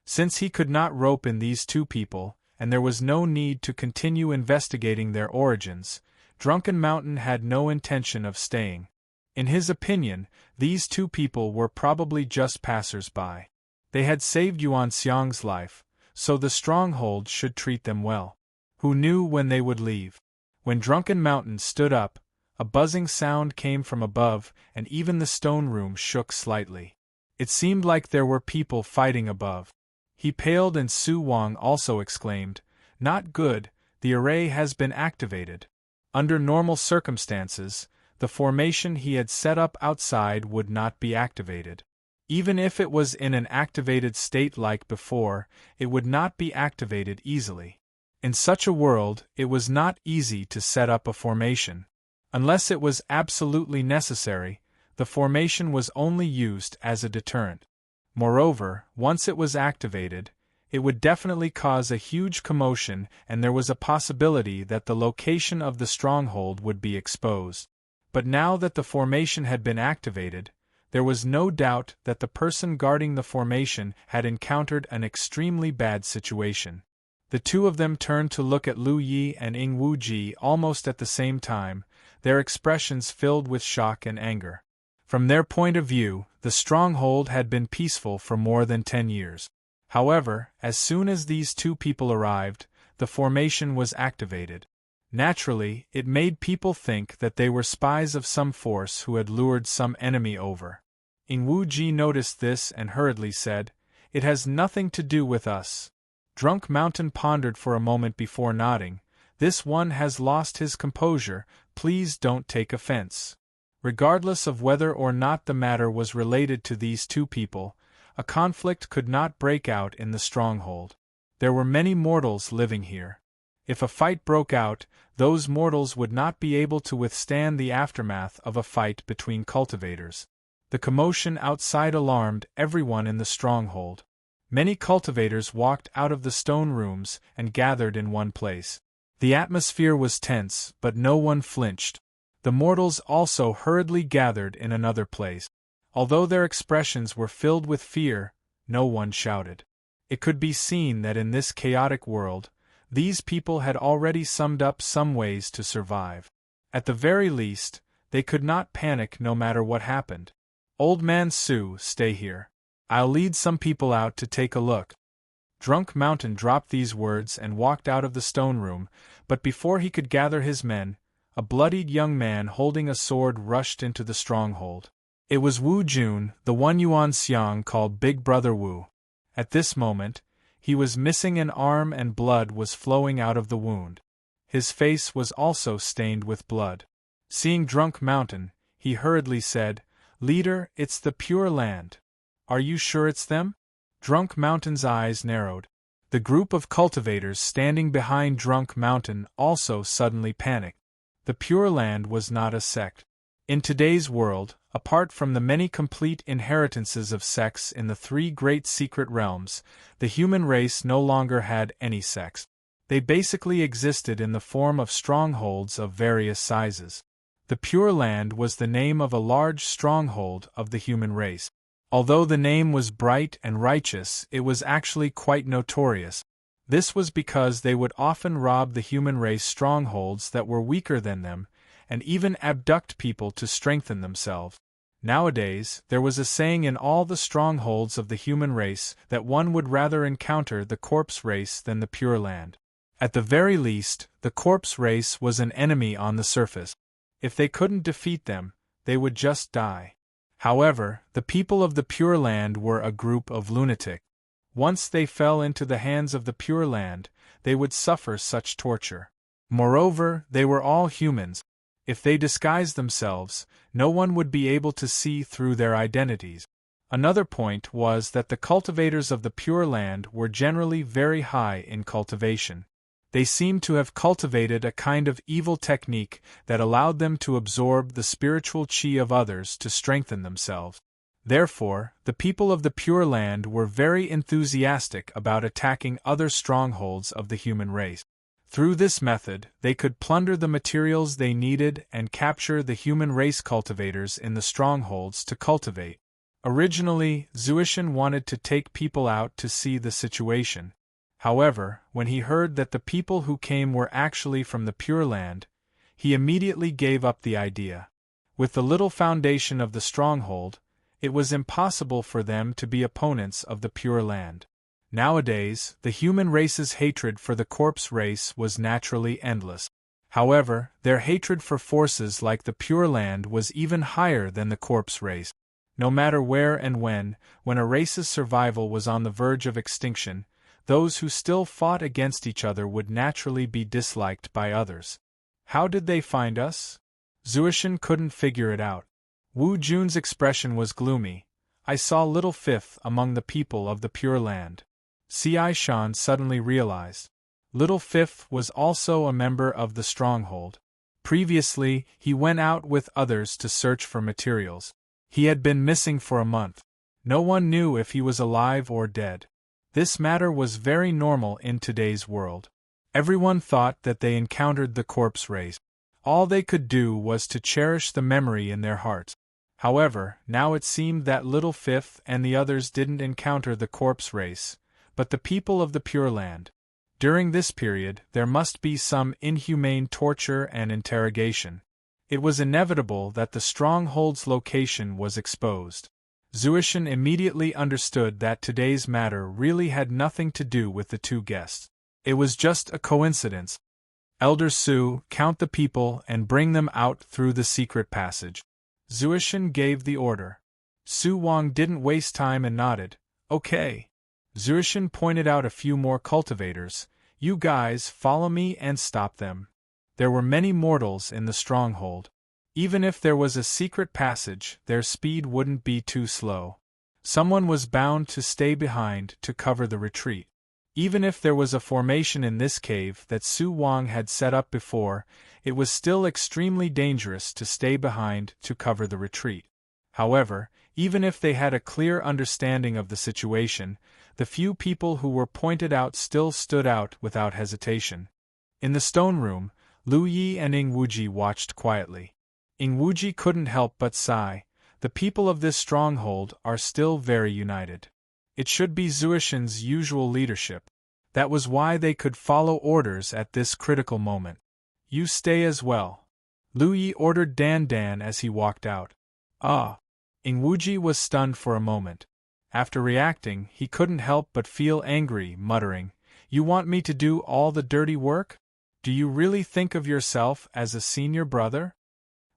[SPEAKER 1] Since he could not rope in these two people, and there was no need to continue investigating their origins, Drunken Mountain had no intention of staying. In his opinion, these two people were probably just passers-by. They had saved Yuan Xiang's life, so the stronghold should treat them well. Who knew when they would leave? When Drunken Mountain stood up, a buzzing sound came from above, and even the stone room shook slightly. It seemed like there were people fighting above. He paled and Su Wang also exclaimed, "Not good, the array has been activated." Under normal circumstances, the formation he had set up outside would not be activated. Even if it was in an activated state like before, it would not be activated easily. In such a world, it was not easy to set up a formation. Unless it was absolutely necessary, the formation was only used as a deterrent. Moreover, once it was activated, it would definitely cause a huge commotion, and there was a possibility that the location of the stronghold would be exposed. But now that the formation had been activated, there was no doubt that the person guarding the formation had encountered an extremely bad situation. The two of them turned to look at Lu Yi and Ing Wu Ji almost at the same time, their expressions filled with shock and anger. From their point of view, the stronghold had been peaceful for more than 10 years. However, as soon as these two people arrived, the formation was activated. Naturally, it made people think that they were spies of some force who had lured some enemy over. Ing Wu Ji noticed this and hurriedly said, "It has nothing to do with us." Drunk Mountain pondered for a moment before nodding. "This one has lost his composure, please don't take offense." Regardless of whether or not the matter was related to these two people, a conflict could not break out in the stronghold. There were many mortals living here. If a fight broke out, those mortals would not be able to withstand the aftermath of a fight between cultivators. The commotion outside alarmed everyone in the stronghold. Many cultivators walked out of the stone rooms and gathered in one place. The atmosphere was tense, but no one flinched. The mortals also hurriedly gathered in another place. Although their expressions were filled with fear, no one shouted. It could be seen that in this chaotic world, these people had already summed up some ways to survive. At the very least, they could not panic no matter what happened. "Old Man Su, stay here. I'll lead some people out to take a look." Drunk Mountain dropped these words and walked out of the stone room, but before he could gather his men, a bloodied young man holding a sword rushed into the stronghold. It was Wu Jun, the one Yuan Xiang called Big Brother Wu. At this moment, he was missing an arm and blood was flowing out of the wound. His face was also stained with blood. Seeing Drunk Mountain, he hurriedly said, "Leader, it's the Pure Land. Are you sure it's them?" Drunk Mountain's eyes narrowed. The group of cultivators standing behind Drunk Mountain also suddenly panicked. The Pure Land was not a sect. In today's world, apart from the many complete inheritances of sects in the three great secret realms, the human race no longer had any sects. They basically existed in the form of strongholds of various sizes. The Pure Land was the name of a large stronghold of the human race. Although the name was bright and righteous, it was actually quite notorious. This was because they would often rob the human race strongholds that were weaker than them, and even abduct people to strengthen themselves. Nowadays, there was a saying in all the strongholds of the human race that one would rather encounter the corpse race than the Pure Land. At the very least, the corpse race was an enemy on the surface. If they couldn't defeat them, they would just die. However, the people of the Pure Land were a group of lunatics. Once they fell into the hands of the Pure Land, they would suffer such torture. Moreover, they were all humans. If they disguised themselves, no one would be able to see through their identities. Another point was that the cultivators of the Pure Land were generally very high in cultivation. They seemed to have cultivated a kind of evil technique that allowed them to absorb the spiritual chi of others to strengthen themselves. Therefore, the people of the Pure Land were very enthusiastic about attacking other strongholds of the human race. Through this method, they could plunder the materials they needed and capture the human race cultivators in the strongholds to cultivate. Originally, Zuishan wanted to take people out to see the situation. However, when he heard that the people who came were actually from the Pure Land, he immediately gave up the idea. With the little foundation of the stronghold, it was impossible for them to be opponents of the Pure Land. Nowadays, the human race's hatred for the corpse race was naturally endless. However, their hatred for forces like the Pure Land was even higher than the corpse race. No matter where and when a race's survival was on the verge of extinction, those who still fought against each other would naturally be disliked by others. How did they find us? Zuishan couldn't figure it out. Wu Jun's expression was gloomy. I saw Little Fifth among the people of the Pure Land. Ci Shan suddenly realized. Little Fifth was also a member of the stronghold. Previously, he went out with others to search for materials. He had been missing for a month. No one knew if he was alive or dead. This matter was very normal in today's world. Everyone thought that they encountered the corpse race. All they could do was to cherish the memory in their hearts. However, now it seemed that Little Fifth and the others didn't encounter the corpse race, but the people of the Pure Land. During this period, there must be some inhumane torture and interrogation. It was inevitable that the stronghold's location was exposed. Zuishan immediately understood that today's matter really had nothing to do with the two guests. It was just a coincidence. Elder Su, count the people and bring them out through the secret passage. Zuishan gave the order. Su Wang didn't waste time and nodded. Okay. Zuishan pointed out a few more cultivators. You guys follow me and stop them. There were many mortals in the stronghold. Even if there was a secret passage, their speed wouldn't be too slow. Someone was bound to stay behind to cover the retreat. Even if there was a formation in this cave that Su Wang had set up before, it was still extremely dangerous to stay behind to cover the retreat. However, even if they had a clear understanding of the situation, the few people who were pointed out still stood out without hesitation. In the stone room, Lu Yi and Ing Wuji watched quietly. Ing Wuji couldn't help but sigh. The people of this stronghold are still very united. It should be Zuishan's usual leadership. That was why they could follow orders at this critical moment. You stay as well. Lu Yi ordered Dan Dan as he walked out. Ah! Ing Wuji was stunned for a moment. After reacting, he couldn't help but feel angry, muttering, "You want me to do all the dirty work? Do you really think of yourself as a senior brother?"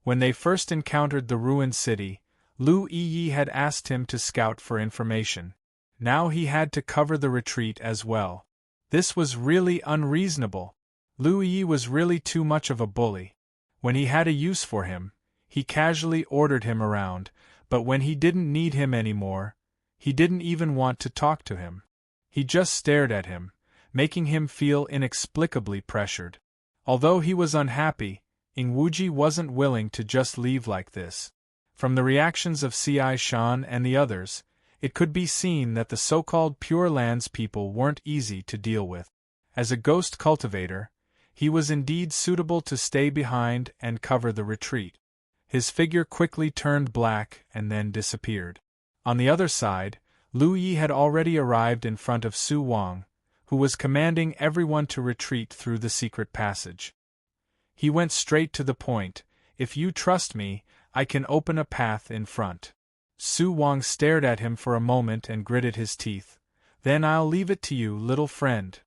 [SPEAKER 1] When they first encountered the ruined city, Lu Yi had asked him to scout for information. Now he had to cover the retreat as well. This was really unreasonable. Lu Yi was really too much of a bully. When he had a use for him, he casually ordered him around, but when he didn't need him anymore, he didn't even want to talk to him. He just stared at him, making him feel inexplicably pressured. Although he was unhappy, Ingwuji wasn't willing to just leave like this. From the reactions of Ci Shan and the others, it could be seen that the so-called Pure Lands people weren't easy to deal with. As a ghost cultivator, he was indeed suitable to stay behind and cover the retreat. His figure quickly turned black and then disappeared. On the other side, Lu Yi had already arrived in front of Su Wang, who was commanding everyone to retreat through the secret passage. He went straight to the point. "If you trust me, I can open a path in front." Su Wang stared at him for a moment and gritted his teeth. "Then I'll leave it to you, little friend."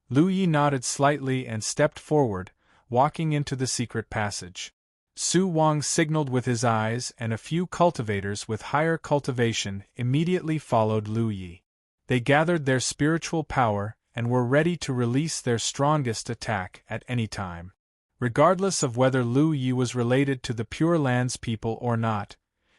[SPEAKER 1] Lu Yi nodded slightly and stepped forward, walking into the secret passage. Su Wang signaled with his eyes, and a few cultivators with higher cultivation immediately followed Lu Yi. They gathered their spiritual power and were ready to release their strongest attack at any time. Regardless of whether Lu Yi was related to the Pure Lands people or not,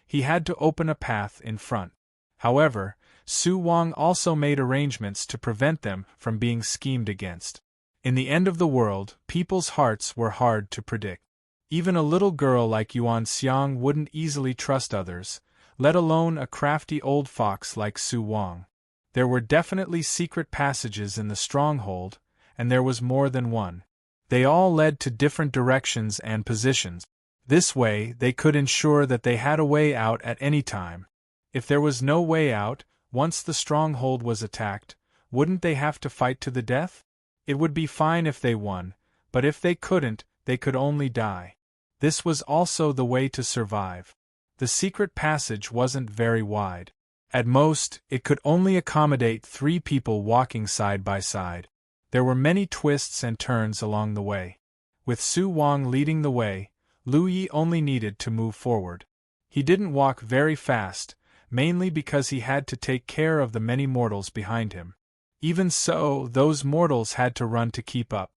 [SPEAKER 1] he had to open a path in front. However, Su Wang also made arrangements to prevent them from being schemed against. In the end of the world, people's hearts were hard to predict. Even a little girl like Yuan Xiang wouldn't easily trust others, let alone a crafty old fox like Su Wang. There were definitely secret passages in the stronghold, and there was more than one. They all led to different directions and positions. This way, they could ensure that they had a way out at any time. If there was no way out, once the stronghold was attacked, wouldn't they have to fight to the death? It would be fine if they won, but if they couldn't, they could only die. This was also the way to survive. The secret passage wasn't very wide. At most, it could only accommodate 3 people walking side by side. There were many twists and turns along the way. With Su Wang leading the way, Lu Yi only needed to move forward. He didn't walk very fast, mainly because he had to take care of the many mortals behind him. Even so, those mortals had to run to keep up.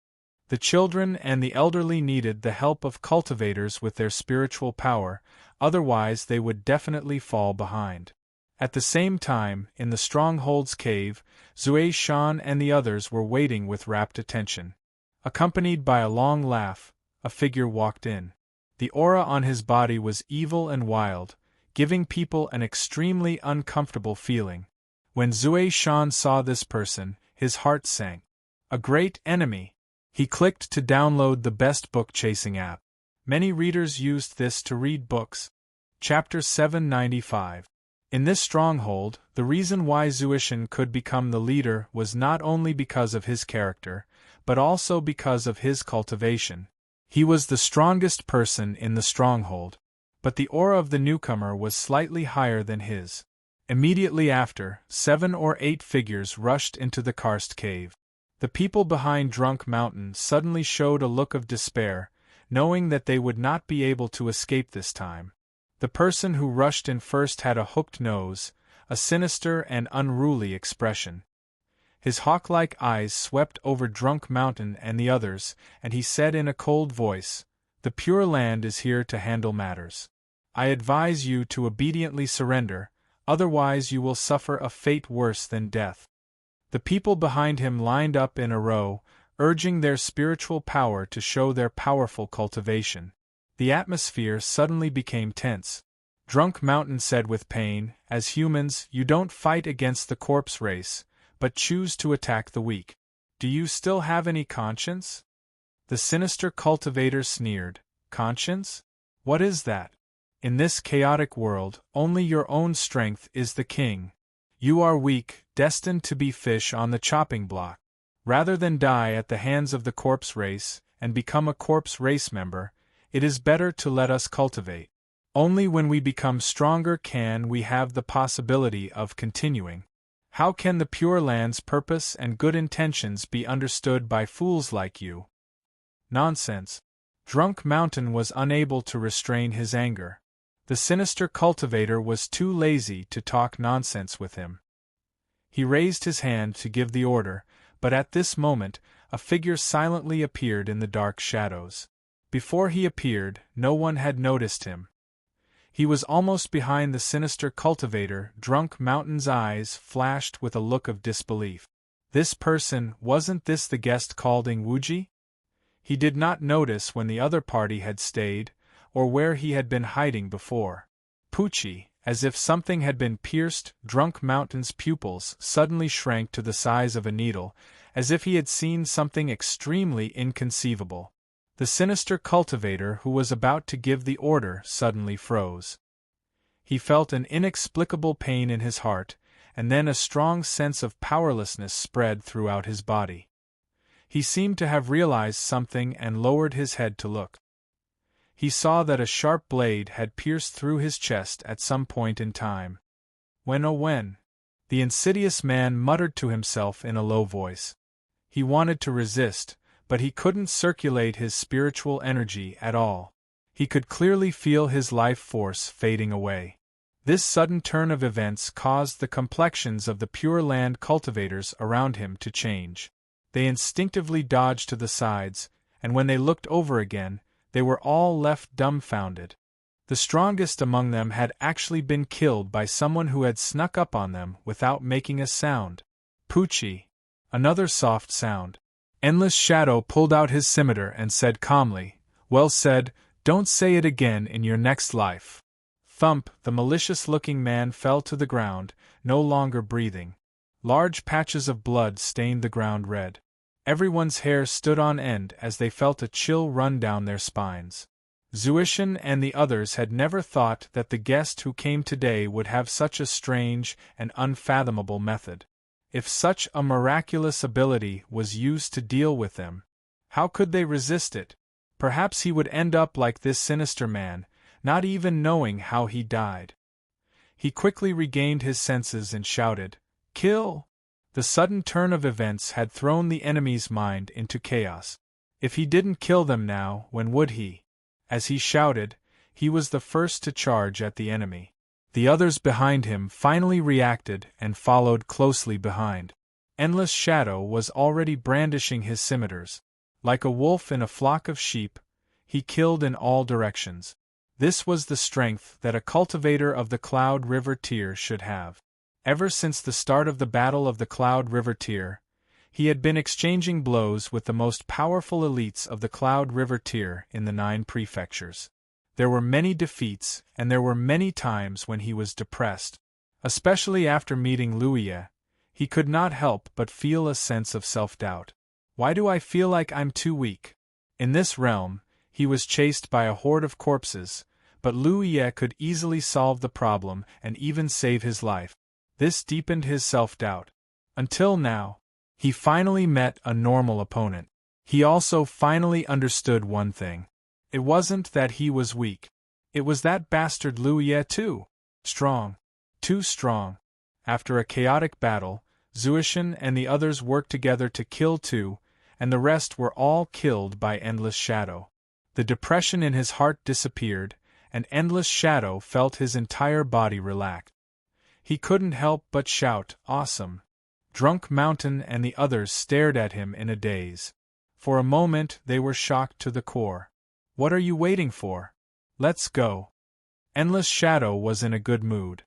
[SPEAKER 1] The children and the elderly needed the help of cultivators with their spiritual power, otherwise they would definitely fall behind. At the same time, in the stronghold's cave, Zui Shan and the others were waiting with rapt attention. Accompanied by a long laugh, a figure walked in. The aura on his body was evil and wild, giving people an extremely uncomfortable feeling. When Zui Shan saw this person, his heart sank. A great enemy! He clicked to download the best book-chasing app. Many readers used this to read books. Chapter 795. In this stronghold, the reason why Zuishan could become the leader was not only because of his character, but also because of his cultivation. He was the strongest person in the stronghold, but the aura of the newcomer was slightly higher than his. Immediately after, 7 or 8 figures rushed into the karst cave. The people behind Drunk Mountain suddenly showed a look of despair, knowing that they would not be able to escape this time. The person who rushed in first had a hooked nose, a sinister and unruly expression. His hawk-like eyes swept over Drunk Mountain and the others, and he said in a cold voice, "The Pure Land is here to handle matters. I advise you to obediently surrender, otherwise you will suffer a fate worse than death." The people behind him lined up in a row, urging their spiritual power to show their powerful cultivation. The atmosphere suddenly became tense. Drunk Mountain said with pain, "As humans, you don't fight against the corpse race, but choose to attack the weak. Do you still have any conscience?" The sinister cultivator sneered. "Conscience? What is that? In this chaotic world, only your own strength is the king. You are weak, destined to be fish on the chopping block. Rather than die at the hands of the corpse race, and become a corpse race member, it is better to let us cultivate." Only when we become stronger can we have the possibility of continuing. How can the Pure Land's purpose and good intentions be understood by fools like you? Nonsense. Drunk Mountain was unable to restrain his anger. The sinister cultivator was too lazy to talk nonsense with him. He raised his hand to give the order, but at this moment, a figure silently appeared in the dark shadows. Before he appeared, no one had noticed him. He was almost behind the sinister cultivator. Drunk Mountain's eyes flashed with a look of disbelief. This person, wasn't this the guest called Ingwuji? He did not notice when the other party had stayed, or where he had been hiding before. Poochie, as if something had been pierced, Drunk Mountain's pupils suddenly shrank to the size of a needle, as if he had seen something extremely inconceivable. The sinister cultivator who was about to give the order suddenly froze. He felt an inexplicable pain in his heart, and then a strong sense of powerlessness spread throughout his body. He seemed to have realized something and lowered his head to look. He saw that a sharp blade had pierced through his chest at some point in time. When, oh when? The insidious man muttered to himself in a low voice. He wanted to resist, but he couldn't circulate his spiritual energy at all. He could clearly feel his life force fading away. This sudden turn of events caused the complexions of the Pure Land cultivators around him to change. They instinctively dodged to the sides, and when they looked over again, they were all left dumbfounded. The strongest among them had actually been killed by someone who had snuck up on them without making a sound. Poochie. Another soft sound. Endless Shadow pulled out his scimitar and said calmly, "Well said, don't say it again in your next life." Thump, the malicious-looking man fell to the ground, no longer breathing. Large patches of blood stained the ground red. Everyone's hair stood on end as they felt a chill run down their spines. Zuishin and the others had never thought that the guest who came today would have such a strange and unfathomable method. If such a miraculous ability was used to deal with them, how could they resist it? Perhaps he would end up like this sinister man, not even knowing how he died. He quickly regained his senses and shouted, "Kill!" The sudden turn of events had thrown the enemy's mind into chaos. If he didn't kill them now, when would he? As he shouted, he was the first to charge at the enemy. The others behind him finally reacted and followed closely behind. Endless Shadow was already brandishing his scimitars. Like a wolf in a flock of sheep, he killed in all directions. This was the strength that a cultivator of the Cloud River Tier should have. Ever since the start of the Battle of the Cloud River Tier, he had been exchanging blows with the most powerful elites of the Cloud River Tier in the 9 prefectures. There were many defeats, and there were many times when he was depressed. Especially after meeting Luye, he could not help but feel a sense of self-doubt. Why do I feel like I'm too weak? In this realm, he was chased by a horde of corpses, but Luye could easily solve the problem and even save his life. This deepened his self-doubt. Until now, he finally met a normal opponent. He also finally understood one thing. It wasn't that he was weak. It was that bastard Luye too. Strong. Too strong. After a chaotic battle, Zuishin and the others worked together to kill Tu, and the rest were all killed by Endless Shadow. The depression in his heart disappeared, and Endless Shadow felt his entire body relax. He couldn't help but shout, "Awesome!" Drunk Mountain and the others stared at him in a daze. For a moment they were shocked to the core. "What are you waiting for? Let's go." Endless Shadow was in a good mood.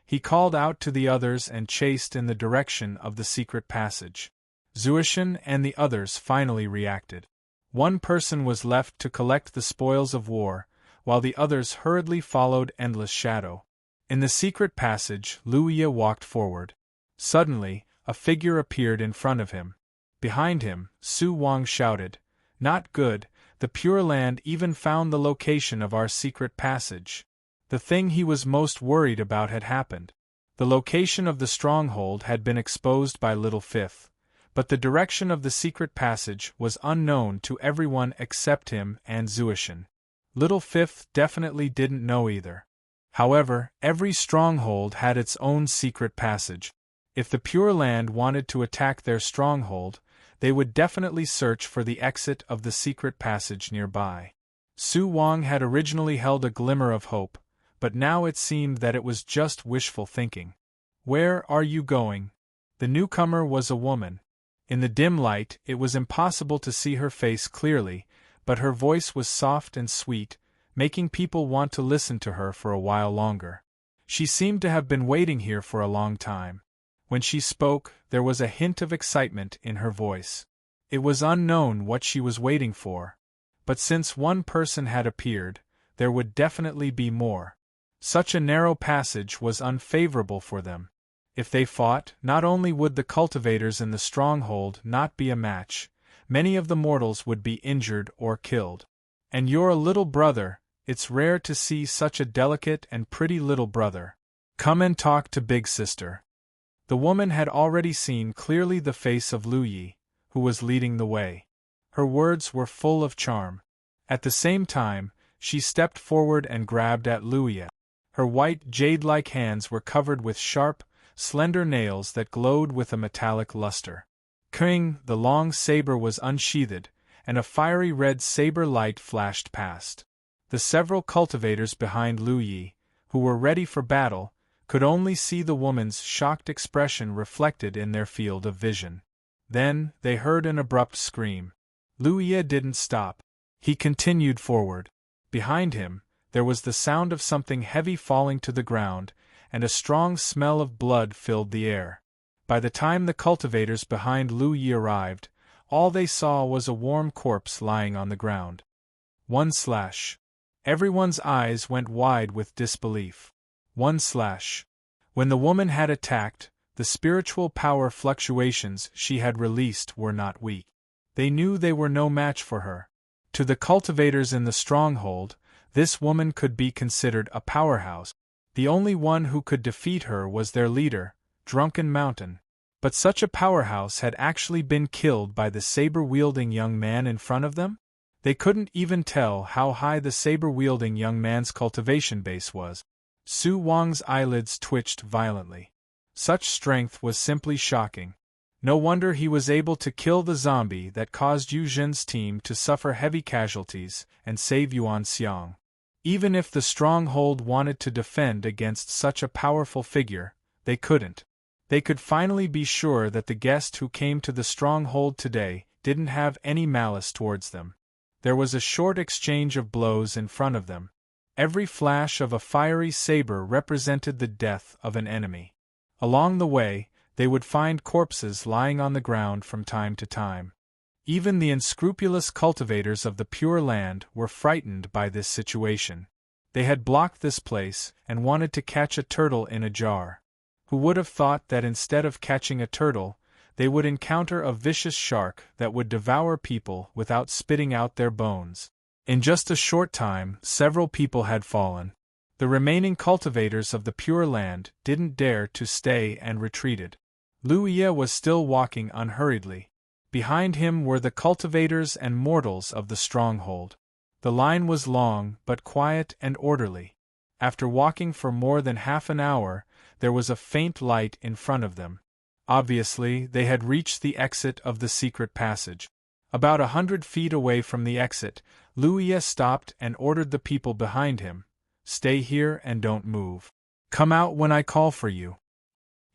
[SPEAKER 1] He called out to the others and chased in the direction of the secret passage. Zuishin and the others finally reacted. One person was left to collect the spoils of war, while the others hurriedly followed Endless Shadow. In the secret passage, Luye walked forward. Suddenly, a figure appeared in front of him. Behind him, Su Wang shouted, "Not good, the Pure Land even found the location of our secret passage." The thing he was most worried about had happened. The location of the stronghold had been exposed by Little Fifth, but the direction of the secret passage was unknown to everyone except him and Zuishin. Little Fifth definitely didn't know either. However, every stronghold had its own secret passage. If the Pure Land wanted to attack their stronghold, they would definitely search for the exit of the secret passage nearby. Su Wang had originally held a glimmer of hope, but now it seemed that it was just wishful thinking. "Where are you going?" The newcomer was a woman. In the dim light, it was impossible to see her face clearly, but her voice was soft and sweet, making people want to listen to her for a while longer. She seemed to have been waiting here for a long time. When she spoke, there was a hint of excitement in her voice. It was unknown what she was waiting for. But since one person had appeared, there would definitely be more. Such a narrow passage was unfavorable for them. If they fought, not only would the cultivators in the stronghold not be a match, many of the mortals would be injured or killed. "And you're a little brother, it's rare to see such a delicate and pretty little brother. Come and talk to Big Sister." The woman had already seen clearly the face of Lu Yi, who was leading the way. Her words were full of charm. At the same time, she stepped forward and grabbed at Lu Yi. Her white jade-like hands were covered with sharp, slender nails that glowed with a metallic luster. King, the long saber was unsheathed, and a fiery red saber light flashed past. The several cultivators behind Lu Yi, who were ready for battle, could only see the woman's shocked expression reflected in their field of vision. Then, they heard an abrupt scream. Lu Yi didn't stop. He continued forward. Behind him, there was the sound of something heavy falling to the ground, and a strong smell of blood filled the air. By the time the cultivators behind Lu Yi arrived, all they saw was a warm corpse lying on the ground. One slash. Everyone's eyes went wide with disbelief. One slash. When the woman had attacked, the spiritual power fluctuations she had released were not weak. They knew they were no match for her. To the cultivators in the stronghold, this woman could be considered a powerhouse. The only one who could defeat her was their leader, Drunken Mountain. But such a powerhouse had actually been killed by the saber-wielding young man in front of them? They couldn't even tell how high the saber-wielding young man's cultivation base was. Su Wang's eyelids twitched violently. Such strength was simply shocking. No wonder he was able to kill the zombie that caused Yu Zhen's team to suffer heavy casualties and save Yuan Xiang. Even if the stronghold wanted to defend against such a powerful figure, they couldn't. They could finally be sure that the guest who came to the stronghold today didn't have any malice towards them. There was a short exchange of blows in front of them. Every flash of a fiery saber represented the death of an enemy. Along the way, they would find corpses lying on the ground from time to time. Even the unscrupulous cultivators of the Pure Land were frightened by this situation. They had blocked this place and wanted to catch a turtle in a jar. Who would have thought that instead of catching a turtle, they would encounter a vicious shark that would devour people without spitting out their bones? In just a short time, several people had fallen. The remaining cultivators of the Pure Land didn't dare to stay and retreated. Lu Yi was still walking unhurriedly. Behind him were the cultivators and mortals of the stronghold. The line was long but quiet and orderly. After walking for more than half an hour, there was a faint light in front of them. Obviously, they had reached the exit of the secret passage. About 100 feet away from the exit, Lu Yi stopped and ordered the people behind him, "Stay here and don't move. Come out when I call for you."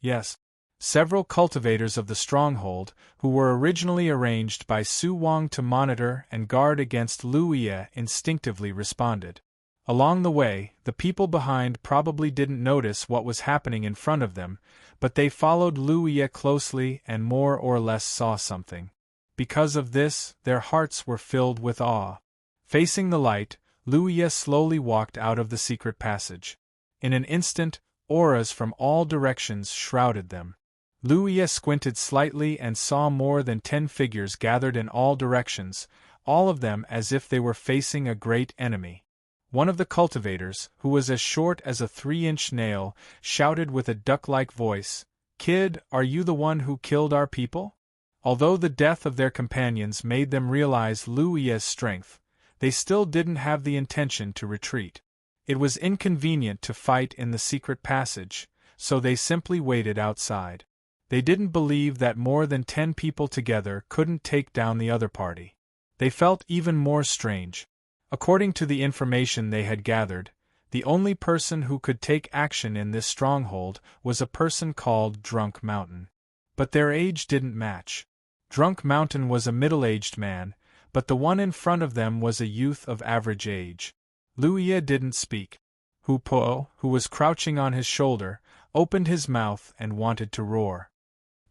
[SPEAKER 1] Yes. Several cultivators of the stronghold, who were originally arranged by Su Wang to monitor and guard against Lu Yi, instinctively responded. Along the way, the people behind probably didn't notice what was happening in front of them, but they followed Lu Yi closely and more or less saw something. Because of this, their hearts were filled with awe. Facing the light, Lu Yi slowly walked out of the secret passage. In an instant, auras from all directions shrouded them. Lu Yi squinted slightly and saw more than 10 figures gathered in all directions, all of them as if they were facing a great enemy. One of the cultivators, who was as short as a 3-inch nail, shouted with a duck-like voice, "Kid, are you the one who killed our people?" Although the death of their companions made them realize Lu Yi's strength, they still didn't have the intention to retreat. It was inconvenient to fight in the secret passage, so they simply waited outside. They didn't believe that more than 10 people together couldn't take down the other party. They felt even more strange. According to the information they had gathered, the only person who could take action in this stronghold was a person called Drunk Mountain. But their age didn't match. Drunk Mountain was a middle-aged man, but the one in front of them was a youth of average age. Lu Ye didn't speak. Hu Po, who was crouching on his shoulder, opened his mouth and wanted to roar.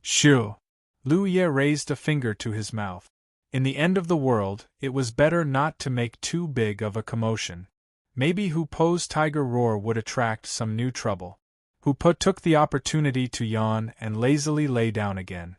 [SPEAKER 1] Shoo! Lu Ye raised a finger to his mouth. In the end of the world, it was better not to make too big of a commotion. Maybe Hu Po's tiger roar would attract some new trouble. Hu Po took the opportunity to yawn and lazily lay down again.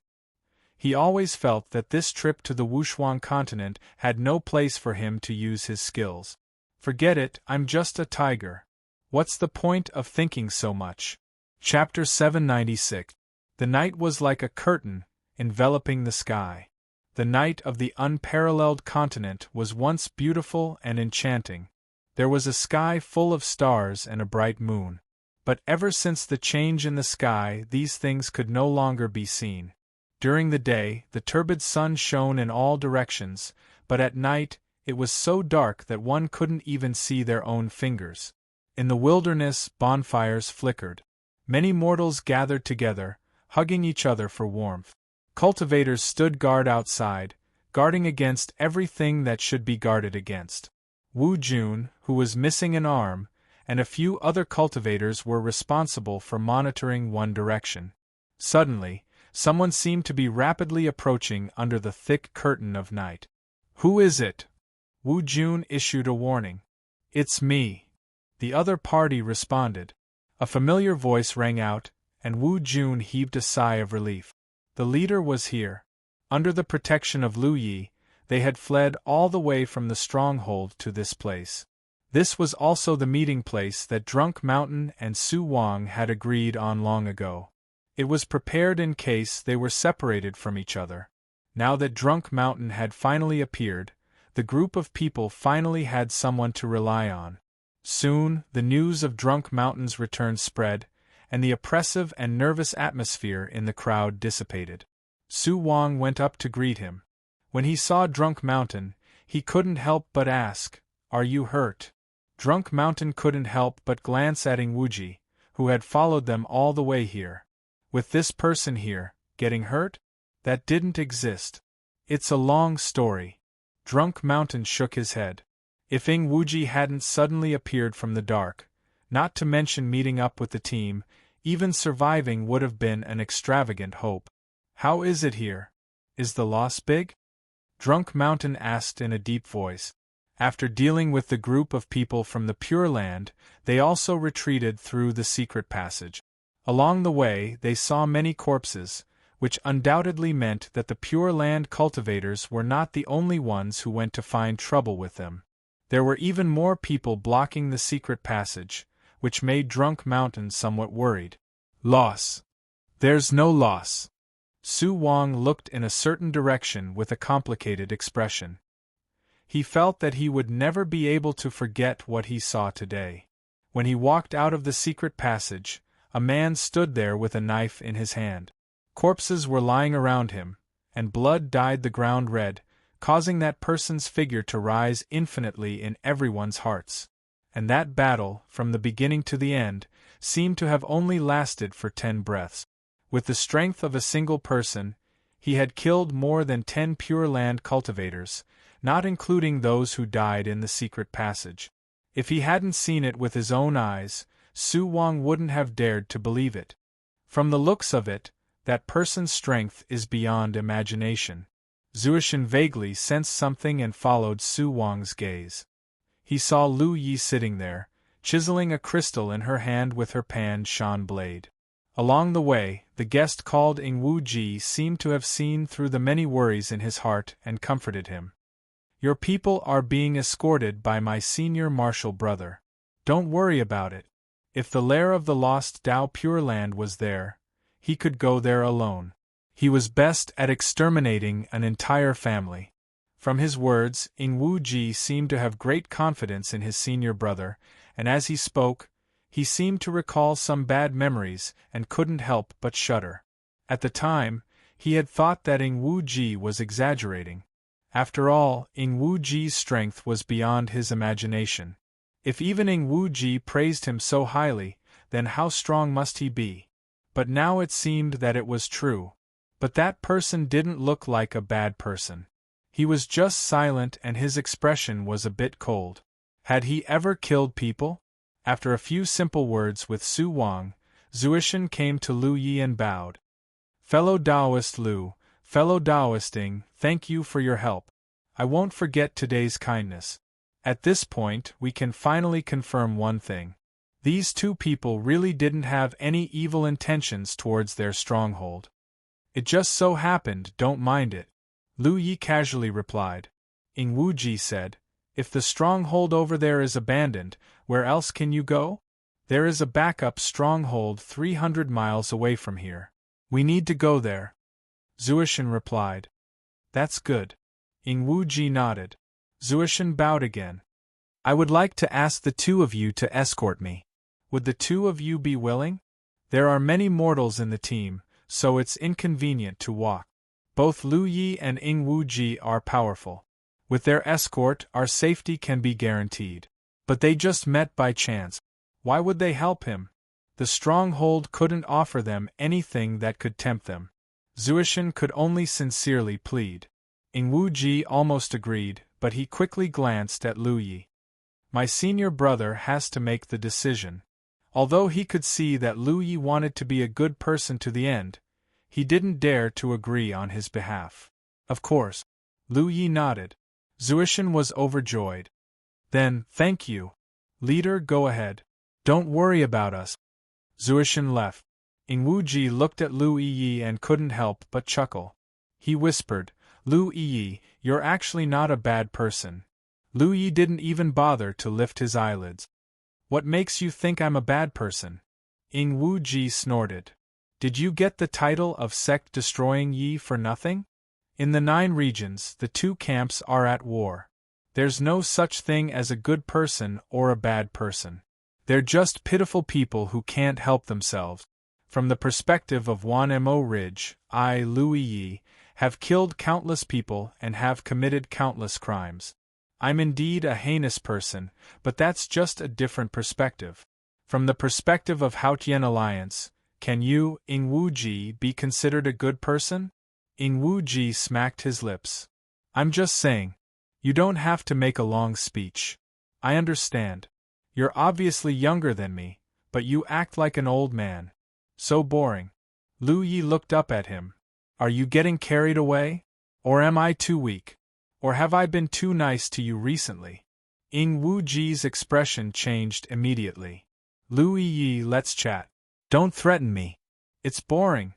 [SPEAKER 1] He always felt that this trip to the Wushuang continent had no place for him to use his skills. Forget it, I'm just a tiger. What's the point of thinking so much? Chapter 796. The night was like a curtain, enveloping the sky. The night of the unparalleled continent was once beautiful and enchanting. There was a sky full of stars and a bright moon. But ever since the change in the sky, these things could no longer be seen. During the day, the turbid sun shone in all directions, but at night, it was so dark that one couldn't even see their own fingers. In the wilderness, bonfires flickered. Many mortals gathered together, hugging each other for warmth. Cultivators stood guard outside, guarding against everything that should be guarded against. Wu Jun, who was missing an arm, and a few other cultivators were responsible for monitoring one direction. Suddenly, someone seemed to be rapidly approaching under the thick curtain of night. Who is it? Wu Jun issued a warning. It's me. The other party responded. A familiar voice rang out, and Wu Jun heaved a sigh of relief. The leader was here. Under the protection of Lu Yi, they had fled all the way from the stronghold to this place. This was also the meeting place that Drunk Mountain and Su Wang had agreed on long ago. It was prepared in case they were separated from each other. Now that Drunk Mountain had finally appeared, the group of people finally had someone to rely on. Soon, the news of Drunk Mountain's return spread, and the oppressive and nervous atmosphere in the crowd dissipated. Su Wang went up to greet him. When he saw Drunk Mountain, he couldn't help but ask, "Are you hurt?" Drunk Mountain couldn't help but glance at Ingwuji, who had followed them all the way here. With this person here, getting hurt? That didn't exist. It's a long story. Drunk Mountain shook his head. If Ingwuji hadn't suddenly appeared from the dark, not to mention meeting up with the team, even surviving would have been an extravagant hope. How is it here? Is the loss big? Drunk Mountain asked in a deep voice. After dealing with the group of people from the Pure Land, they also retreated through the secret passage. Along the way, they saw many corpses, which undoubtedly meant that the Pure Land cultivators were not the only ones who went to find trouble with them. There were even more people blocking the secret passage, which made Drunk Mountain somewhat worried. Loss. There's no loss. Su Wang looked in a certain direction with a complicated expression. He felt that he would never be able to forget what he saw today. When he walked out of the secret passage, a man stood there with a knife in his hand. Corpses were lying around him, and blood dyed the ground red, causing that person's figure to rise infinitely in everyone's hearts. And that battle, from the beginning to the end, seemed to have only lasted for 10 breaths. With the strength of a single person, he had killed more than 10 Pure Land cultivators, not including those who died in the secret passage. If he hadn't seen it with his own eyes, Su Wang wouldn't have dared to believe it. From the looks of it, that person's strength is beyond imagination. Zuishan vaguely sensed something and followed Su Wang's gaze. He saw Lu Yi sitting there, chiseling a crystal in her hand with her pan-shan blade. Along the way, the guest called Ingwuji seemed to have seen through the many worries in his heart and comforted him. Your people are being escorted by my senior martial brother. Don't worry about it. If the lair of the lost Dao Pure Land was there, he could go there alone. He was best at exterminating an entire family. From his words, Ingwuji seemed to have great confidence in his senior brother, and as he spoke, he seemed to recall some bad memories and couldn't help but shudder. At the time, he had thought that Ingwuji was exaggerating. After all, Ingwuji's strength was beyond his imagination. If even Ingwuji praised him so highly, then how strong must he be? But now it seemed that it was true. But that person didn't look like a bad person. He was just silent and his expression was a bit cold. Had he ever killed people? After a few simple words with Su Wang, Zuishan came to Lu Yi and bowed. Fellow Taoist Lu, fellow Taoist Ing, thank you for your help. I won't forget today's kindness. At this point, we can finally confirm one thing. These two people really didn't have any evil intentions towards their stronghold. It just so happened, don't mind it. Lu Yi casually replied. Ingwuji said, if the stronghold over there is abandoned, where else can you go? There is a backup stronghold 300 miles away from here. We need to go there. Zuishan replied. That's good. Ingwuji nodded. Zuishan bowed again. I would like to ask the two of you to escort me. Would the two of you be willing? There are many mortals in the team, so it's inconvenient to walk. Both Lu Yi and Ingwuji are powerful. With their escort, our safety can be guaranteed. But they just met by chance. Why would they help him? The stronghold couldn't offer them anything that could tempt them. Zuishan could only sincerely plead. Ingwuji almost agreed, but he quickly glanced at Lu Yi. My senior brother has to make the decision. Although he could see that Lu Yi wanted to be a good person to the end, he didn't dare to agree on his behalf. Of course. Lu Yi nodded. Zuishan was overjoyed. Then, thank you. Leader, go ahead. Don't worry about us. Zuishan left. Ingwuji looked at Lu Yi and couldn't help but chuckle. He whispered, Lu Yi, you're actually not a bad person. Lu Yi didn't even bother to lift his eyelids. What makes you think I'm a bad person? Ingwuji snorted. Did you get the title of sect-destroying Yi for nothing? In the 9 regions, the 2 camps are at war. There's no such thing as a good person or a bad person. They're just pitiful people who can't help themselves. From the perspective of Wanmo Ridge, I, Lu Yi, have killed countless people and have committed countless crimes. I'm indeed a heinous person, but that's just a different perspective. From the perspective of Haotian Alliance, can you, Ingwuji, be considered a good person? Ingwuji smacked his lips. I'm just saying. You don't have to make a long speech. I understand. You're obviously younger than me, but you act like an old man. So boring. Lu Yi looked up at him. Are you getting carried away? Or am I too weak? Or have I been too nice to you recently? Ingwuji's expression changed immediately. Lu Yi, let's chat. Don't threaten me. It's boring.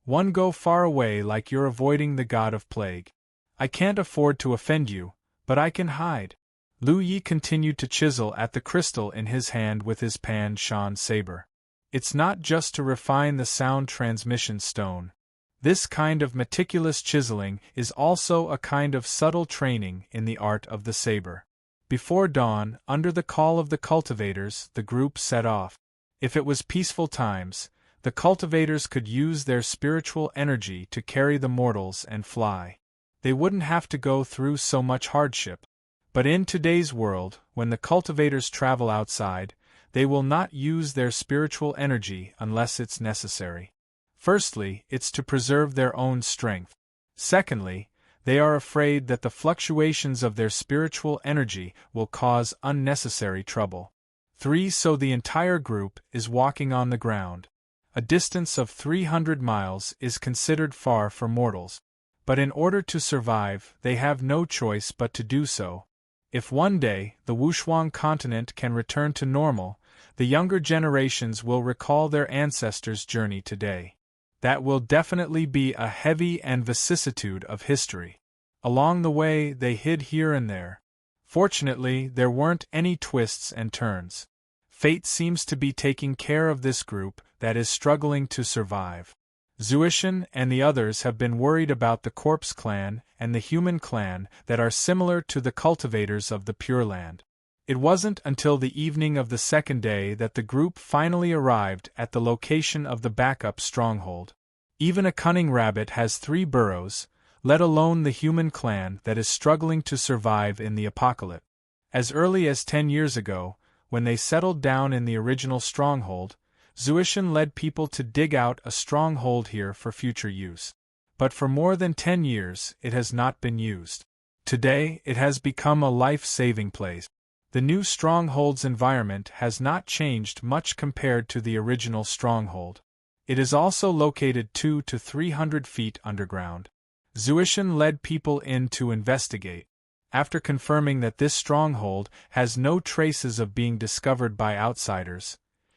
[SPEAKER 1] One go far away like you're avoiding the god of plague. I can't afford to offend you, but I can hide. Lu Yi continued to chisel at the crystal in his hand with his Pan Shan saber. It's not just to refine the sound transmission stone. This kind of meticulous chiseling is also a kind of subtle training in the art of the saber. Before dawn, under the call of the cultivators, the group set off. If it was peaceful times, the cultivators could use their spiritual energy to carry the mortals and fly. They wouldn't have to go through so much hardship. But in today's world, when the cultivators travel outside, they will not use their spiritual energy unless it's necessary. Firstly, it's to preserve their own strength. Secondly, they are afraid that the fluctuations of their spiritual energy will cause unnecessary trouble. 3. So the entire group is walking on the ground. A distance of 300 miles is considered far for mortals. But in order to survive, they have no choice but to do so. If one day the Wushuang continent can return to normal, the younger generations will recall their ancestors' journey today. That will definitely be a heavy and vicissitude of history. Along the way, they hid here and there. Fortunately, there weren't any twists and turns. Fate seems to be taking care of this group that is struggling to survive. Zuishan and the others have been worried about the Corpse Clan and the Humane clan that are similar to the cultivators of the Pure Land. It wasn't until the evening of the second day that the group finally arrived at the location of the backup stronghold. Even a cunning rabbit has 3 burrows, let alone the Humane clan that is struggling to survive in the apocalypse. As early as 10 years ago, when they settled down in the original stronghold, Zuishan led people to dig out a stronghold here for future use. But for more than 10 years, it has not been used. Today, it has become a life-saving place. The new stronghold's environment has not changed much compared to the original stronghold. It is also located 200 to 300 feet underground. Zuishan led people in to investigate. After confirming that this stronghold has no traces of being discovered by outsiders,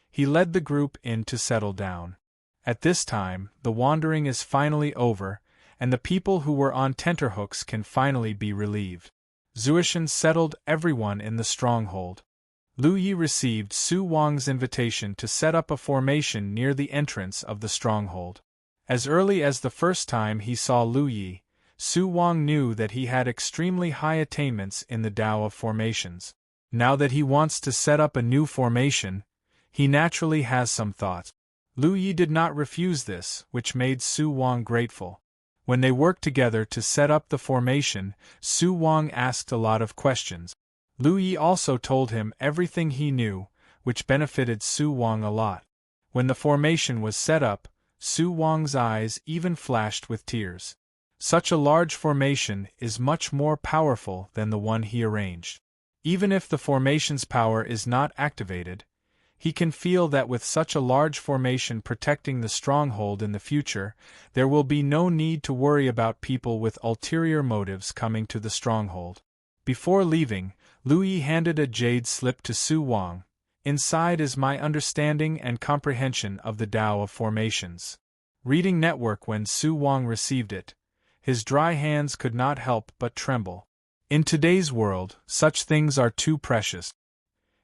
[SPEAKER 1] he led the group in to settle down. At this time, the wandering is finally over, and the people who were on tenterhooks can finally be relieved. Zuishan settled everyone in the stronghold. Lu Yi received Su Wang's invitation to set up a formation near the entrance of the stronghold. As early as the first time he saw Lu Yi, Su Wang knew that he had extremely high attainments in the Tao of formations. Now that he wants to set up a new formation, he naturally has some thoughts. Lu Yi did not refuse this, which made Su Wang grateful. When they worked together to set up the formation, Su Wang asked a lot of questions. Lu Yi also told him everything he knew, which benefited Su Wang a lot. When the formation was set up, Su Wang's eyes even flashed with tears. Such a large formation is much more powerful than the one he arranged. Even if the formation's power is not activated, he can feel that with such a large formation protecting the stronghold in the future, there will be no need to worry about people with ulterior motives coming to the stronghold. Before leaving, Lu Yi handed a jade slip to Su Wang. Inside is my understanding and comprehension of the Tao of formations. Reading network. When Su Wang received it, his dry hands could not help but tremble. In today's world, such things are too precious.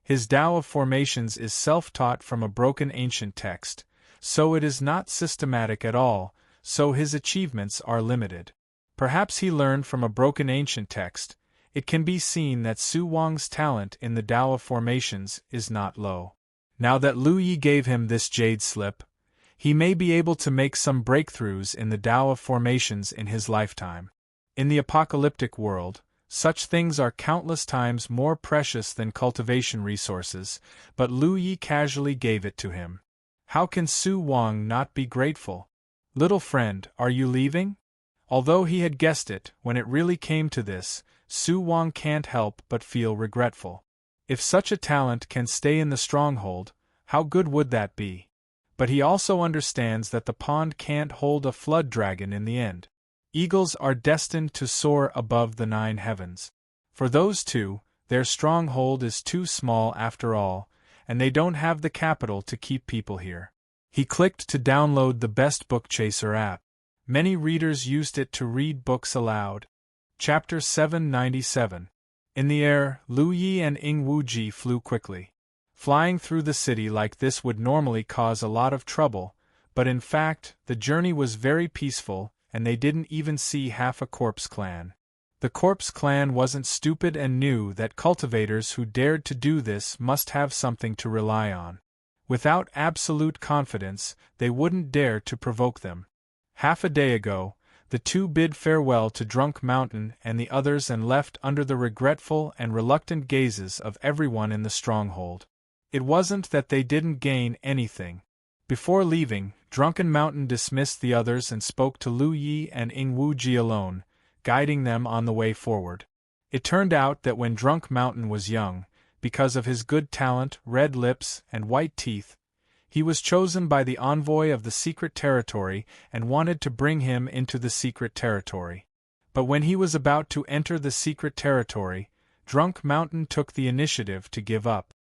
[SPEAKER 1] His Tao of formations is self-taught from a broken ancient text, so it is not systematic at all, so his achievements are limited. Perhaps he learned from a broken ancient text. It can be seen that Su Wang's talent in the Tao of formations is not low. Now that Lu Yi gave him this jade slip, he may be able to make some breakthroughs in the Tao of formations in his lifetime. In the apocalyptic world, such things are countless times more precious than cultivation resources, but Lu Yi casually gave it to him. How can Su Wang not be grateful? Little friend, are you leaving? Although he had guessed it, when it really came to this, Su Wang can't help but feel regretful. If such a talent can stay in the stronghold, how good would that be? But he also understands that the pond can't hold a flood dragon in the end. Eagles are destined to soar above the 9 heavens. For those two, their stronghold is too small after all, and they don't have the capital to keep people here. He clicked to download the Best Book Chaser app. Many readers used it to read books aloud. Chapter 797. In the air, Lu Yi and Ing Wuji flew quickly. Flying through the city like this would normally cause a lot of trouble, but in fact, the journey was very peaceful, and they didn't even see half a corpse clan. The corpse clan wasn't stupid and knew that cultivators who dared to do this must have something to rely on. Without absolute confidence, they wouldn't dare to provoke them. Half a day ago, the two bid farewell to Drunk Mountain and the others and left under the regretful and reluctant gazes of everyone in the stronghold. It wasn't that they didn't gain anything. Before leaving, Drunken Mountain dismissed the others and spoke to Lu Yi and Ing Wuji alone, guiding them on the way forward. It turned out that when Drunk Mountain was young, because of his good talent, red lips, and white teeth, he was chosen by the envoy of the secret territory and wanted to bring him into the secret territory. But when he was about to enter the secret territory, Drunk Mountain took the initiative to give up.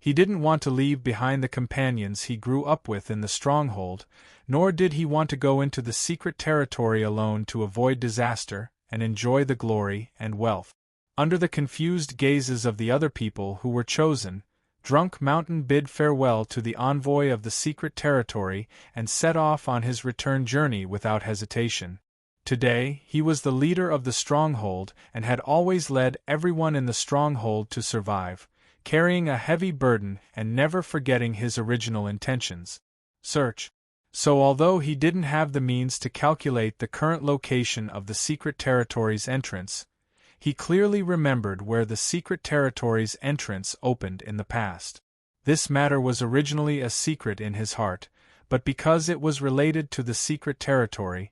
[SPEAKER 1] He didn't want to leave behind the companions he grew up with in the stronghold, nor did he want to go into the secret territory alone to avoid disaster and enjoy the glory and wealth. Under the confused gazes of the other people who were chosen, Drunk Mountain bid farewell to the envoy of the secret territory and set off on his return journey without hesitation. Today, he was the leader of the stronghold and had always led everyone in the stronghold to survive, carrying a heavy burden and never forgetting his original intentions. Search. So although he didn't have the means to calculate the current location of the Secret Territory's entrance, he clearly remembered where the Secret Territory's entrance opened in the past. This matter was originally a secret in his heart, but because it was related to the Secret Territory,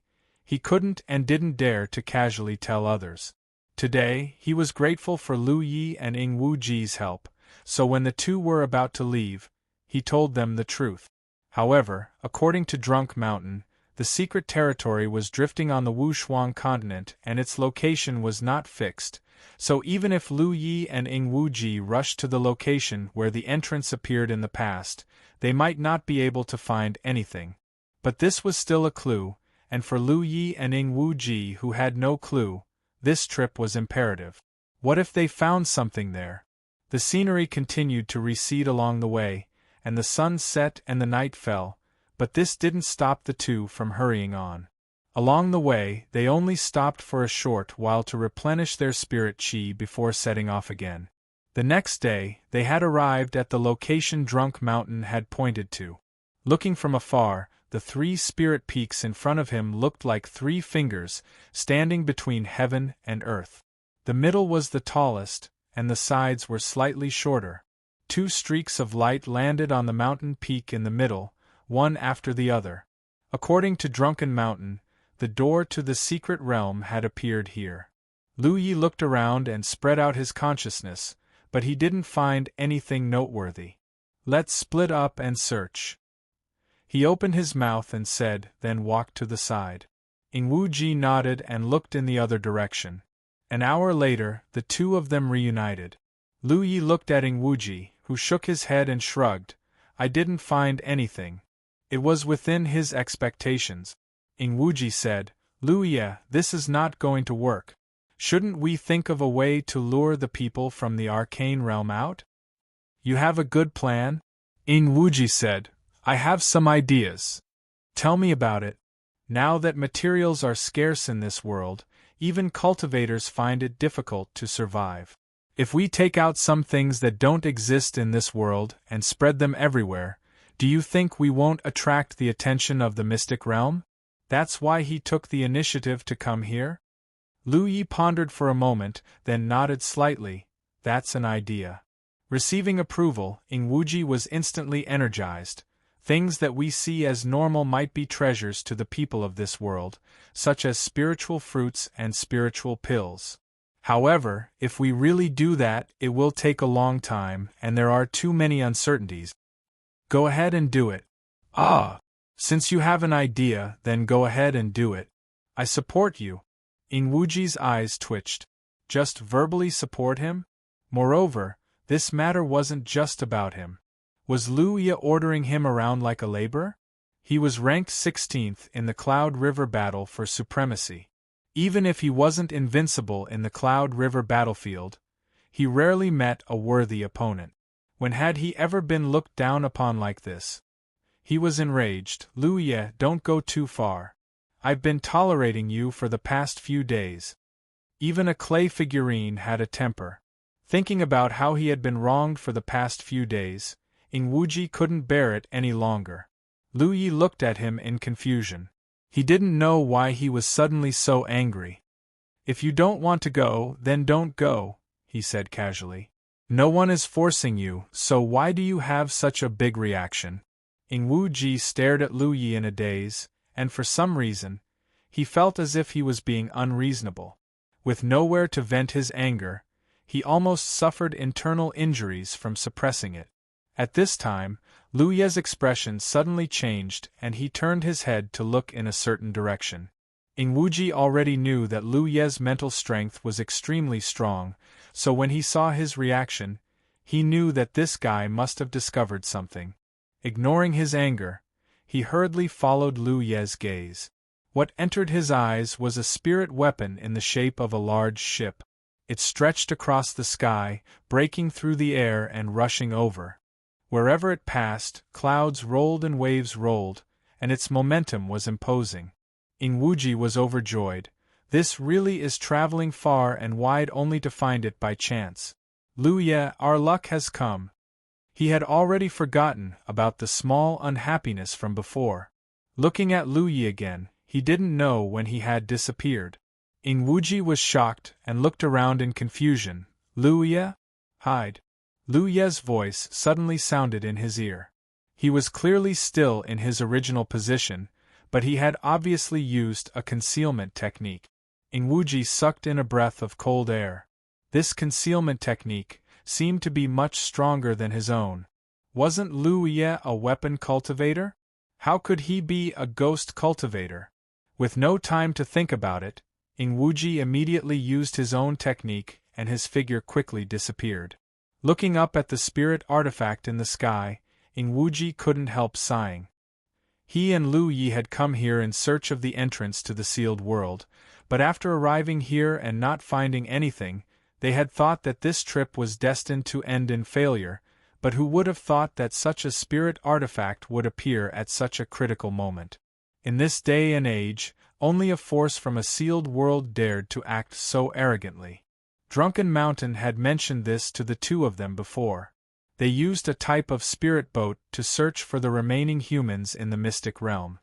[SPEAKER 1] he couldn't and didn't dare to casually tell others. Today, he was grateful for Lu Yi and Ing Wu Ji's help, so when the two were about to leave, he told them the truth. However, according to Drunk Mountain, the Secret Territory was drifting on the Wushuang continent and its location was not fixed, so even if Lu Yi and Ing Wu Ji rushed to the location where the entrance appeared in the past, they might not be able to find anything. But this was still a clue, and for Lu Yi and Ing Wu Ji who had no clue, this trip was imperative. What if they found something there? The scenery continued to recede along the way, and the sun set and the night fell, but this didn't stop the two from hurrying on. Along the way, they only stopped for a short while to replenish their spirit qi before setting off again. The next day, they had arrived at the location Drunk Mountain had pointed to. Looking from afar, the 3 spirit peaks in front of him looked like 3 fingers, standing between heaven and earth. The middle was the tallest, and the sides were slightly shorter. 2 streaks of light landed on the mountain peak in the middle, one after the other. According to Drunken Mountain, the door to the secret realm had appeared here. Lu Yi looked around and spread out his consciousness, but he didn't find anything noteworthy. Let's split up and search. He opened his mouth and said, then walked to the side. Ing Wu Ji nodded and looked in the other direction. An hour later, the two of them reunited. Lu Yi looked at Ing Wu Ji, who shook his head and shrugged. I didn't find anything. It was within his expectations. Ing Wu Ji said, Lu Yi, this is not going to work. Shouldn't we think of a way to lure the people from the arcane realm out? You have a good plan? Ing Wu Ji said, I have some ideas. Tell me about it. Now that materials are scarce in this world, even cultivators find it difficult to survive. If we take out some things that don't exist in this world and spread them everywhere, do you think we won't attract the attention of the mystic realm? That's why he took the initiative to come here? Lu Yi pondered for a moment, then nodded slightly. That's an idea. Receiving approval, Ing Wu Ji was instantly energized. Things that we see as normal might be treasures to the people of this world, such as spiritual fruits and spiritual pills. However, if we really do that, it will take a long time, and there are too many uncertainties. Go ahead and do it. Ah! Since you have an idea, then go ahead and do it. I support you. Ing Wu Ji's eyes twitched. Just verbally support him? Moreover, this matter wasn't just about him. Was Lu Yi ordering him around like a laborer? He was ranked 16th in the Cloud River battle for supremacy. Even if he wasn't invincible in the Cloud River battlefield, he rarely met a worthy opponent. When had he ever been looked down upon like this? He was enraged. Lu Yi, don't go too far. I've been tolerating you for the past few days. Even a clay figurine had a temper. Thinking about how he had been wronged for the past few days, Ing Wu Ji couldn't bear it any longer. Lu Yi looked at him in confusion. He didn't know why he was suddenly so angry. If you don't want to go, then don't go, he said casually. No one is forcing you, so why do you have such a big reaction? Ing Wu Ji stared at Lu Yi in a daze, and for some reason, he felt as if he was being unreasonable. With nowhere to vent his anger, he almost suffered internal injuries from suppressing it. At this time, Lu Yi's expression suddenly changed and he turned his head to look in a certain direction. Ing Wu Ji already knew that Lu Yi's mental strength was extremely strong, so when he saw his reaction, he knew that this guy must have discovered something. Ignoring his anger, he hurriedly followed Lu Yi's gaze. What entered his eyes was a spirit weapon in the shape of a large ship. It stretched across the sky, breaking through the air and rushing over. Wherever it passed, clouds rolled and waves rolled, and its momentum was imposing. Ingwuji was overjoyed. This really is traveling far and wide only to find it by chance. Lu Ye, our luck has come. He had already forgotten about the small unhappiness from before. Looking at Lu Ye again, he didn't know when he had disappeared. Ingwuji was shocked and looked around in confusion. Lu Ye? Hide. Lu Ye's voice suddenly sounded in his ear. He was clearly still in his original position, but he had obviously used a concealment technique. Ingwuji sucked in a breath of cold air. This concealment technique seemed to be much stronger than his own. Wasn't Lu Ye a weapon cultivator? How could he be a ghost cultivator? With no time to think about it, Ingwuji immediately used his own technique and his figure quickly disappeared. Looking up at the spirit artifact in the sky, Ingwuji couldn't help sighing. He and Lu Ye had come here in search of the entrance to the sealed world, but after arriving here and not finding anything, they had thought that this trip was destined to end in failure, but who would have thought that such a spirit artifact would appear at such a critical moment? In this day and age, only a force from a sealed world dared to act so arrogantly. Drunken Mountain had mentioned this to the two of them before. They used a type of spirit boat to search for the remaining humans in the mystic realm.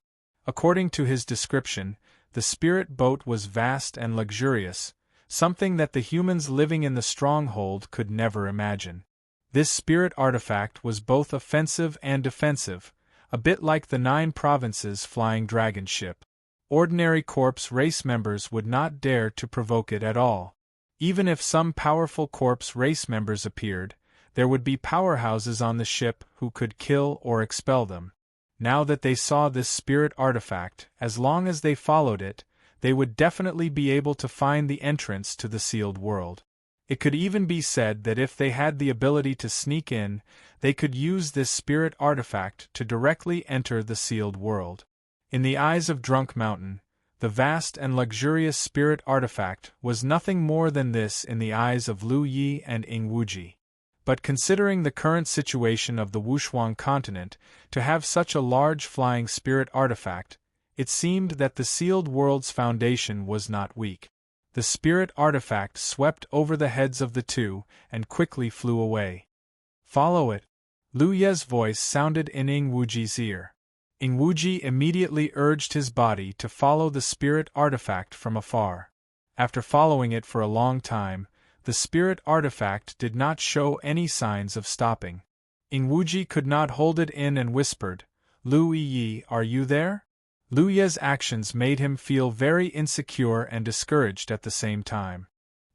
[SPEAKER 1] According to his description, the spirit boat was vast and luxurious, something that the humans living in the stronghold could never imagine. This spirit artifact was both offensive and defensive, a bit like the 9 provinces flying dragon ship. Ordinary corpse race members would not dare to provoke it at all. Even if some powerful corpse race members appeared, there would be powerhouses on the ship who could kill or expel them. Now that they saw this spirit artifact, as long as they followed it, they would definitely be able to find the entrance to the sealed world. It could even be said that if they had the ability to sneak in, they could use this spirit artifact to directly enter the sealed world. In the eyes of Drunk Mountain, the vast and luxurious spirit artifact was nothing more than this in the eyes of Lu Ye and Ingwuji. But considering the current situation of the Wushuang continent, to have such a large flying spirit artifact, it seemed that the sealed world's foundation was not weak. The spirit artifact swept over the heads of the two and quickly flew away. Follow it. Lu Ye's voice sounded in Ingwuji's ear. Ingwuji immediately urged his body to follow the spirit artifact from afar. After following it for a long time, the spirit artifact did not show any signs of stopping. Ingwuji could not hold it in and whispered, "Lu Yi, are you there?" Lu Ye's actions made him feel very insecure and discouraged at the same time.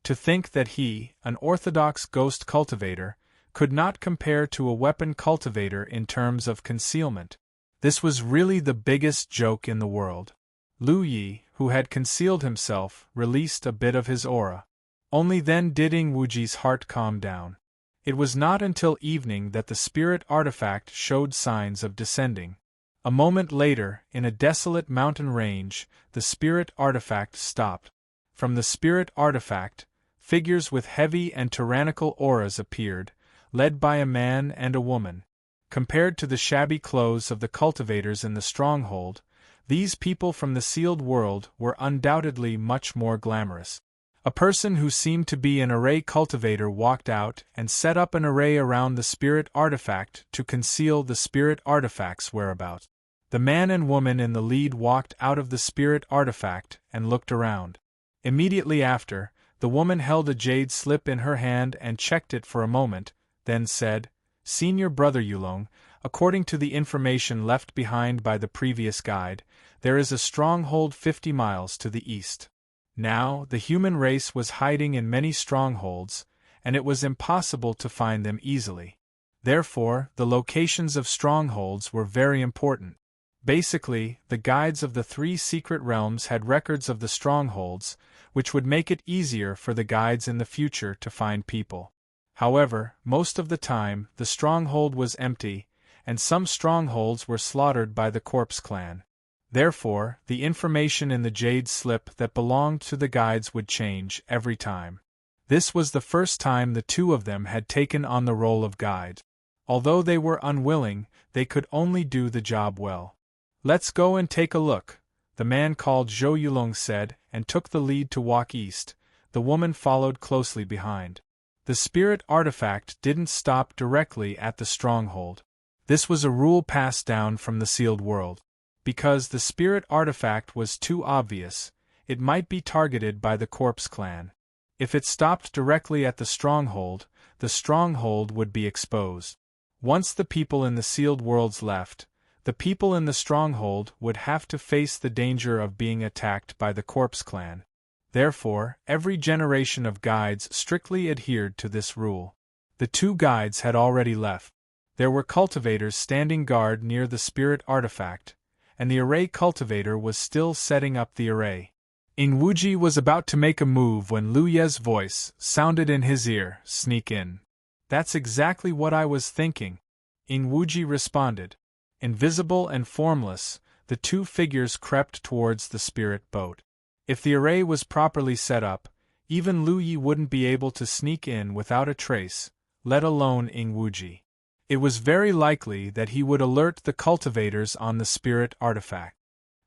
[SPEAKER 1] To think that he, an orthodox ghost cultivator, could not compare to a weapon cultivator in terms of concealment. This was really the biggest joke in the world. Lu Yi, who had concealed himself, released a bit of his aura. Only then did Ingwuji's heart calm down. It was not until evening that the spirit artifact showed signs of descending. A moment later, in a desolate mountain range, the spirit artifact stopped. From the spirit artifact, figures with heavy and tyrannical auras appeared, led by a man and a woman. Compared to the shabby clothes of the cultivators in the stronghold, these people from the sealed world were undoubtedly much more glamorous. A person who seemed to be an array cultivator walked out and set up an array around the spirit artifact to conceal the spirit artifact's whereabouts. The man and woman in the lead walked out of the spirit artifact and looked around. Immediately after, the woman held a jade slip in her hand and checked it for a moment, then said, "Senior Brother Yulong, according to the information left behind by the previous guide, there is a stronghold 50 miles to the east." Now, the human race was hiding in many strongholds, and it was impossible to find them easily. Therefore, the locations of strongholds were very important. Basically, the guides of the 3 secret realms had records of the strongholds, which would make it easier for the guides in the future to find people. However, most of the time, the stronghold was empty, and some strongholds were slaughtered by the Corpse Clan. Therefore, the information in the jade slip that belonged to the guides would change every time. This was the first time the two of them had taken on the role of guide. Although they were unwilling, they could only do the job well. "Let's go and take a look," the man called Zhou Yulong said, and took the lead to walk east. The woman followed closely behind. The spirit artifact didn't stop directly at the stronghold. This was a rule passed down from the sealed world. Because the spirit artifact was too obvious, it might be targeted by the corpse clan. If it stopped directly at the stronghold would be exposed. Once the people in the sealed worlds left, the people in the stronghold would have to face the danger of being attacked by the corpse clan. Therefore, every generation of guides strictly adhered to this rule. The two guides had already left. There were cultivators standing guard near the spirit artifact, and the array cultivator was still setting up the array. Ingwuji was about to make a move when Lu Ye's voice sounded in his ear, "Sneak in." "That's exactly what I was thinking," Ingwuji responded. Invisible and formless, the two figures crept towards the spirit boat. If the array was properly set up, even Lu Yi wouldn't be able to sneak in without a trace, let alone Ingwuji. It was very likely that he would alert the cultivators on the spirit artifact.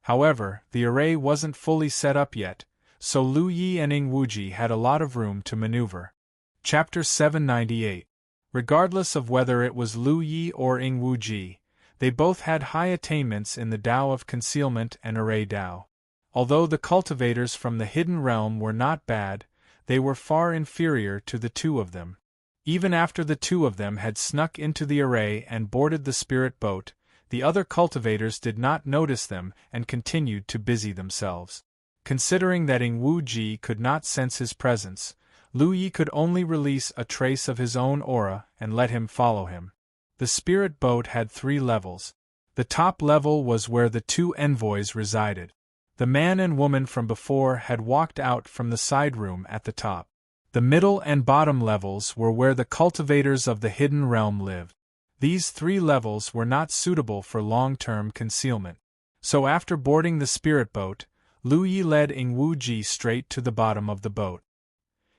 [SPEAKER 1] However, the array wasn't fully set up yet, so Lu Yi and Ingwuji had a lot of room to maneuver. Chapter 798. Regardless of whether it was Lu Yi or Ingwuji, they both had high attainments in the Tao of Concealment and Array Tao. Although the cultivators from the Hidden Realm were not bad, they were far inferior to the two of them. Even after the two of them had snuck into the array and boarded the spirit boat, the other cultivators did not notice them and continued to busy themselves. Considering that Ingwuji could not sense his presence, Lu Yi could only release a trace of his own aura and let him follow him. The spirit boat had 3 levels. The top level was where the 2 envoys resided. The man and woman from before had walked out from the side room at the top. The middle and bottom levels were where the cultivators of the Hidden Realm lived. These 3 levels were not suitable for long-term concealment. So after boarding the spirit boat, Lu Yi led Ingwuji straight to the bottom of the boat.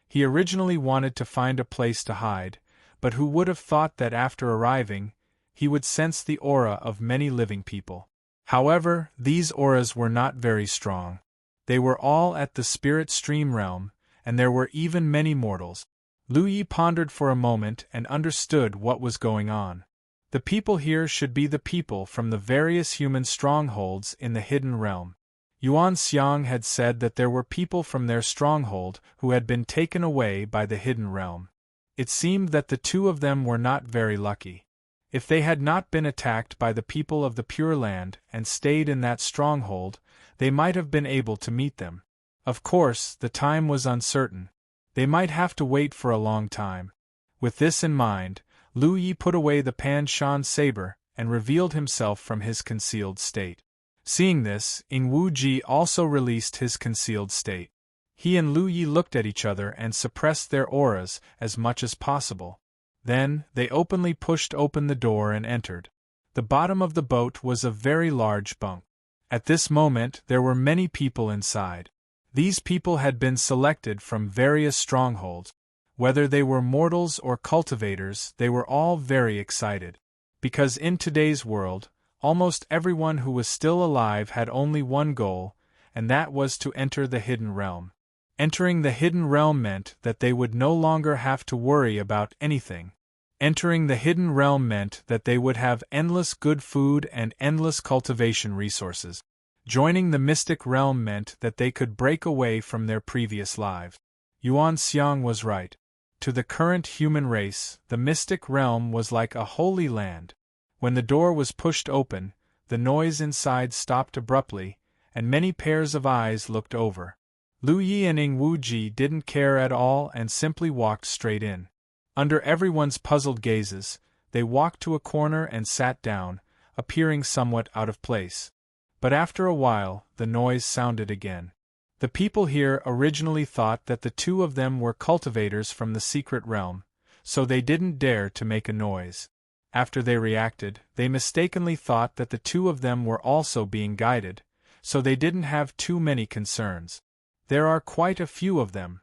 [SPEAKER 1] He originally wanted to find a place to hide, but who would have thought that after arriving, he would sense the aura of many living people. However, these auras were not very strong. They were all at the spirit stream realm, and there were even many mortals. Lu Yi pondered for a moment and understood what was going on. The people here should be the people from the various human strongholds in the Hidden Realm. Yuan Xiang had said that there were people from their stronghold who had been taken away by the Hidden Realm. It seemed that the two of them were not very lucky. If they had not been attacked by the people of the Pure Land and stayed in that stronghold, they might have been able to meet them. Of course, the time was uncertain. They might have to wait for a long time. With this in mind, Lu Yi put away the Pan Shan saber and revealed himself from his concealed state. Seeing this, Ingwuji also released his concealed state. He and Lu Yi looked at each other and suppressed their auras as much as possible. Then, they openly pushed open the door and entered. The bottom of the boat was a very large bunk. At this moment, there were many people inside. These people had been selected from various strongholds. Whether they were mortals or cultivators, they were all very excited. Because in today's world, almost everyone who was still alive had only one goal, and that was to enter the Hidden Realm. Entering the Hidden Realm meant that they would no longer have to worry about anything. Entering the Hidden Realm meant that they would have endless good food and endless cultivation resources. Joining the Mystic Realm meant that they could break away from their previous lives. Yuan Xiang was right. To the current human race, the Mystic Realm was like a holy land. When the door was pushed open, the noise inside stopped abruptly, and many pairs of eyes looked over. Lu Yi and Ingwuji didn't care at all and simply walked straight in. Under everyone's puzzled gazes, they walked to a corner and sat down, appearing somewhat out of place. But after a while, the noise sounded again. The people here originally thought that the two of them were cultivators from the secret realm, so they didn't dare to make a noise. After they reacted, they mistakenly thought that the two of them were also being guided, so they didn't have too many concerns. There are quite a few of them.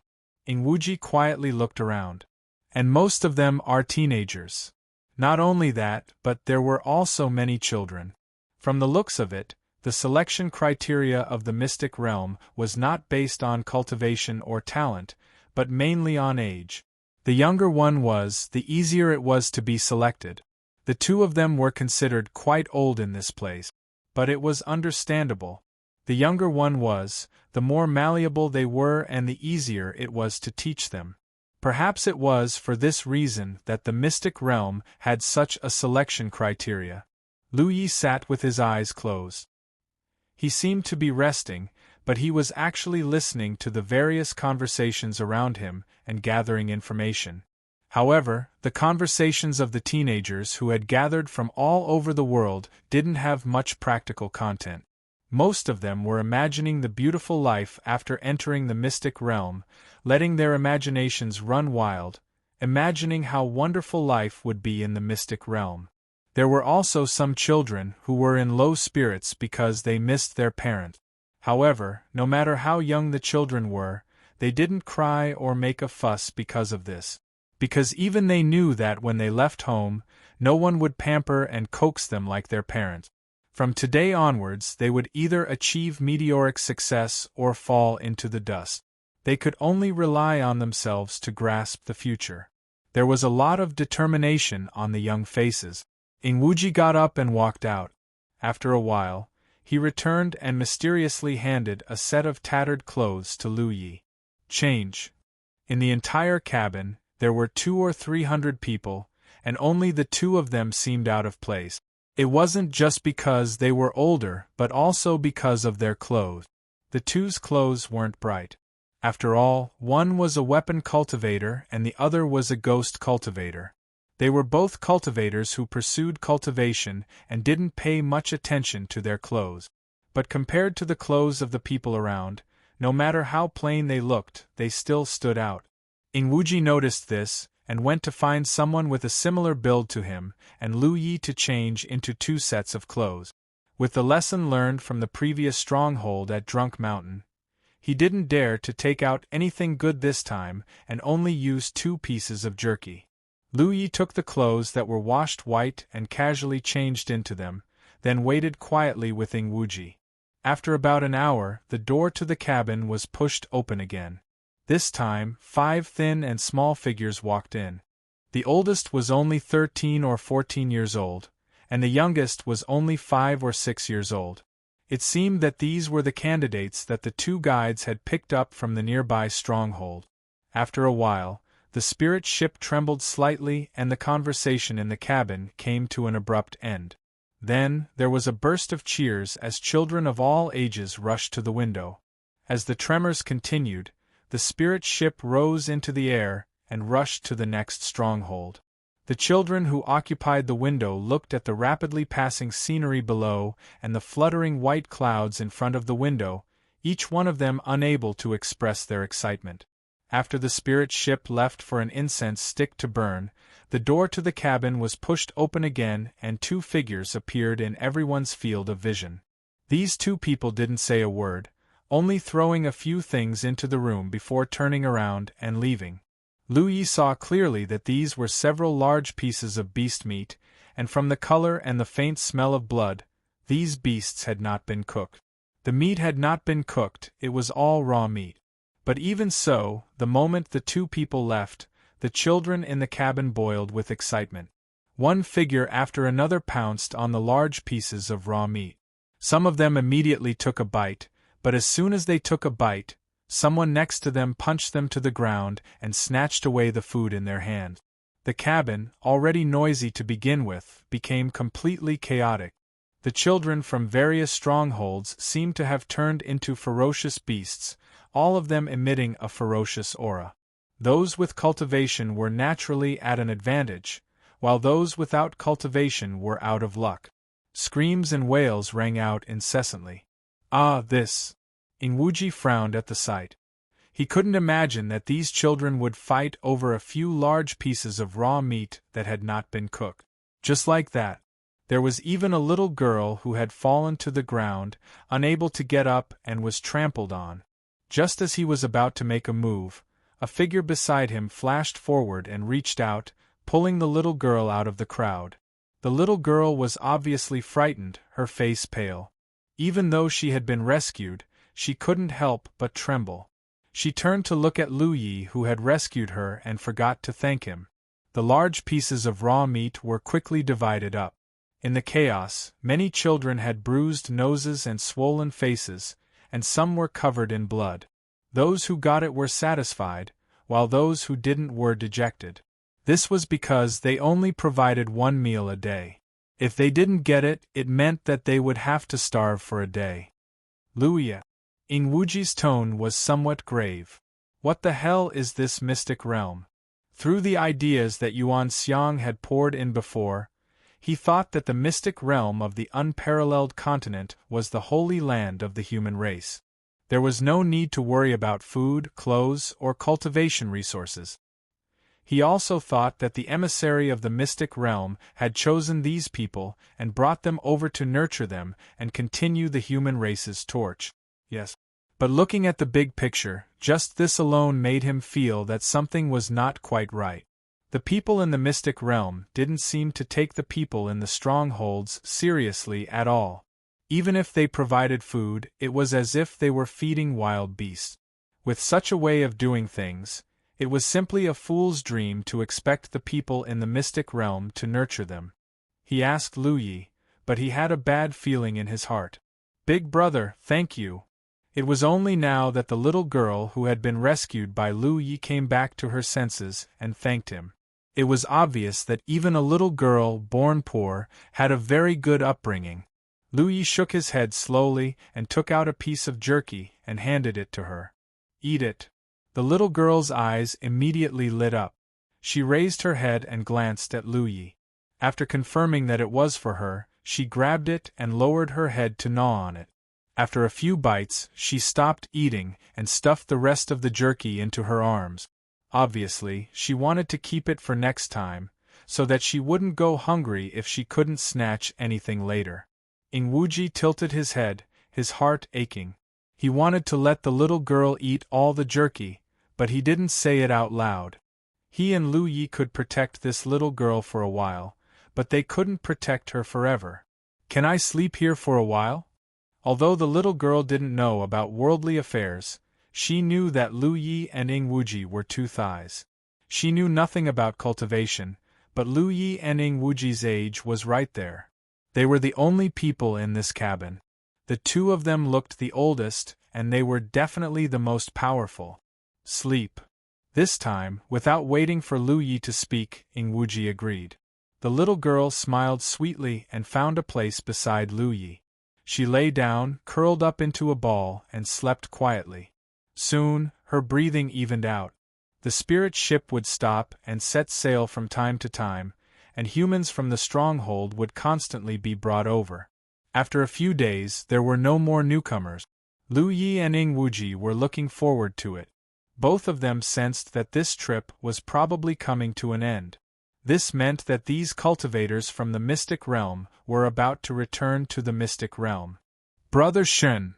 [SPEAKER 1] Ingwuji quietly looked around. And most of them are teenagers. Not only that, but there were also many children. From the looks of it, The selection criteria of the mystic realm was not based on cultivation or talent, but mainly on age. The younger one was, the easier it was to be selected. The two of them were considered quite old in this place. But it was understandable. The younger one was, the more malleable they were and the easier it was to teach them. Perhaps it was for this reason that the mystic realm had such a selection criteria. Lu Yi sat with his eyes closed. He seemed to be resting, but he was actually listening to the various conversations around him and gathering information. However, the conversations of the teenagers who had gathered from all over the world didn't have much practical content. Most of them were imagining the beautiful life after entering the mystic realm, letting their imaginations run wild, imagining how wonderful life would be in the mystic realm. There were also some children who were in low spirits because they missed their parent. However, no matter how young the children were, they didn't cry or make a fuss because of this. Because even they knew that when they left home, no one would pamper and coax them like their parent. From today onwards they would either achieve meteoric success or fall into the dust. They could only rely on themselves to grasp the future. There was a lot of determination on the young faces. Ingwuji got up and walked out. After a while, he returned and mysteriously handed a set of tattered clothes to Lu Yi. Change. In the entire cabin, there were 200 or 300 people, and only the two of them seemed out of place. It wasn't just because they were older, but also because of their clothes. The two's clothes weren't bright. After all, one was a weapon cultivator and the other was a ghost cultivator. They were both cultivators who pursued cultivation and didn't pay much attention to their clothes. But compared to the clothes of the people around, no matter how plain they looked, they still stood out. Ingwuji noticed this, and went to find someone with a similar build to him, and Lu Yi to change into 2 sets of clothes. With the lesson learned from the previous stronghold at Drunk Mountain, he didn't dare to take out anything good this time and only used 2 pieces of jerky. Lu Yi took the clothes that were washed white and casually changed into them, then waited quietly with Ingwuji. After about an hour, the door to the cabin was pushed open again. This time, 5 thin and small figures walked in. The oldest was only 13 or 14 years old, and the youngest was only 5 or 6 years old. It seemed that these were the candidates that the 2 guides had picked up from the nearby stronghold. After a while, the spirit ship trembled slightly and the conversation in the cabin came to an abrupt end. Then, there was a burst of cheers as children of all ages rushed to the window. As the tremors continued, the spirit ship rose into the air and rushed to the next stronghold. The children who occupied the window looked at the rapidly passing scenery below and the fluttering white clouds in front of the window, each one of them unable to express their excitement. After the spirit ship left for an incense stick to burn, the door to the cabin was pushed open again and 2 figures appeared in everyone's field of vision. These 2 people didn't say a word, only throwing a few things into the room before turning around and leaving. Lu Yi saw clearly that these were several large pieces of beast meat, and from the color and the faint smell of blood, these beasts had not been cooked. The meat had not been cooked, it was all raw meat. But even so, the moment the 2 people left, the children in the cabin boiled with excitement. One figure after another pounced on the large pieces of raw meat. Some of them immediately took a bite, but as soon as they took a bite, someone next to them punched them to the ground and snatched away the food in their hand. The cabin, already noisy to begin with, became completely chaotic. The children from various strongholds seemed to have turned into ferocious beasts, all of them emitting a ferocious aura. Those with cultivation were naturally at an advantage, while those without cultivation were out of luck. Screams and wails rang out incessantly. Ah, this! Ingwuji frowned at the sight. He couldn't imagine that these children would fight over a few large pieces of raw meat that had not been cooked. Just like that. There was even a little girl who had fallen to the ground, unable to get up and was trampled on. Just as he was about to make a move, a figure beside him flashed forward and reached out, pulling the little girl out of the crowd. The little girl was obviously frightened, her face pale. Even though she had been rescued, she couldn't help but tremble. She turned to look at Lu Yi, who had rescued her, and forgot to thank him. The large pieces of raw meat were quickly divided up. In the chaos, many children had bruised noses and swollen faces, and some were covered in blood. Those who got it were satisfied, while those who didn't were dejected. This was because they only provided one meal a day. If they didn't get it, it meant that they would have to starve for a day. Luya. Ingwuji's tone was somewhat grave. What the hell is this mystic realm? Through the ideas that Yuan Xiang had poured in before, he thought that the mystic realm of the unparalleled continent was the holy land of the human race. There was no need to worry about food, clothes, or cultivation resources. He also thought that the emissary of the mystic realm had chosen these people and brought them over to nurture them and continue the human race's torch. Yes. But looking at the big picture, just this alone made him feel that something was not quite right. The people in the mystic realm didn't seem to take the people in the strongholds seriously at all. Even if they provided food, it was as if they were feeding wild beasts. With such a way of doing things, it was simply a fool's dream to expect the people in the mystic realm to nurture them. He asked Lu Yi, but he had a bad feeling in his heart. Big brother, thank you. It was only now that the little girl who had been rescued by Lu Yi came back to her senses and thanked him. It was obvious that even a little girl born poor had a very good upbringing. Lu Yi shook his head slowly and took out a piece of jerky and handed it to her. Eat it. The little girl's eyes immediately lit up. She raised her head and glanced at Lu Yi. After confirming that it was for her, she grabbed it and lowered her head to gnaw on it. After a few bites, she stopped eating and stuffed the rest of the jerky into her arms. Obviously, she wanted to keep it for next time, so that she wouldn't go hungry if she couldn't snatch anything later. Ingwuji tilted his head, his heart aching. He wanted to let the little girl eat all the jerky, but he didn't say it out loud. He and Lu Yi could protect this little girl for a while, but they couldn't protect her forever. Can I sleep here for a while? Although the little girl didn't know about worldly affairs, she knew that Lu Yi and Ingwuji were two thighs. She knew nothing about cultivation, but Lu Yi and Ingwuji's age was right there. They were the only people in this cabin. The two of them looked the oldest, and they were definitely the most powerful. Sleep. This time, without waiting for Lu Yi to speak, Ingwuji agreed. The little girl smiled sweetly and found a place beside Lu Yi. She lay down, curled up into a ball, and slept quietly. Soon, her breathing evened out. The spirit ship would stop and set sail from time to time, and humans from the stronghold would constantly be brought over. After a few days, there were no more newcomers. Lu Yi and Ingwuji were looking forward to it. Both of them sensed that this trip was probably coming to an end. This meant that these cultivators from the mystic realm were about to return to the mystic realm. Brother Shen.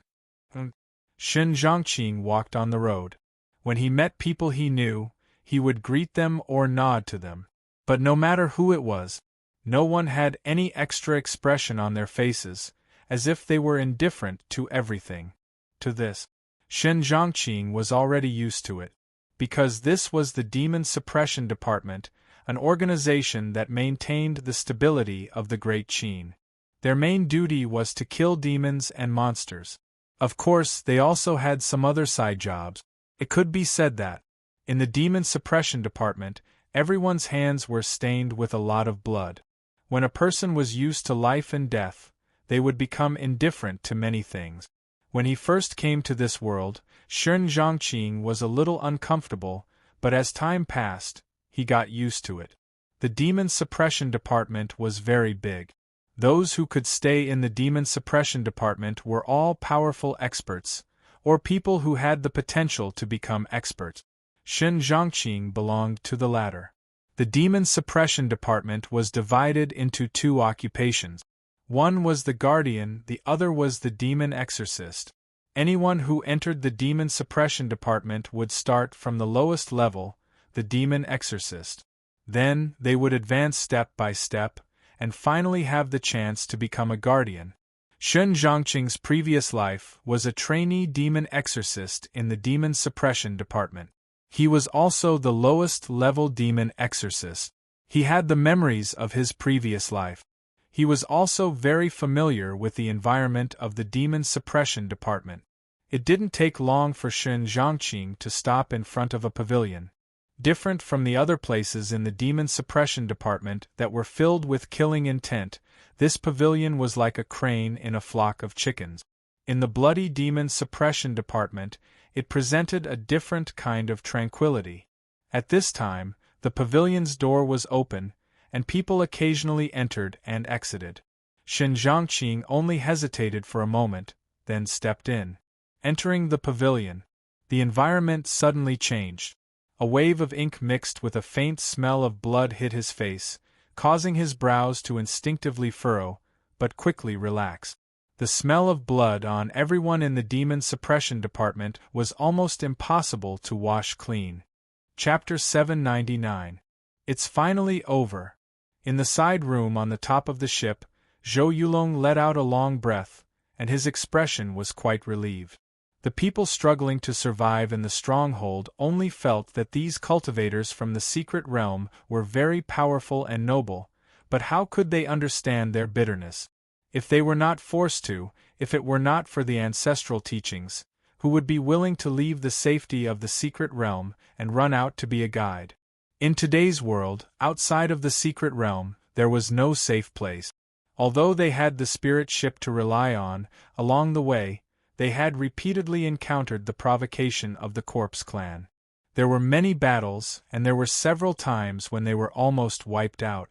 [SPEAKER 1] Shen Zhongqing walked on the road. When he met people he knew, he would greet them or nod to them. But no matter who it was, no one had any extra expression on their faces, as if they were indifferent to everything. To this, Shen Zhongqing was already used to it. Because this was the Demon Suppression Department, an organization that maintained the stability of the Great Qin. Their main duty was to kill demons and monsters. Of course, they also had some other side jobs. It could be said that, in the Demon Suppression Department, everyone's hands were stained with a lot of blood. When a person was used to life and death, they would become indifferent to many things. When he first came to this world, Shen Zhongqing was a little uncomfortable, but as time passed, he got used to it. The Demon Suppression Department was very big. Those who could stay in the Demon Suppression Department were all powerful experts, or people who had the potential to become experts. Shen Zhongqing belonged to the latter. The Demon Suppression Department was divided into two occupations. One was the Guardian, the other was the Demon Exorcist. Anyone who entered the Demon Suppression Department would start from the lowest level, the Demon Exorcist. Then, they would advance step by step, and finally have the chance to become a Guardian. Shun Zhongqing's previous life was a trainee demon exorcist in the demon suppression department. He was also the lowest level demon exorcist. He had the memories of his previous life. He was also very familiar with the environment of the demon suppression department. It didn't take long for Shun Zhongqing to stop in front of a pavilion. Different from the other places in the demon suppression department that were filled with killing intent, this pavilion was like a crane in a flock of chickens. In the bloody demon suppression department, it presented a different kind of tranquility. At this time, the pavilion's door was open, and people occasionally entered and exited. Shun Zhongqing only hesitated for a moment, then stepped in. Entering the pavilion, the environment suddenly changed. A wave of ink mixed with a faint smell of blood hit his face, causing his brows to instinctively furrow, but quickly relax. The smell of blood on everyone in the demon suppression department was almost impossible to wash clean. Chapter 799. It's finally over. In the side room on the top of the ship, Zhou Yulong let out a long breath, and his expression was quite relieved. The people struggling to survive in the stronghold only felt that these cultivators from the secret realm were very powerful and noble, but how could they understand their bitterness? If they were not forced to, if it were not for the ancestral teachings, who would be willing to leave the safety of the secret realm and run out to be a guide? In today's world, outside of the secret realm, there was no safe place. Although they had the spirit ship to rely on, along the way, they had repeatedly encountered the provocation of the Corpse Clan. There were many battles, and there were several times when they were almost wiped out.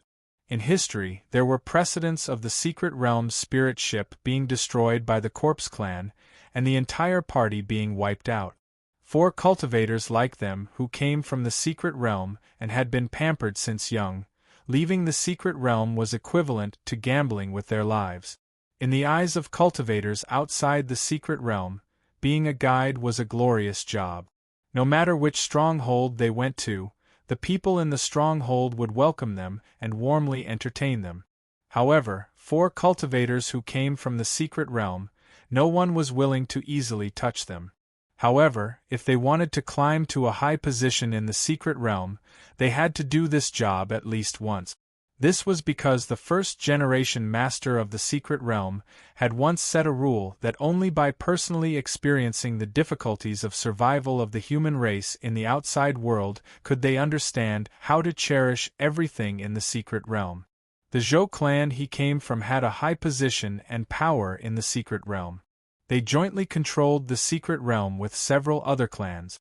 [SPEAKER 1] In history, there were precedents of the Secret Realm's spirit ship being destroyed by the Corpse Clan, and the entire party being wiped out. 4 cultivators like them who came from the Secret Realm and had been pampered since young, leaving the Secret Realm was equivalent to gambling with their lives. In the eyes of cultivators outside the Secret Realm, being a guide was a glorious job. No matter which stronghold they went to, the people in the stronghold would welcome them and warmly entertain them. However, 4 cultivators who came from the Secret Realm, no one was willing to easily touch them. However, if they wanted to climb to a high position in the Secret Realm, they had to do this job at least once. This was because the first-generation master of the Secret Realm had once set a rule that only by personally experiencing the difficulties of survival of the human race in the outside world could they understand how to cherish everything in the Secret Realm. The Zhou clan he came from had a high position and power in the Secret Realm. They jointly controlled the Secret Realm with several other clans.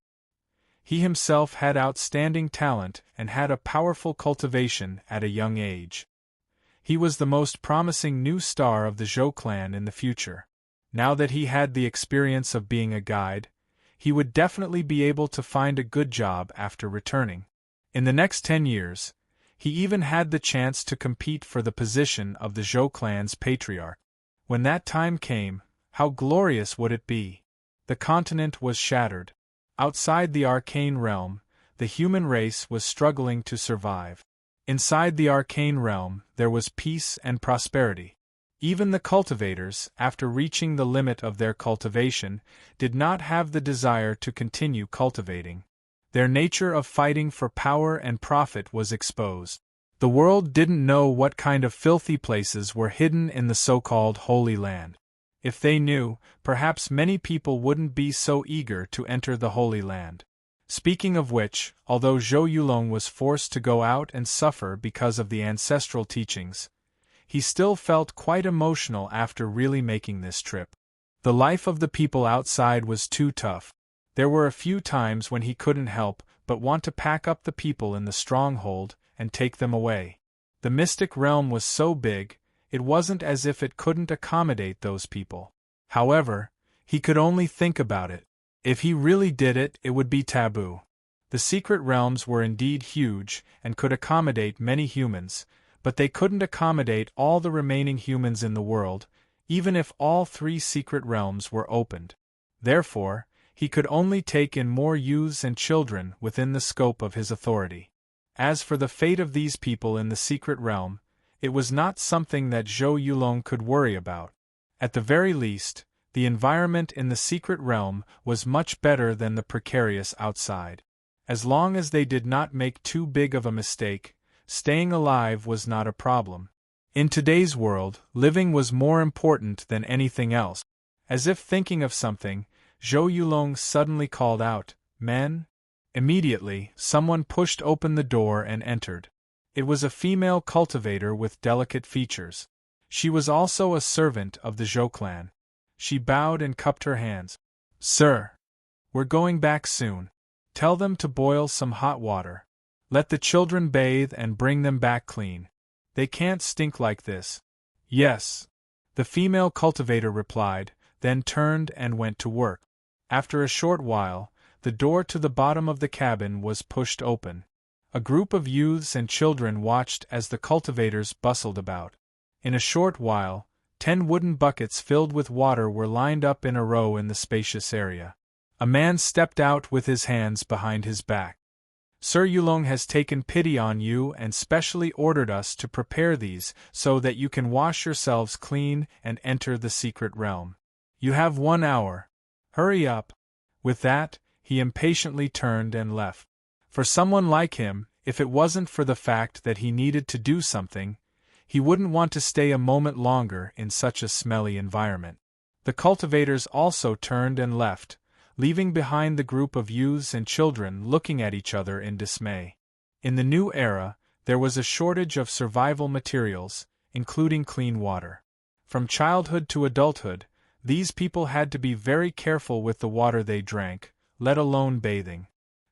[SPEAKER 1] He himself had outstanding talent and had a powerful cultivation at a young age. He was the most promising new star of the Zhou clan in the future. Now that he had the experience of being a guide, he would definitely be able to find a good job after returning. In the next 10 years, he even had the chance to compete for the position of the Zhou clan's patriarch. When that time came, how glorious would it be? The continent was shattered. Outside the arcane realm, the human race was struggling to survive. Inside the arcane realm, there was peace and prosperity. Even the cultivators, after reaching the limit of their cultivation, did not have the desire to continue cultivating. Their nature of fighting for power and profit was exposed. The world didn't know what kind of filthy places were hidden in the so-called Holy Land. If they knew, perhaps many people wouldn't be so eager to enter the Holy Land. Speaking of which, although Zhou Yulong was forced to go out and suffer because of the ancestral teachings, he still felt quite emotional after really making this trip. The life of the people outside was too tough. There were a few times when he couldn't help but want to pack up the people in the stronghold and take them away. The mystic realm was so big, it wasn't as if it couldn't accommodate those people. However, he could only think about it. If he really did it, it would be taboo. The secret realms were indeed huge and could accommodate many humans, but they couldn't accommodate all the remaining humans in the world, even if all 3 secret realms were opened. Therefore, he could only take in more youths and children within the scope of his authority. As for the fate of these people in the secret realm, it was not something that Zhou Yulong could worry about. At the very least, the environment in the secret realm was much better than the precarious outside. As long as they did not make too big of a mistake, staying alive was not a problem. In today's world, living was more important than anything else. As if thinking of something, Zhou Yulong suddenly called out, "Men?" Immediately, someone pushed open the door and entered. It was a female cultivator with delicate features. She was also a servant of the Zhou clan. She bowed and cupped her hands. "Sir, we're going back soon. Tell them to boil some hot water. Let the children bathe and bring them back clean. They can't stink like this." "Yes," the female cultivator replied, then turned and went to work. After a short while, the door to the bottom of the cabin was pushed open. A group of youths and children watched as the cultivators bustled about. In a short while, 10 wooden buckets filled with water were lined up in a row in the spacious area. A man stepped out with his hands behind his back. "Sir Yulong has taken pity on you and specially ordered us to prepare these so that you can wash yourselves clean and enter the secret realm. You have 1 hour. Hurry up." With that, he impatiently turned and left. For someone like him, if it wasn't for the fact that he needed to do something, he wouldn't want to stay a moment longer in such a smelly environment. The cultivators also turned and left, leaving behind the group of youths and children looking at each other in dismay. In the new era, there was a shortage of survival materials, including clean water. From childhood to adulthood, these people had to be very careful with the water they drank, let alone bathing.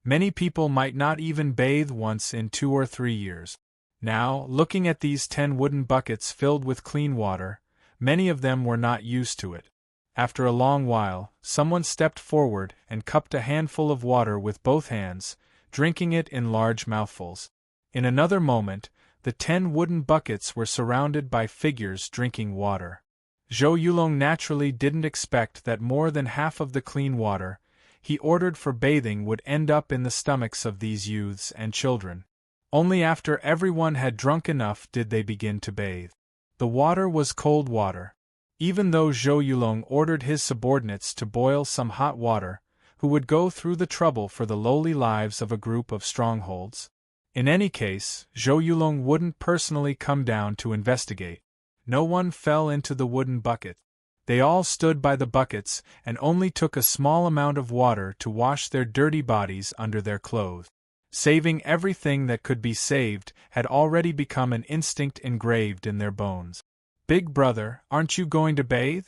[SPEAKER 1] Many people might not even bathe once in 2 or 3 years. Now, looking at these 10 wooden buckets filled with clean water, many of them were not used to it. After a long while, someone stepped forward and cupped a handful of water with both hands, drinking it in large mouthfuls. In another moment, the 10 wooden buckets were surrounded by figures drinking water. Zhou Yulong naturally didn't expect that more than half of the clean water he ordered for bathing would end up in the stomachs of these youths and children. Only after everyone had drunk enough did they begin to bathe. The water was cold water. Even though Zhou Yulong ordered his subordinates to boil some hot water, who would go through the trouble for the lowly lives of a group of strongholds? In any case, Zhou Yulong wouldn't personally come down to investigate. No one fell into the wooden bucket. They all stood by the buckets and only took a small amount of water to wash their dirty bodies under their clothes. Saving everything that could be saved had already become an instinct engraved in their bones. "Big brother, aren't you going to bathe?"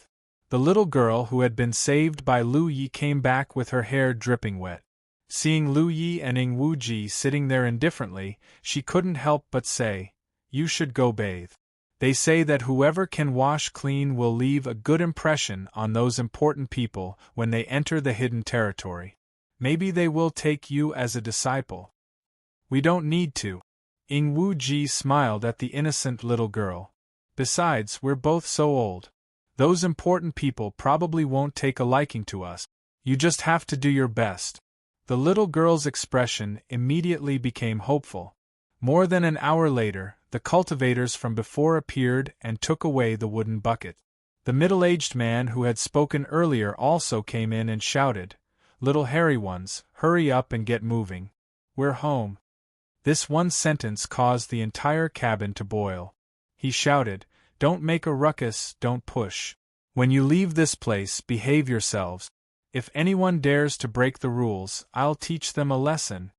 [SPEAKER 1] The little girl who had been saved by Lu Yi came back with her hair dripping wet. Seeing Lu Yi and Ing Wuji sitting there indifferently, she couldn't help but say, "You should go bathe. They say that whoever can wash clean will leave a good impression on those important people when they enter the hidden territory. Maybe they will take you as a disciple." "We don't need to." Ing Wuji smiled at the innocent little girl. "Besides, we're both so old. Those important people probably won't take a liking to us. You just have to do your best." The little girl's expression immediately became hopeful. More than an hour later, the cultivators from before appeared and took away the wooden bucket. The middle-aged man who had spoken earlier also came in and shouted, "Little hairy ones, hurry up and get moving. We're home." This one sentence caused the entire cabin to boil. He shouted, "Don't make a ruckus, don't push. When you leave this place, behave yourselves. If anyone dares to break the rules, I'll teach them a lesson."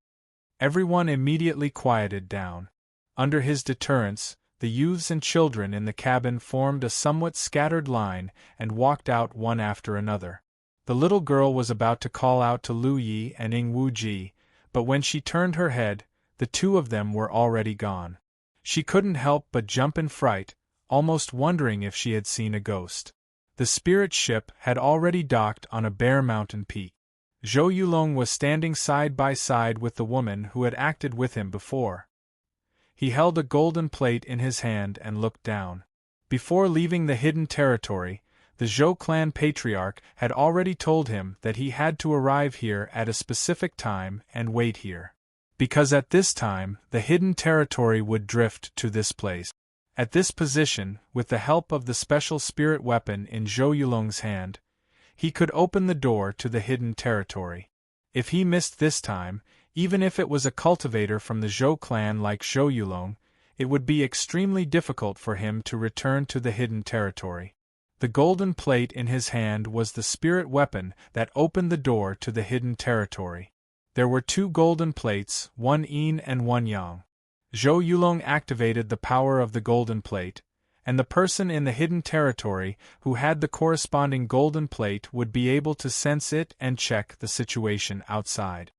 [SPEAKER 1] Everyone immediately quieted down. Under his deterrence, the youths and children in the cabin formed a somewhat scattered line and walked out one after another. The little girl was about to call out to Lu Yi and Ing Wuji, but when she turned her head, the two of them were already gone. She couldn't help but jump in fright, almost wondering if she had seen a ghost. The spirit ship had already docked on a bare mountain peak. Zhou Yulong was standing side by side with the woman who had acted with him before. He held a golden plate in his hand and looked down. Before leaving the hidden territory, the Zhou clan patriarch had already told him that he had to arrive here at a specific time and wait here. Because at this time, the hidden territory would drift to this place. At this position, with the help of the special spirit weapon in Zhou Yulong's hand, he could open the door to the hidden territory. If he missed this time, even if it was a cultivator from the Zhou clan like Zhou Yulong, it would be extremely difficult for him to return to the hidden territory. The golden plate in his hand was the spirit weapon that opened the door to the hidden territory. There were 2 golden plates, one yin and one yang. Zhou Yulong activated the power of the golden plate, and the person in the hidden territory who had the corresponding golden plate would be able to sense it and check the situation outside.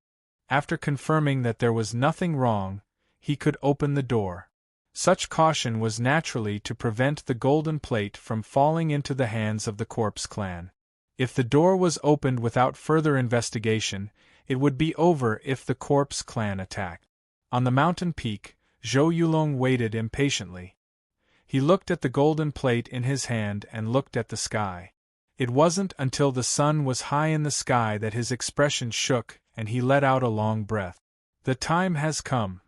[SPEAKER 1] After confirming that there was nothing wrong, he could open the door. Such caution was naturally to prevent the golden plate from falling into the hands of the corpse clan. If the door was opened without further investigation, it would be over if the corpse clan attacked. On the mountain peak, Zhou Yulong waited impatiently. He looked at the golden plate in his hand and looked at the sky. It wasn't until the sun was high in the sky that his expression shook and he let out a long breath. The time has come.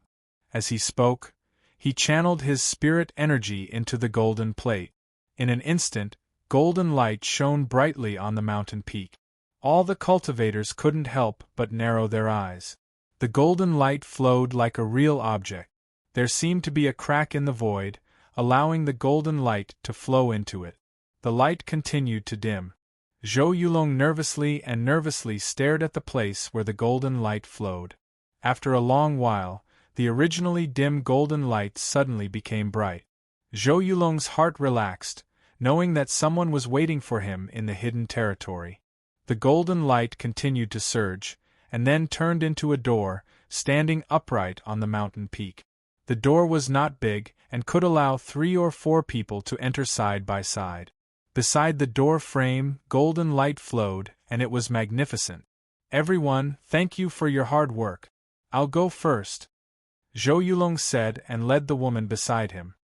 [SPEAKER 1] As he spoke, he channeled his spirit energy into the golden plate. In an instant, golden light shone brightly on the mountain peak. All the cultivators couldn't help but narrow their eyes. The golden light flowed like a real object. There seemed to be a crack in the void, allowing the golden light to flow into it. The light continued to dim. Zhou Yulong nervously stared at the place where the golden light flowed. After a long while, the originally dim golden light suddenly became bright. Zhou Yulong's heart relaxed, knowing that someone was waiting for him in the hidden territory. The golden light continued to surge, and then turned into a door, standing upright on the mountain peak. The door was not big, and could allow 3 or 4 people to enter side by side. Beside the door frame, golden light flowed, and it was magnificent. "Everyone, thank you for your hard work. I'll go first," Zhou Yulong said and led the woman beside him.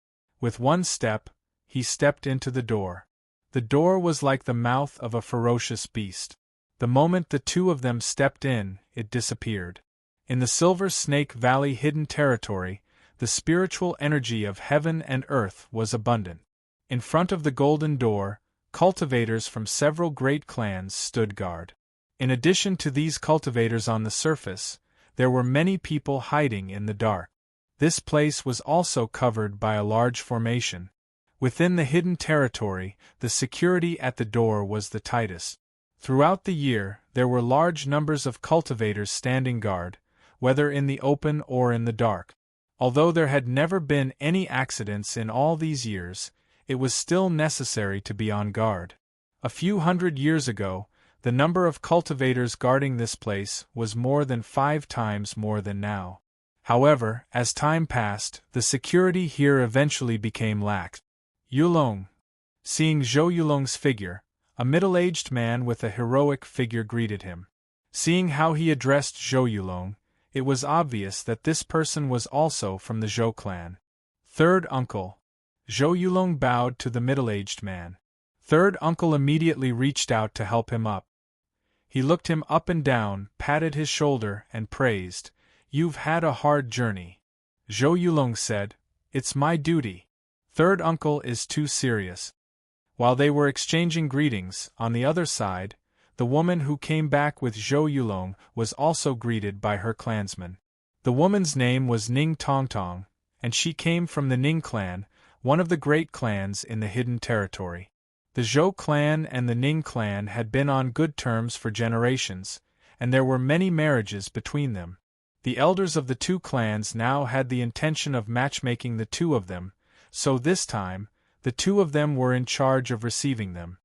[SPEAKER 1] With one step, he stepped into the door. The door was like the mouth of a ferocious beast. The moment the 2 of them stepped in, it disappeared. In the Silver Snake Valley hidden territory, the spiritual energy of heaven and earth was abundant. In front of the golden door, cultivators from several great clans stood guard. In addition to these cultivators on the surface, there were many people hiding in the dark. This place was also covered by a large formation. Within the hidden territory, the security at the door was the tightest. Throughout the year, there were large numbers of cultivators standing guard, whether in the open or in the dark. Although there had never been any accidents in all these years, it was still necessary to be on guard. A few hundred years ago, the number of cultivators guarding this place was more than 5 times more than now. However, as time passed, the security here eventually became lax. Yulong. Seeing Zhou Yulong's figure, a middle-aged man with a heroic figure greeted him. Seeing how he addressed Zhou Yulong, it was obvious that this person was also from the Zhou clan. "Third uncle." Zhou Yulong bowed to the middle-aged man. Third uncle immediately reached out to help him up. He looked him up and down, patted his shoulder, and praised, "You've had a hard journey." Zhou Yulong said, "It's my duty. Third uncle is too serious." While they were exchanging greetings, on the other side, the woman who came back with Zhou Yulong was also greeted by her clansmen. The woman's name was Ning Tongtong, and she came from the Ning clan, one of the great clans in the hidden territory. The Zhou clan and the Ning clan had been on good terms for generations, and there were many marriages between them. The elders of the 2 clans now had the intention of matchmaking the 2 of them, so this time, the 2 of them were in charge of receiving them.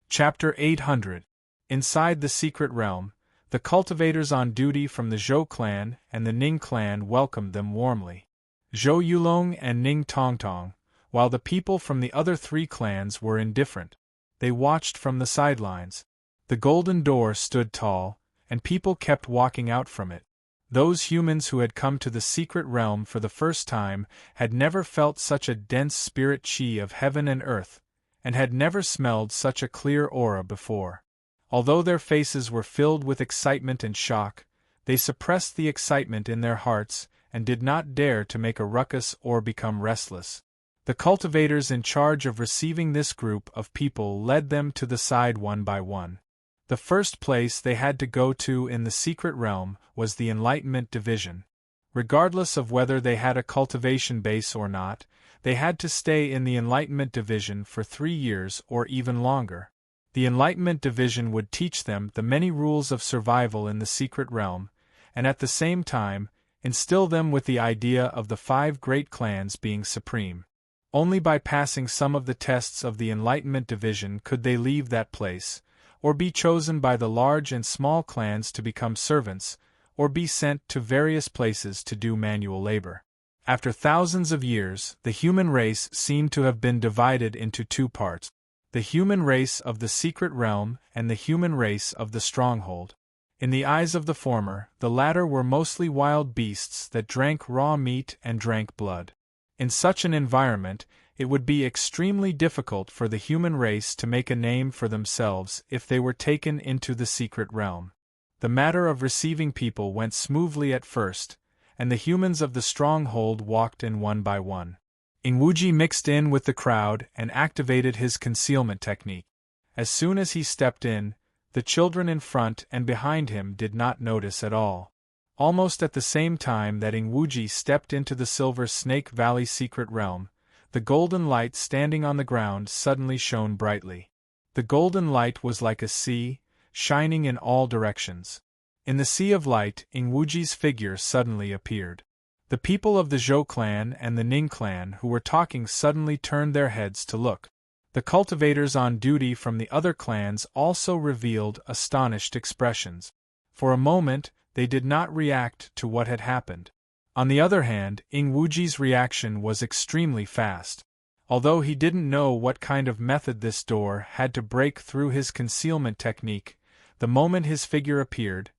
[SPEAKER 1] Chapter 800. Inside the secret realm, the cultivators on duty from the Zhou clan and the Ning clan welcomed them warmly. Zhou Yulong and Ning Tongtong, while the people from the other 3 clans were indifferent. They watched from the sidelines. The golden door stood tall, and people kept walking out from it. Those humans who had come to the secret realm for the first time had never felt such a dense spirit chi of heaven and earth, and had never smelled such a clear aura before. Although their faces were filled with excitement and shock, they suppressed the excitement in their hearts and did not dare to make a ruckus or become restless. The cultivators in charge of receiving this group of people led them to the side one by one. The first place they had to go to in the secret realm was the Enlightenment Division. Regardless of whether they had a cultivation base or not, they had to stay in the Enlightenment Division for 3 years or even longer. The Enlightenment Division would teach them the many rules of survival in the secret realm, and at the same time, instill them with the idea of the 5 great clans being supreme. Only by passing some of the tests of the Enlightenment Division could they leave that place, or be chosen by the large and small clans to become servants, or be sent to various places to do manual labor. After thousands of years, the human race seemed to have been divided into 2 parts: the human race of the secret realm and the human race of the stronghold. In the eyes of the former, the latter were mostly wild beasts that drank raw meat and drank blood. In such an environment, it would be extremely difficult for the human race to make a name for themselves if they were taken into the secret realm. The matter of receiving people went smoothly at first, and the humans of the stronghold walked in one by one. Ingwuji mixed in with the crowd and activated his concealment technique. As soon as he stepped in, the children in front and behind him did not notice at all. Almost at the same time that Ingwuji stepped into the Silver Snake Valley secret realm, the golden light standing on the ground suddenly shone brightly. The golden light was like a sea, shining in all directions. In the sea of light, Ingwuji's figure suddenly appeared. The people of the Zhou clan and the Ning clan who were talking suddenly turned their heads to look. The cultivators on duty from the other clans also revealed astonished expressions. For a moment, they did not react to what had happened. On the other hand, Ingwuji's reaction was extremely fast. Although he didn't know what kind of method this door had to break through his concealment technique, the moment his figure appeared,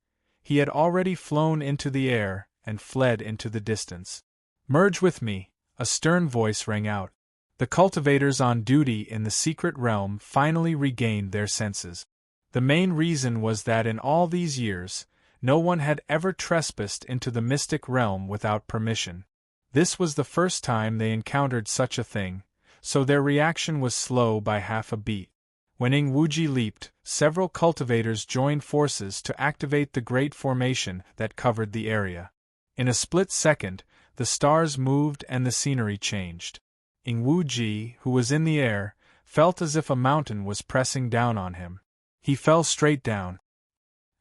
[SPEAKER 1] he had already flown into the air and fled into the distance. "Merge with me," a stern voice rang out. The cultivators on duty in the secret realm finally regained their senses. The main reason was that in all these years, no one had ever trespassed into the mystic realm without permission. This was the first time they encountered such a thing, so their reaction was slow by half a beat. When Ingwuji leaped, several cultivators joined forces to activate the great formation that covered the area. In a split second, the stars moved and the scenery changed. Ingwuji, who was in the air, felt as if a mountain was pressing down on him. He fell straight down.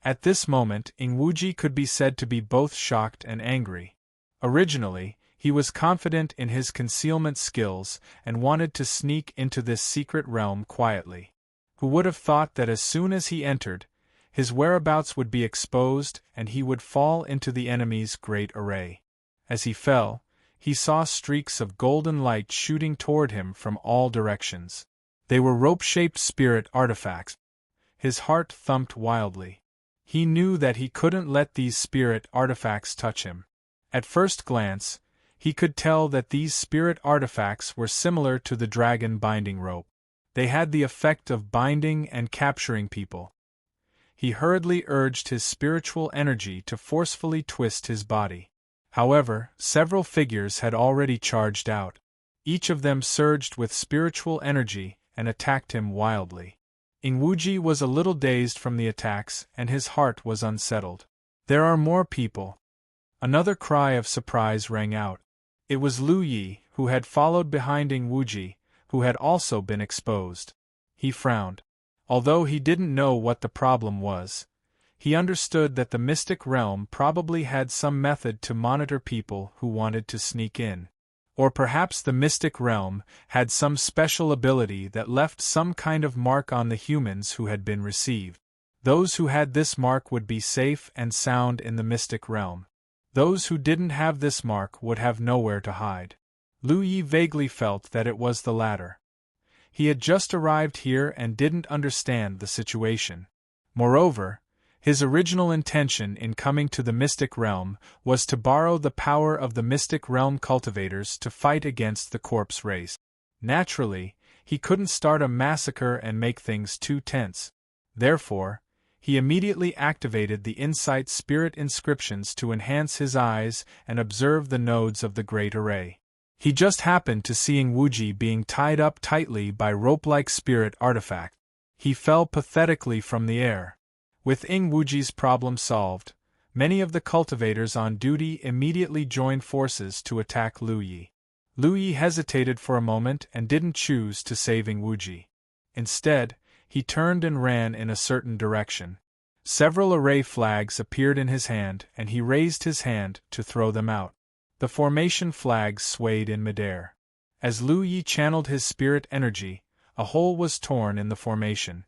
[SPEAKER 1] At this moment, Ingwuji could be said to be both shocked and angry. Originally, he was confident in his concealment skills and wanted to sneak into this secret realm quietly. Who would have thought that as soon as he entered, his whereabouts would be exposed and he would fall into the enemy's great array. As he fell, he saw streaks of golden light shooting toward him from all directions. They were rope-shaped spirit artifacts. His heart thumped wildly. He knew that he couldn't let these spirit artifacts touch him. At first glance, he could tell that these spirit artifacts were similar to the dragon binding rope. They had the effect of binding and capturing people. He hurriedly urged his spiritual energy to forcefully twist his body. However, several figures had already charged out. Each of them surged with spiritual energy and attacked him wildly. Ingwuji was a little dazed from the attacks and his heart was unsettled. "There are more people." Another cry of surprise rang out. It was Lu Yi, who had followed behind Ingwuji, who had also been exposed. He frowned. Although he didn't know what the problem was, he understood that the mystic realm probably had some method to monitor people who wanted to sneak in. Or perhaps the mystic realm had some special ability that left some kind of mark on the humans who had been received. Those who had this mark would be safe and sound in the mystic realm. Those who didn't have this mark would have nowhere to hide. Lu Yi vaguely felt that it was the latter. He had just arrived here and didn't understand the situation. Moreover, his original intention in coming to the mystic realm was to borrow the power of the mystic realm cultivators to fight against the corpse race. Naturally, he couldn't start a massacre and make things too tense. Therefore, he immediately activated the insight spirit inscriptions to enhance his eyes and observe the nodes of the great array. He just happened to see Ingwuji being tied up tightly by rope-like spirit artifact. He fell pathetically from the air. With Ingwuji's problem solved, many of the cultivators on duty immediately joined forces to attack Lu Yi. Lu Yi hesitated for a moment and didn't choose to save Ingwuji. Instead, he turned and ran in a certain direction. Several array flags appeared in his hand and he raised his hand to throw them out. The formation flags swayed in midair. As Lu Yi channeled his spirit energy, a hole was torn in the formation.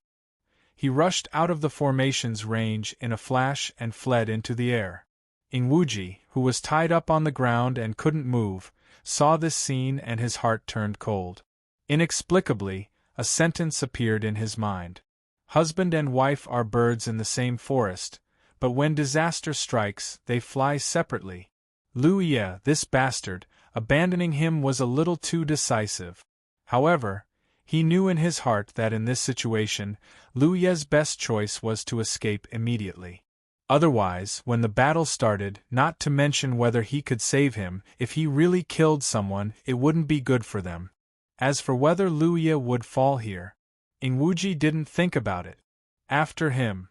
[SPEAKER 1] He rushed out of the formation's range in a flash and fled into the air. Ingwuji, who was tied up on the ground and couldn't move, saw this scene and his heart turned cold. Inexplicably, a sentence appeared in his mind. Husband and wife are birds in the same forest, but when disaster strikes, they fly separately. Lu Yi, this bastard, abandoning him was a little too decisive. However, he knew in his heart that in this situation, Lu Yi's best choice was to escape immediately. Otherwise, when the battle started, not to mention whether he could save him, if he really killed someone, it wouldn't be good for them. As for whether Lu Yi would fall here, Ingwuji didn't think about it. After him,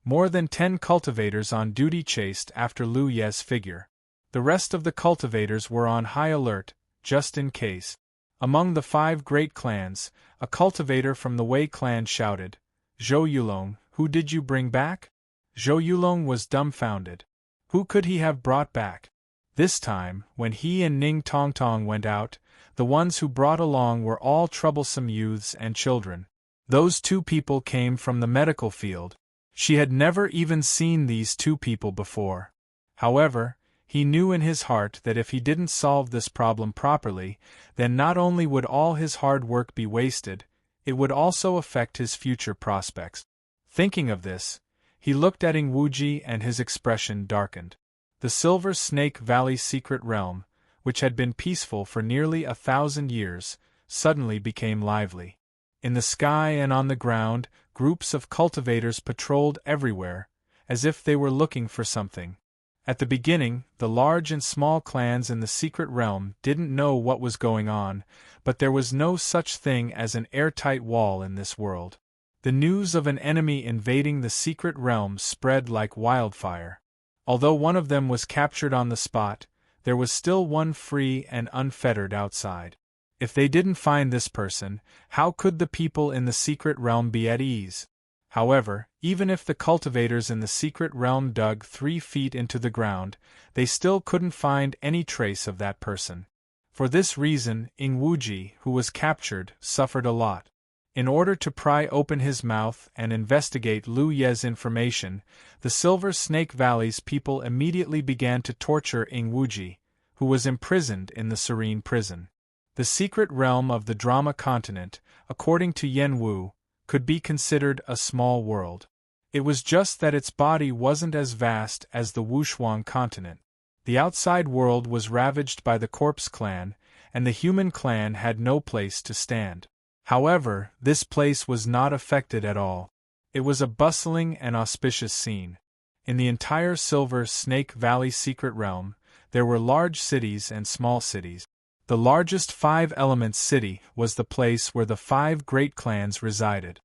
[SPEAKER 1] more than 10 cultivators on duty chased after Lu Yi's figure. The rest of the cultivators were on high alert, just in case. Among the 5 great clans, a cultivator from the Wei clan shouted, "Zhou Yulong, who did you bring back?" Zhou Yulong was dumbfounded. Who could he have brought back? This time, when he and Ning Tongtong went out, the ones who brought along were all troublesome youths and children. Those 2 people came from the medical field. She had never even seen these 2 people before. However, he knew in his heart that if he didn't solve this problem properly, then not only would all his hard work be wasted, it would also affect his future prospects. Thinking of this, he looked at Ingwuji and his expression darkened. The Silver Snake Valley secret realm, which had been peaceful for nearly 1,000 years, suddenly became lively. In the sky and on the ground, groups of cultivators patrolled everywhere, as if they were looking for something. At the beginning, the large and small clans in the secret realm didn't know what was going on, but there was no such thing as an airtight wall in this world. The news of an enemy invading the secret realm spread like wildfire. Although one of them was captured on the spot, there was still one free and unfettered outside. If they didn't find this person, how could the people in the secret realm be at ease? However, even if the cultivators in the secret realm dug 3 feet into the ground, they still couldn't find any trace of that person. For this reason, Ingwuji, who was captured, suffered a lot. In order to pry open his mouth and investigate Lu Yi's information, the Silver Snake Valley's people immediately began to torture Ingwuji, who was imprisoned in the Serene prison. The secret realm of the Drama continent, according to Yen Wu, could be considered a small world. It was just that its body wasn't as vast as the Wushuang continent. The outside world was ravaged by the Corpse clan, and the Human clan had no place to stand. However, this place was not affected at all. It was a bustling and auspicious scene. In the entire Silver Snake Valley secret realm, there were large cities and small cities. The largest 5 elements city was the place where the 5 great clans resided.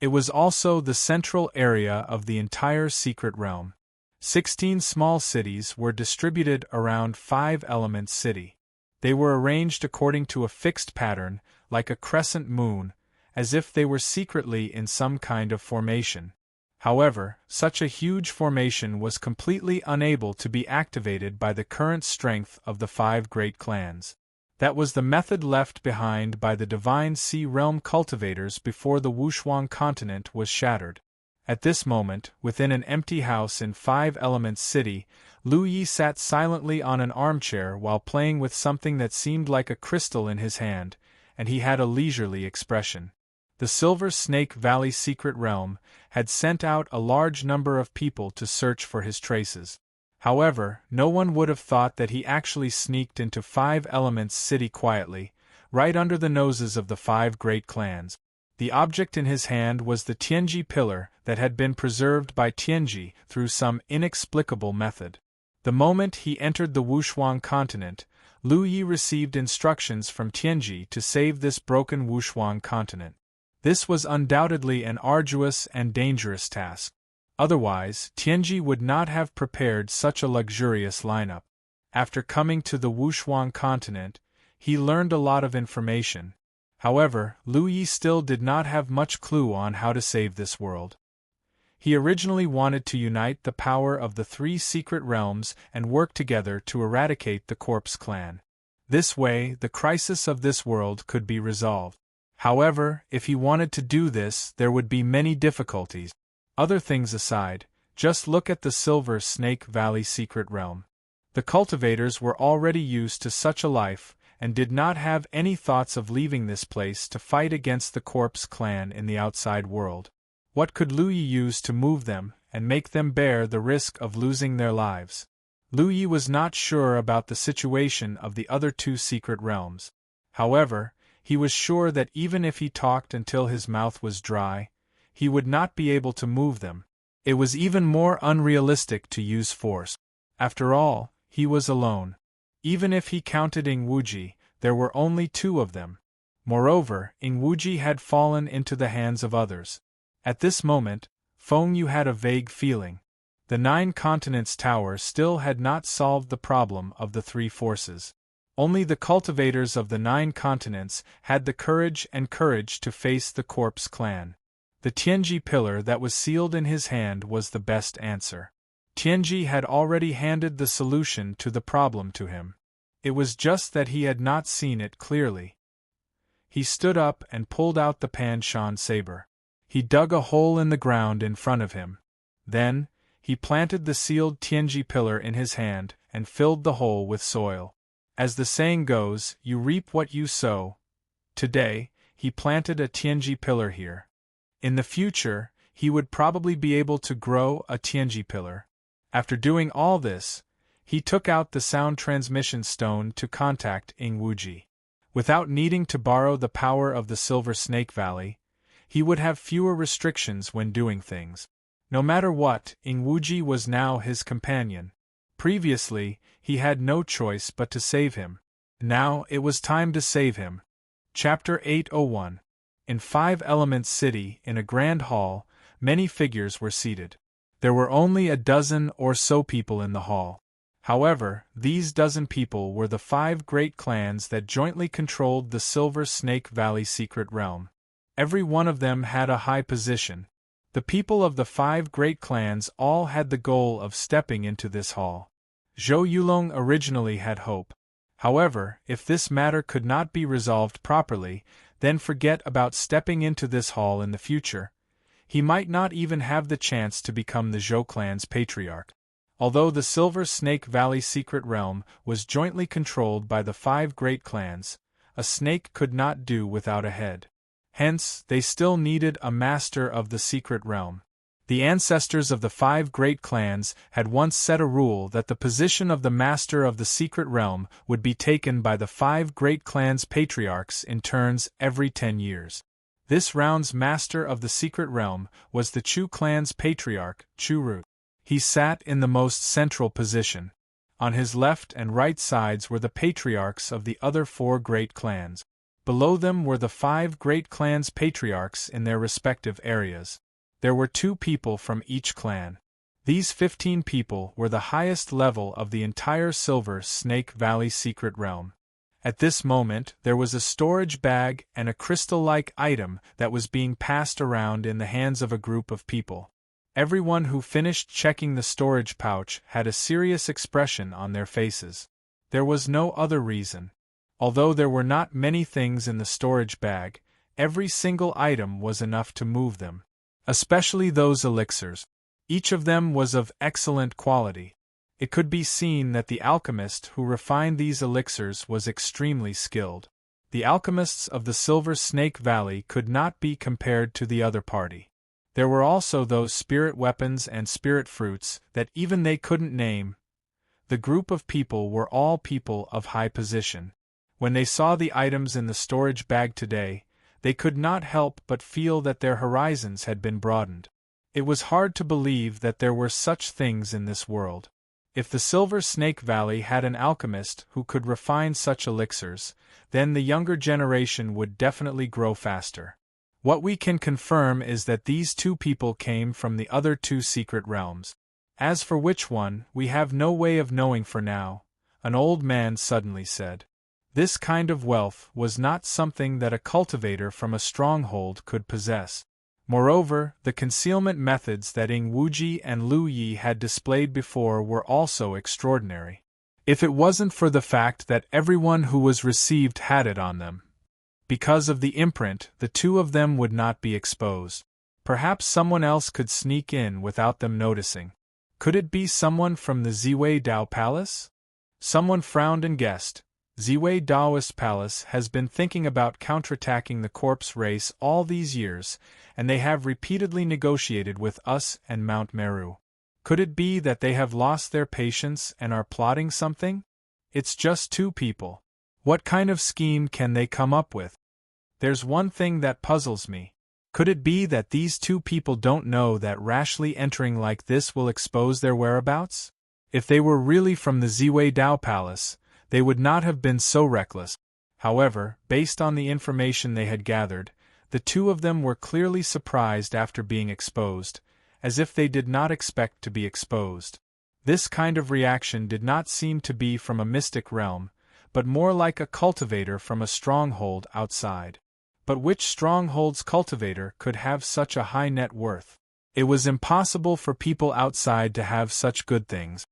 [SPEAKER 1] It was also the central area of the entire secret realm. 16 small cities were distributed around 5 elements city. They were arranged according to a fixed pattern, like a crescent moon, as if they were secretly in some kind of formation. However, such a huge formation was completely unable to be activated by the current strength of the 5 great clans. That was the method left behind by the Divine Sea Realm cultivators before the Wushuang continent was shattered. At this moment, within an empty house in 5 Elements City, Lu Yi sat silently on an armchair while playing with something that seemed like a crystal in his hand, and he had a leisurely expression. The Silver Snake Valley secret realm had sent out a large number of people to search for his traces. However, no one would have thought that he actually sneaked into 5 Elements City quietly, right under the noses of the 5 great clans. The object in his hand was the Tianji pillar that had been preserved by Tianji through some inexplicable method. The moment he entered the Wushuang continent, Lu Yi received instructions from Tianji to save this broken Wushuang continent. This was undoubtedly an arduous and dangerous task. Otherwise, Tianji would not have prepared such a luxurious lineup. After coming to the Wushuang continent, he learned a lot of information. However, Lu Yi still did not have much clue on how to save this world. He originally wanted to unite the power of the 3 secret realms and work together to eradicate the Corpse Clan. This way, the crisis of this world could be resolved. However, if he wanted to do this, there would be many difficulties. Other things aside, just look at the Silver Snake Valley secret realm. The cultivators were already used to such a life, and did not have any thoughts of leaving this place to fight against the Corpse Clan in the outside world. What could Lu Yi use to move them, and make them bear the risk of losing their lives? Lu Yi was not sure about the situation of the other 2 secret realms. However, he was sure that even if he talked until his mouth was dry, he would not be able to move them. It was even more unrealistic to use force. After all, he was alone. Even if he counted Ing Wuji, there were only 2 of them. Moreover, Ing Wuji had fallen into the hands of others. At this moment, Feng Yu had a vague feeling. The 9 Continents Tower still had not solved the problem of the 3 forces. Only the cultivators of the 9 continents had the courage to face the Corpse Clan. The Tianji pillar that was sealed in his hand was the best answer. Tianji had already handed the solution to the problem to him. It was just that he had not seen it clearly. He stood up and pulled out the Pan Shan saber. He dug a hole in the ground in front of him. Then, he planted the sealed Tianji pillar in his hand and filled the hole with soil. As the saying goes, you reap what you sow. Today, he planted a Tianji pillar here. In the future, he would probably be able to grow a Tianji pillar. After doing all this, he took out the sound transmission stone to contact Ing Wuji. Without needing to borrow the power of the Silver Snake Valley, he would have fewer restrictions when doing things. No matter what, Ing Wuji was now his companion. Previously, he had no choice but to save him. Now, it was time to save him. Chapter 801. In 5 Elements City, in a grand hall, many figures were seated. There were only a dozen or so people in the hall. However, these dozen people were the 5 great clans that jointly controlled the Silver Snake Valley secret realm. Every one of them had a high position. The people of the 5 great clans all had the goal of stepping into this hall. Zhou Yulong originally had hope. However, if this matter could not be resolved properly, then forget about stepping into this hall in the future. He might not even have the chance to become the Zhou clan's patriarch. Although the Silver Snake Valley secret realm was jointly controlled by the 5 great clans, a snake could not do without a head. Hence, they still needed a master of the secret realm. The ancestors of the 5 great clans had once set a rule that the position of the master of the secret realm would be taken by the 5 great clans' patriarchs in turns every 10 years. This round's master of the secret realm was the Chu clan's patriarch, Chu Ru. He sat in the most central position. On his left and right sides were the patriarchs of the other 4 great clans. Below them were the 5 great clans' patriarchs in their respective areas. There were 2 people from each clan. These 15 people were the highest level of the entire Silver Snake Valley secret realm. At this moment, there was a storage bag and a crystal-like item that was being passed around in the hands of a group of people. Everyone who finished checking the storage pouch had a serious expression on their faces. There was no other reason. Although there were not many things in the storage bag, every single item was enough to move them. Especially those elixirs. Each of them was of excellent quality. It could be seen that the alchemist who refined these elixirs was extremely skilled. The alchemists of the Silver Snake Valley could not be compared to the other party. There were also those spirit weapons and spirit fruits that even they couldn't name. The group of people were all people of high position. When they saw the items in the storage bag today, they could not help but feel that their horizons had been broadened. It was hard to believe that there were such things in this world. If the Silver Snake Valley had an alchemist who could refine such elixirs, then the younger generation would definitely grow faster. What we can confirm is that these two people came from the other two secret realms. As for which one, we have no way of knowing for now, an old man suddenly said. This kind of wealth was not something that a cultivator from a stronghold could possess. Moreover, the concealment methods that Ing Wuji and Lu Yi had displayed before were also extraordinary. If it wasn't for the fact that everyone who was received had it on them, because of the imprint, the two of them would not be exposed. Perhaps someone else could sneak in without them noticing. Could it be someone from the Ziwei Dao Palace? Someone frowned and guessed. Ziwei Daoist Palace has been thinking about counterattacking the corpse race all these years, and they have repeatedly negotiated with us and Mount Meru. Could it be that they have lost their patience and are plotting something? It's just two people. What kind of scheme can they come up with? There's one thing that puzzles me. Could it be that these two people don't know that rashly entering like this will expose their whereabouts? If they were really from the Ziwei Dao Palace, they would not have been so reckless. However, based on the information they had gathered, the two of them were clearly surprised after being exposed, as if they did not expect to be exposed. This kind of reaction did not seem to be from a mystic realm, but more like a cultivator from a stronghold outside. But which stronghold's cultivator could have such a high net worth? It was impossible for people outside to have such good things.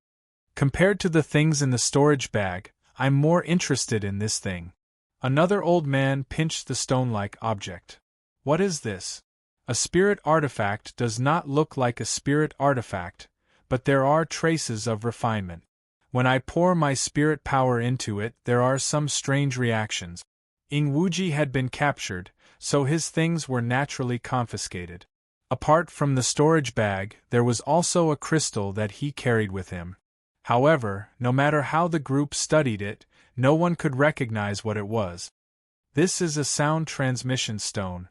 [SPEAKER 1] Compared to the things in the storage bag, I'm more interested in this thing. Another old man pinched the stone-like object. What is this? A spirit artifact does not look like a spirit artifact, but there are traces of refinement. When I pour my spirit power into it, there are some strange reactions. Ing Wuji had been captured, so his things were naturally confiscated. Apart from the storage bag, there was also a crystal that he carried with him. However, no matter how the group studied it, no one could recognize what it was. This is a sound transmission stone.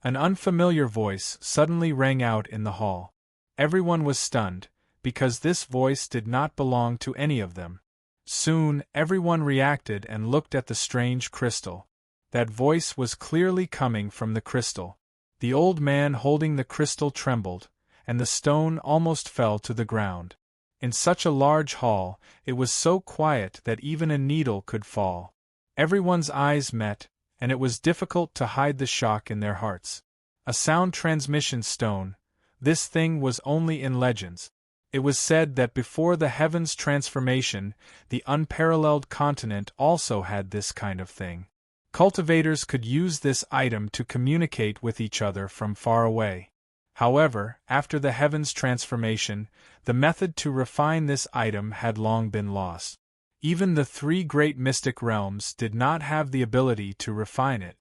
[SPEAKER 1] An unfamiliar voice suddenly rang out in the hall. Everyone was stunned, because this voice did not belong to any of them. Soon, everyone reacted and looked at the strange crystal. That voice was clearly coming from the crystal. The old man holding the crystal trembled, and the stone almost fell to the ground. In such a large hall, it was so quiet that even a needle could fall. Everyone's eyes met, and it was difficult to hide the shock in their hearts. A sound transmission stone. This thing was only in legends. It was said that before the heavens' transformation, the unparalleled continent also had this kind of thing. Cultivators could use this item to communicate with each other from far away. However, after the heavens' transformation, the method to refine this item had long been lost. Even the three great mystic realms did not have the ability to refine it.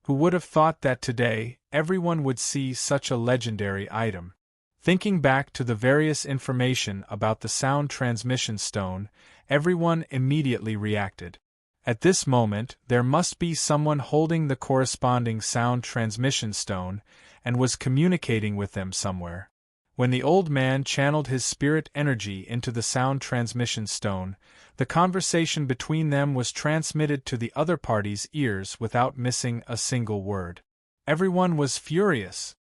[SPEAKER 1] Who would have thought that today, everyone would see such a legendary item? Thinking back to the various information about the sound transmission stone, everyone immediately reacted. At this moment, there must be someone holding the corresponding sound transmission stone, and was communicating with them somewhere. When the old man channeled his spirit energy into the sound transmission stone, the conversation between them was transmitted to the other party's ears without missing a single word. Everyone was furious.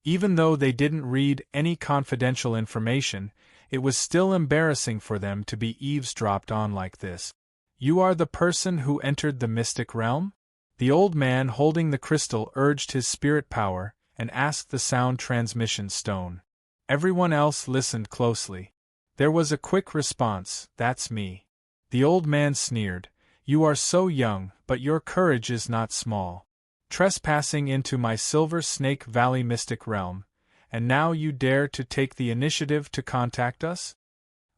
[SPEAKER 1] Even though they didn't read any confidential information, it was still embarrassing for them to be eavesdropped on like this. You are the person who entered the mystic realm? The old man holding the crystal urged his spirit power, and asked the sound transmission stone. Everyone else listened closely. There was a quick response, "That's me." The old man sneered, "You are so young, but your courage is not small. Trespassing into my Silver Snake Valley mystic realm, and now you dare to take the initiative to contact us?"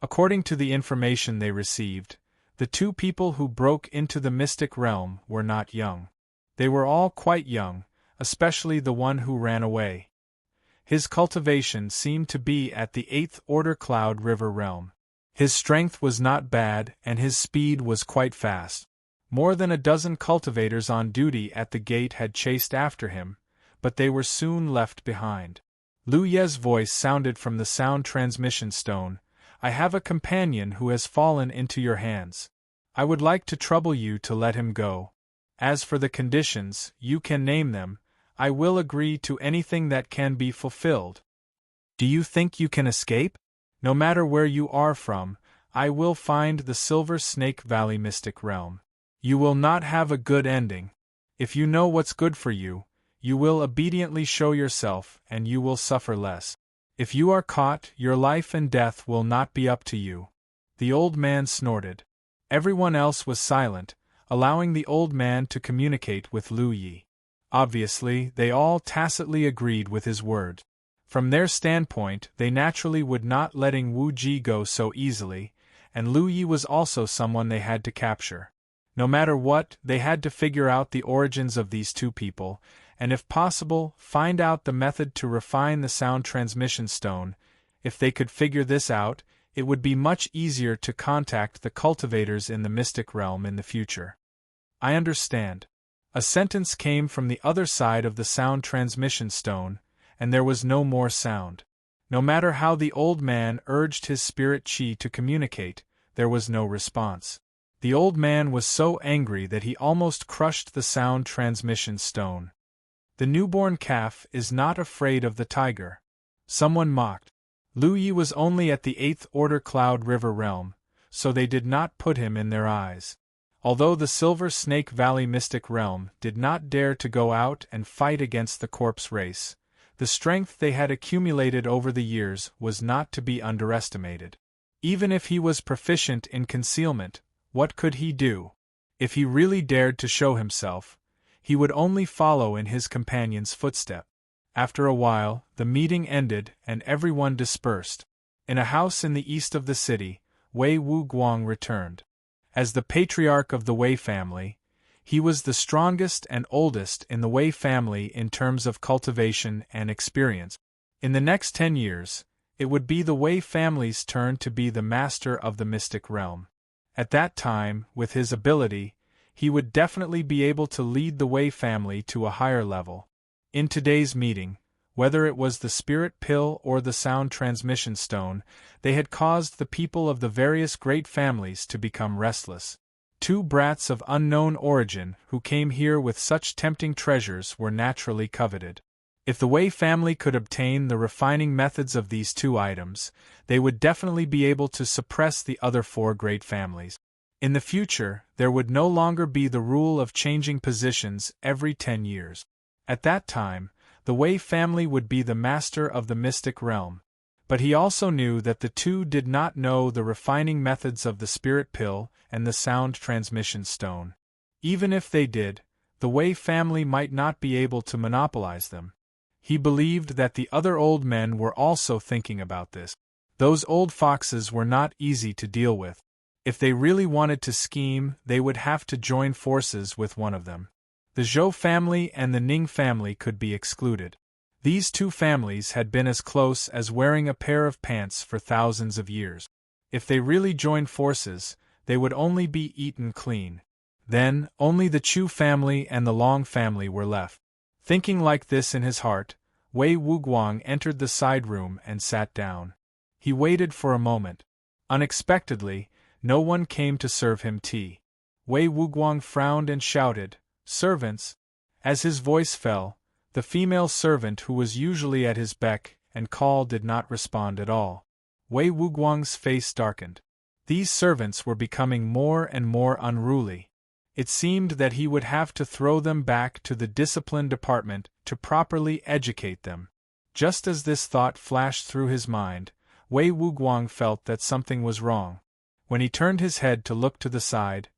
[SPEAKER 1] According to the information they received, the two people who broke into the mystic realm were not young. They were all quite young, especially the one who ran away. His cultivation seemed to be at the 8th order Cloud River realm. His strength was not bad and his speed was quite fast. More than a dozen cultivators on duty at the gate had chased after him, but they were soon left behind. Lu Ye's voice sounded from the sound transmission stone, I have a companion who has fallen into your hands. I would like to trouble you to let him go. As for the conditions, you can name them. I will agree to anything that can be fulfilled. Do you think you can escape? No matter where you are from, I will find the Silver Snake Valley Mystic Realm. You will not have a good ending. If you know what's good for you, you will obediently show yourself and you will suffer less. If you are caught, your life and death will not be up to you. The old man snorted. Everyone else was silent, allowing the old man to communicate with Lu Yi. Obviously, they all tacitly agreed with his word. From their standpoint, they naturally would not letting Wu Ji go so easily, and Lu Yi was also someone they had to capture. No matter what, they had to figure out the origins of these two people, and if possible, find out the method to refine the sound transmission stone. If they could figure this out, it would be much easier to contact the cultivators in the mystic realm in the future. I understand. A sentence came from the other side of the sound transmission stone, and there was no more sound. No matter how the old man urged his spirit chi to communicate, there was no response. The old man was so angry that he almost crushed the sound transmission stone. The newborn calf is not afraid of the tiger. Someone mocked. Lu Yi was only at the 8th Order Cloud River realm, so they did not put him in their eyes. Although the Silver Snake Valley Mystic Realm did not dare to go out and fight against the corpse race, the strength they had accumulated over the years was not to be underestimated. Even if he was proficient in concealment, what could he do? If he really dared to show himself, he would only follow in his companion's footsteps. After a while, the meeting ended and everyone dispersed. In a house in the east of the city, Wei Wuguang returned. As the patriarch of the Wei family, he was the strongest and oldest in the Wei family in terms of cultivation and experience. In the next 10 years, it would be the Wei family's turn to be the master of the mystic realm. At that time, with his ability, he would definitely be able to lead the Wei family to a higher level. In today's meeting, whether it was the spirit pill or the sound transmission stone, they had caused the people of the various great families to become restless. Two brats of unknown origin who came here with such tempting treasures were naturally coveted. If the Wei family could obtain the refining methods of these two items, they would definitely be able to suppress the other four great families. In the future, there would no longer be the rule of changing positions every 10 years. At that time, the Wei family would be the master of the mystic realm. But he also knew that the two did not know the refining methods of the spirit pill and the sound transmission stone. Even if they did, the Wei family might not be able to monopolize them. He believed that the other old men were also thinking about this. Those old foxes were not easy to deal with. If they really wanted to scheme, they would have to join forces with one of them. The Zhou family and the Ning family could be excluded. These two families had been as close as wearing a pair of pants for thousands of years. If they really joined forces, they would only be eaten clean. Then, only the Chu family and the Long family were left. Thinking like this in his heart, Wei Wuguang entered the side room and sat down. He waited for a moment. Unexpectedly, no one came to serve him tea. Wei Wuguang frowned and shouted, "Servants!" As his voice fell, the female servant who was usually at his beck and call did not respond at all. Wei Wuguang's face darkened. These servants were becoming more and more unruly. It seemed that he would have to throw them back to the discipline department to properly educate them. Just as this thought flashed through his mind, Wei Wuguang felt that something was wrong. When he turned his head to look to the side,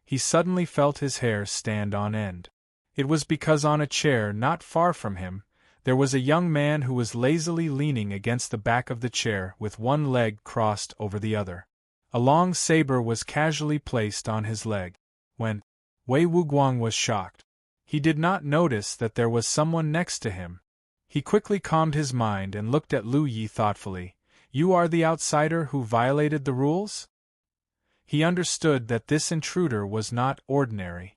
[SPEAKER 1] he suddenly felt his hair stand on end. It was because on a chair not far from him, there was a young man who was lazily leaning against the back of the chair with one leg crossed over the other. A long saber was casually placed on his leg. When Wei Wuguang was shocked, he did not notice that there was someone next to him. He quickly calmed his mind and looked at Lu Yi thoughtfully. "You are the outsider who violated the rules?" He understood that this intruder was not ordinary.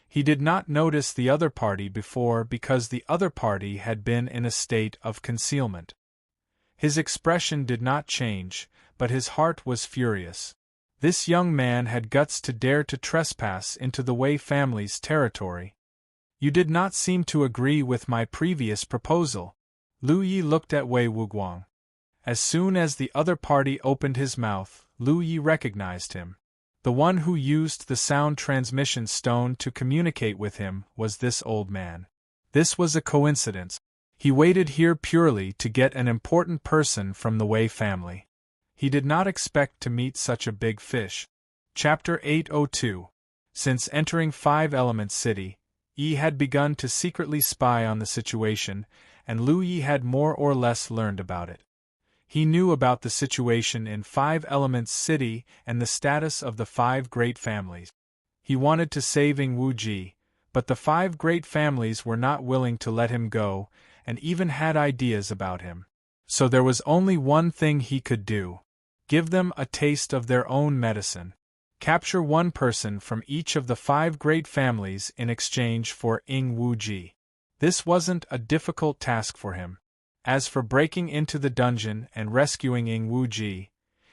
[SPEAKER 1] He did not notice the other party before because the other party had been in a state of concealment. His expression did not change, but his heart was furious. This young man had guts to dare to trespass into the Wei family's territory. You did not seem to agree with my previous proposal. Lu Yi looked at Wei Wuguang. As soon as the other party opened his mouth, Lu Yi recognized him. The one who used the sound transmission stone to communicate with him was this old man. This was a coincidence. He waited here purely to get an important person from the Wei family. He did not expect to meet such a big fish. Chapter 802. Since entering Five Elements City, Yi had begun to secretly spy on the situation, and Lu Yi had more or less learned about it. He knew about the situation in Five Elements City and the status of the five great families. He wanted to save Ingwuji, but the five great families were not willing to let him go, and even had ideas about him. So there was only one thing he could do. Give them a taste of their own medicine. Capture one person from each of the five great families in exchange for Ingwuji. This wasn't a difficult task for him. As for breaking into the dungeon and rescuing Ingwuji,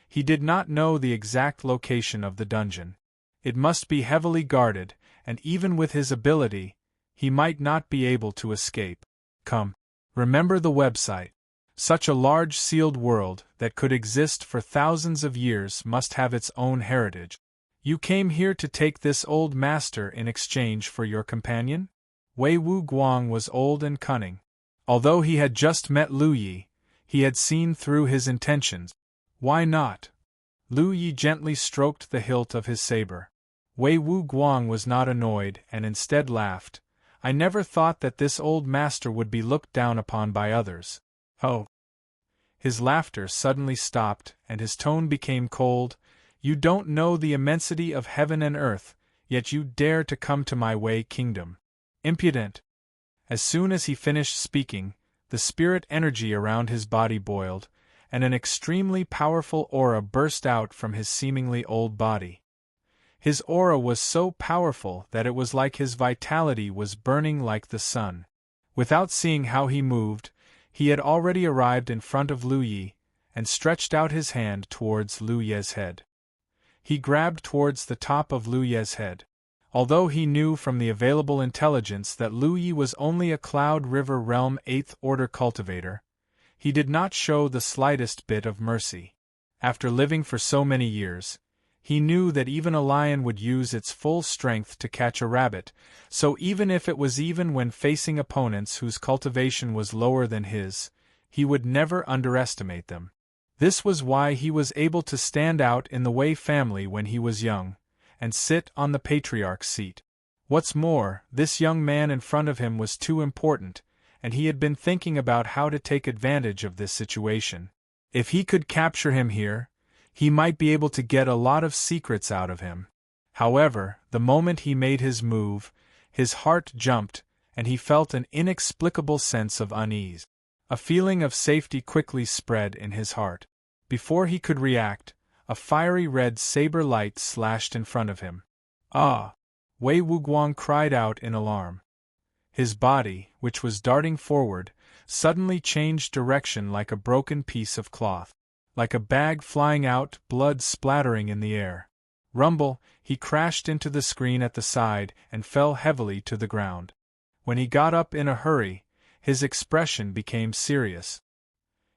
[SPEAKER 1] he did not know the exact location of the dungeon. It must be heavily guarded, and even with his ability, he might not be able to escape. Come. Remember the website. Such a large sealed world that could exist for thousands of years must have its own heritage. You came here to take this old master in exchange for your companion? Wei Wuguang was old and cunning. Although he had just met Lu Yi, he had seen through his intentions. Why not? Lu Yi gently stroked the hilt of his saber. Wei Wuguang was not annoyed and instead laughed. I never thought that this old master would be looked down upon by others. Oh. His laughter suddenly stopped and his tone became cold. You don't know the immensity of heaven and earth, yet you dare to come to my Wei kingdom. Impudent! As soon as he finished speaking, the spirit energy around his body boiled, and an extremely powerful aura burst out from his seemingly old body. His aura was so powerful that it was like his vitality was burning like the sun. Without seeing how he moved, he had already arrived in front of Lu Yi, and stretched out his hand towards Lu Ye's head. He grabbed towards the top of Lu Ye's head. Although he knew from the available intelligence that Lu Yi was only a Cloud River Realm 8th Order cultivator, he did not show the slightest bit of mercy. After living for so many years, he knew that even a lion would use its full strength to catch a rabbit, so even if it was even when facing opponents whose cultivation was lower than his, he would never underestimate them. This was why he was able to stand out in the Wei family when he was young, and sit on the patriarch's seat. What's more, this young man in front of him was too important, and he had been thinking about how to take advantage of this situation. If he could capture him here, he might be able to get a lot of secrets out of him. However, the moment he made his move, his heart jumped, and he felt an inexplicable sense of unease. A feeling of safety quickly spread in his heart. Before he could react, a fiery red saber light slashed in front of him. Ah! Wei Wuguang cried out in alarm. His body, which was darting forward, suddenly changed direction like a broken piece of cloth. Like a bag flying out, blood splattering in the air. Rumble, he crashed into the screen at the side and fell heavily to the ground. When he got up in a hurry, his expression became serious.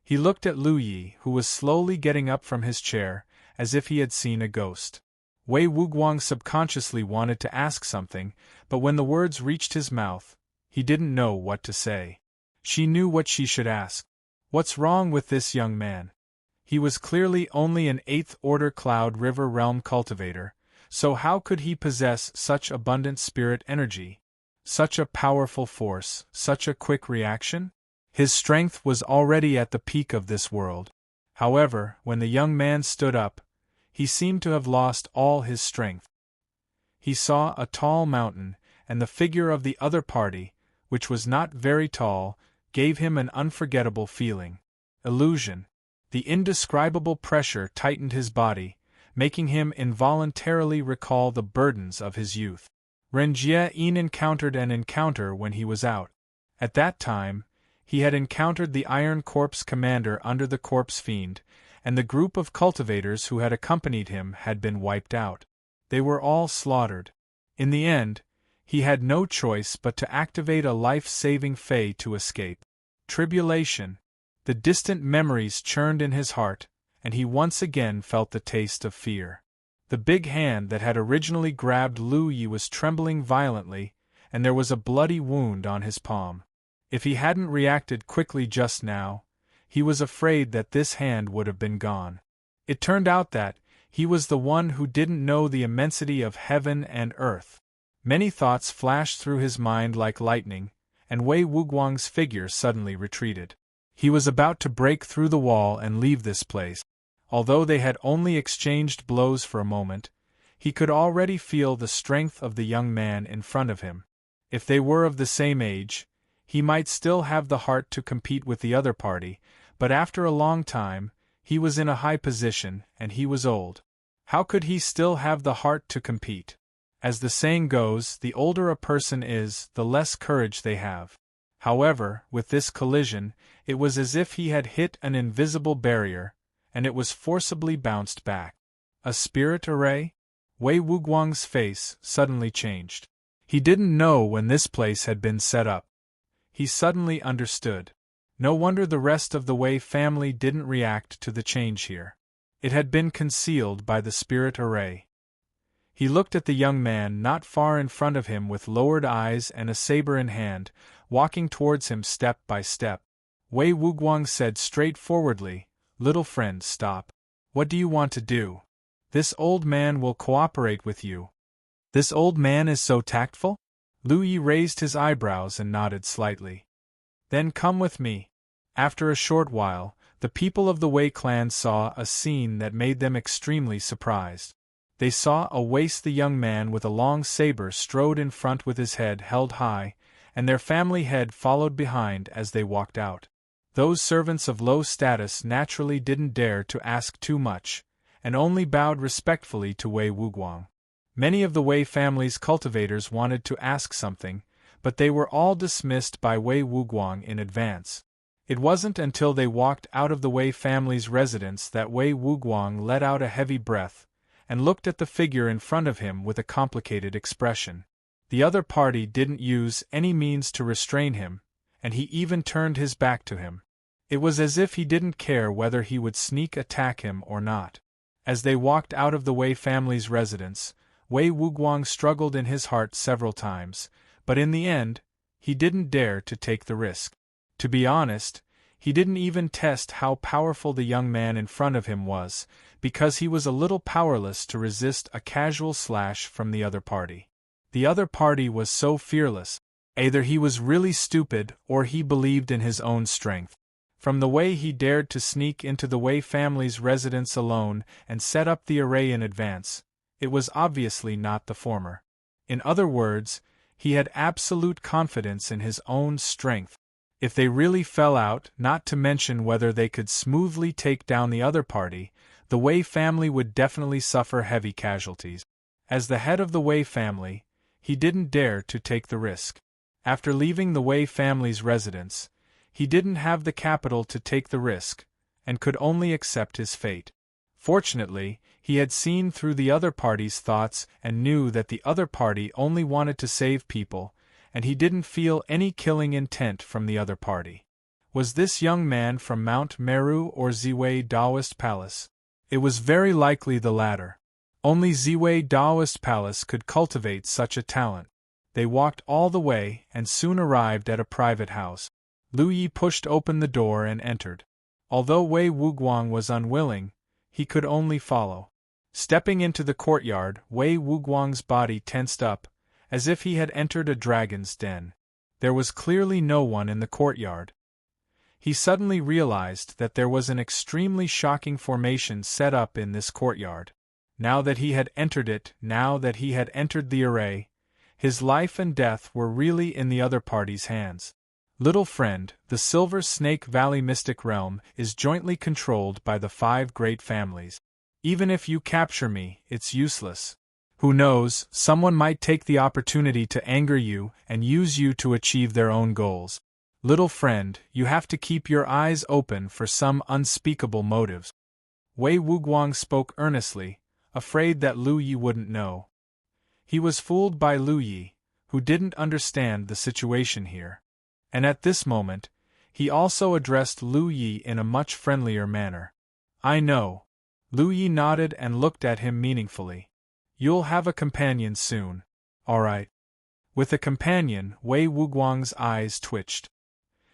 [SPEAKER 1] He looked at Lu Yi, who was slowly getting up from his chair, as if he had seen a ghost. Wei Wuguang subconsciously wanted to ask something, but when the words reached his mouth, he didn't know what to say. She knew what she should ask. What's wrong with this young man? He was clearly only an 8th Order Cloud River Realm cultivator, so how could he possess such abundant spirit energy? Such a powerful force, such a quick reaction? His strength was already at the peak of this world. However, when the young man stood up, he seemed to have lost all his strength. He saw a tall mountain, and the figure of the other party, which was not very tall, gave him an unforgettable feeling. Illusion. The indescribable pressure tightened his body, making him involuntarily recall the burdens of his youth. Ren Jie-in encountered an encounter when he was out. At that time, he had encountered the Iron Corpse commander under the Corpse Fiend, and the group of cultivators who had accompanied him had been wiped out. They were all slaughtered. In the end, he had no choice but to activate a life-saving fey to escape. Tribulation. The distant memories churned in his heart, and he once again felt the taste of fear. The big hand that had originally grabbed Lu Yi was trembling violently, and there was a bloody wound on his palm. If he hadn't reacted quickly just now, he was afraid that this hand would have been gone. It turned out that he was the one who didn't know the immensity of heaven and earth. Many thoughts flashed through his mind like lightning, and Wei Wuguang's figure suddenly retreated. He was about to break through the wall and leave this place. Although they had only exchanged blows for a moment, he could already feel the strength of the young man in front of him. If they were of the same age, he might still have the heart to compete with the other party, but after a long time, he was in a high position, and he was old. How could he still have the heart to compete? As the saying goes, the older a person is, the less courage they have. However, with this collision, it was as if he had hit an invisible barrier, and it was forcibly bounced back. A spirit array? Wei Wuguang's face suddenly changed. He didn't know when this place had been set up. He suddenly understood. No wonder the rest of the Wei family didn't react to the change here. It had been concealed by the spirit array. He looked at the young man not far in front of him with lowered eyes and a saber in hand, walking towards him step by step. Wei Wuguang said straightforwardly, "Little friend, stop. What do you want to do? This old man will cooperate with you." "This old man is so tactful?" Lu Yi raised his eyebrows and nodded slightly. "Then come with me." After a short while, the people of the Wei clan saw a scene that made them extremely surprised. They saw a the young man with a long saber strode in front with his head held high, and their family head followed behind as they walked out. Those servants of low status naturally didn't dare to ask too much, and only bowed respectfully to Wei Wuguang. Many of the Wei family's cultivators wanted to ask something, but they were all dismissed by Wei Wuguang in advance. It wasn't until they walked out of the Wei family's residence that Wei Wuguang let out a heavy breath, and looked at the figure in front of him with a complicated expression. The other party didn't use any means to restrain him, and he even turned his back to him. It was as if he didn't care whether he would sneak attack him or not. As they walked out of the Wei family's residence, Wei Wuguang struggled in his heart several times, but in the end, he didn't dare to take the risk. To be honest, he didn't even test how powerful the young man in front of him was, because he was a little powerless to resist a casual slash from the other party. The other party was so fearless. Either he was really stupid or he believed in his own strength. From the way he dared to sneak into the Wei family's residence alone and set up the array in advance, it was obviously not the former. In other words, he had absolute confidence in his own strength. If they really fell out, not to mention whether they could smoothly take down the other party, the Wei family would definitely suffer heavy casualties. As the head of the Wei family, he didn't dare to take the risk. After leaving the Wei family's residence, he didn't have the capital to take the risk, and could only accept his fate. Fortunately, he had seen through the other party's thoughts and knew that the other party only wanted to save people, and he didn't feel any killing intent from the other party. Was this young man from Mount Meru or Ziwei Daoist Palace? It was very likely the latter. Only Ziwei Daoist Palace could cultivate such a talent. They walked all the way and soon arrived at a private house. Lu Yi pushed open the door and entered. Although Wei Wuguang was unwilling, he could only follow. Stepping into the courtyard, Wei Wuguang's body tensed up, as if he had entered a dragon's den. There was clearly no one in the courtyard. He suddenly realized that there was an extremely shocking formation set up in this courtyard. Now that he had entered it, now that he had entered the array, his life and death were really in the other party's hands. Little friend, the Silver Snake Valley Mystic Realm is jointly controlled by the 5 great families. Even if you capture me, it's useless. Who knows, someone might take the opportunity to anger you and use you to achieve their own goals. Little friend, you have to keep your eyes open for some unspeakable motives. Wei Wuguang spoke earnestly, afraid that Lu Yi wouldn't know. He was fooled by Lu Yi, who didn't understand the situation here. And at this moment, he also addressed Lu Yi in a much friendlier manner. I know. Lu Yi nodded and looked at him meaningfully. You'll have a companion soon. All right. With a companion, Wei Wuguang's eyes twitched.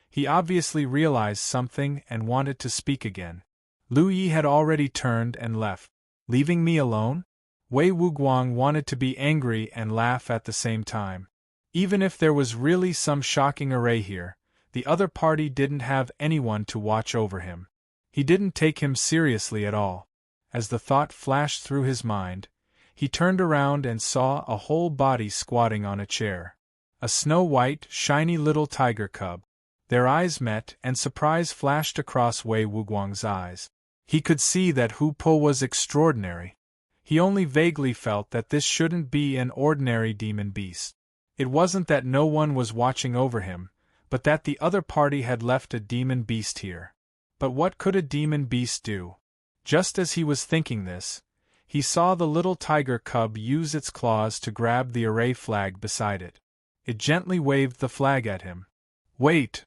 [SPEAKER 1] He obviously realized something and wanted to speak again. Lu Yi had already turned and left. Leaving me alone? Wei Wuguang wanted to be angry and laugh at the same time. Even if there was really some shocking array here, the other party didn't have anyone to watch over him. He didn't take him seriously at all. As the thought flashed through his mind, he turned around and saw a whole body squatting on a chair. A snow-white, shiny little tiger cub. Their eyes met and surprise flashed across Wei Wuguang's eyes. He could see that Hu Po was extraordinary. He only vaguely felt that this shouldn't be an ordinary demon beast. It wasn't that no one was watching over him, but that the other party had left a demon beast here. But what could a demon beast do? Just as he was thinking this, he saw the little tiger cub use its claws to grab the array flag beside it. It gently waved the flag at him. Wait!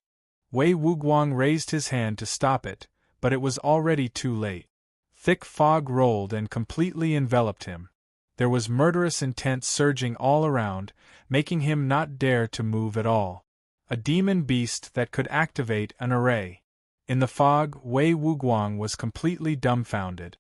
[SPEAKER 1] Wei Wuguang raised his hand to stop it, but it was already too late. Thick fog rolled and completely enveloped him. There was murderous intent surging all around, making him not dare to move at all. A demon beast that could activate an array. In the fog, Wei Wuguang was completely dumbfounded.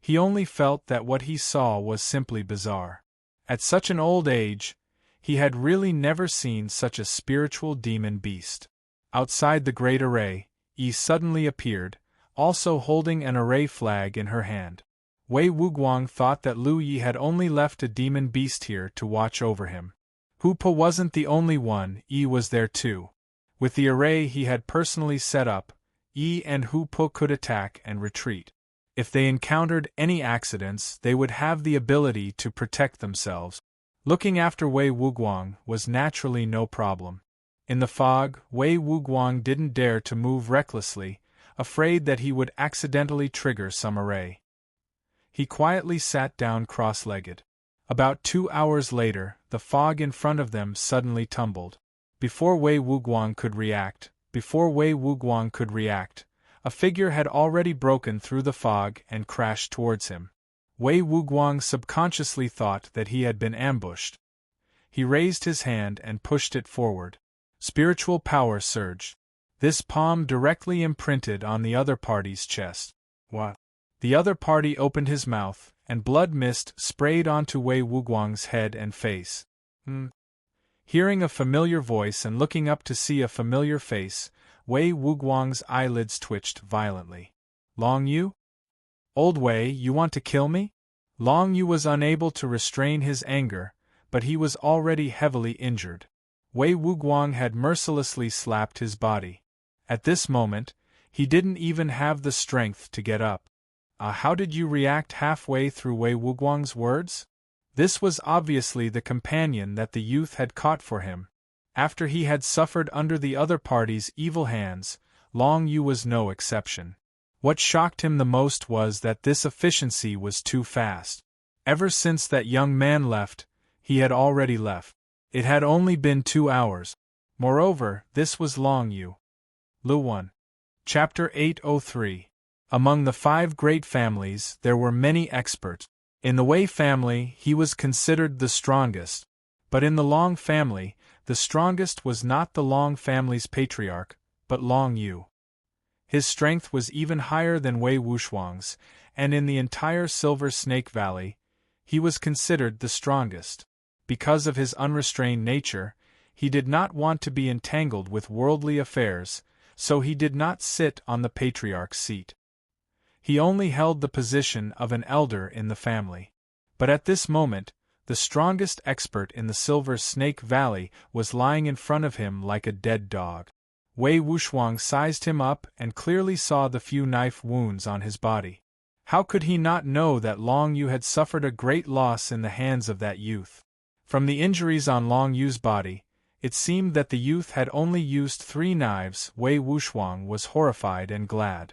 [SPEAKER 1] He only felt that what he saw was simply bizarre. At such an old age, he had really never seen such a spiritual demon beast. Outside the great array, Yi suddenly appeared, also holding an array flag in her hand. Wei Wuguang thought that Lu Yi had only left a demon beast here to watch over him. Hu Po wasn't the only one, Yi was there too. With the array he had personally set up, Yi and Hu Po could attack and retreat. If they encountered any accidents, they would have the ability to protect themselves. Looking after Wei Wuguang was naturally no problem. In the fog, Wei Wuguang didn't dare to move recklessly, afraid that he would accidentally trigger some array. He quietly sat down cross-legged. About 2 hours later, the fog in front of them suddenly tumbled. Before Wei Wuguang could react, a figure had already broken through the fog and crashed towards him. Wei Wuguang subconsciously thought that he had been ambushed. He raised his hand and pushed it forward. Spiritual power surged. This palm directly imprinted on the other party's chest. What? The other party opened his mouth, and blood mist sprayed onto Wei Wuguang's head and face. Hearing a familiar voice and looking up to see a familiar face, Wei Wuguang's eyelids twitched violently. Long Yu? Old Wei, you want to kill me? Long Yu was unable to restrain his anger, but he was already heavily injured. Wei Wuguang had mercilessly slapped his body. At this moment, he didn't even have the strength to get up. How did you react halfway through Wei Wuguang's words? This was obviously the companion that the youth had caught for him. After he had suffered under the other party's evil hands, Long Yu was no exception. What shocked him the most was that this efficiency was too fast. Ever since that young man left, he had already left. It had only been 2 hours. Moreover, this was Long Yu. Lu 1. Chapter 803. Among the 5 great families, there were many experts. In the Wei family, he was considered the strongest. But in the Long family, the strongest was not the Long family's patriarch, but Long Yu. His strength was even higher than Wei Wuguang's, and in the entire Silver Snake Valley, he was considered the strongest. Because of his unrestrained nature, he did not want to be entangled with worldly affairs, so he did not sit on the patriarch's seat. He only held the position of an elder in the family. But at this moment, the strongest expert in the Silver Snake Valley was lying in front of him like a dead dog. Wei Wuguang sized him up and clearly saw the few knife wounds on his body. How could he not know that Long Yu had suffered a great loss in the hands of that youth? From the injuries on Long Yu's body, it seemed that the youth had only used 3 knives. Wei Wuguang was horrified and glad.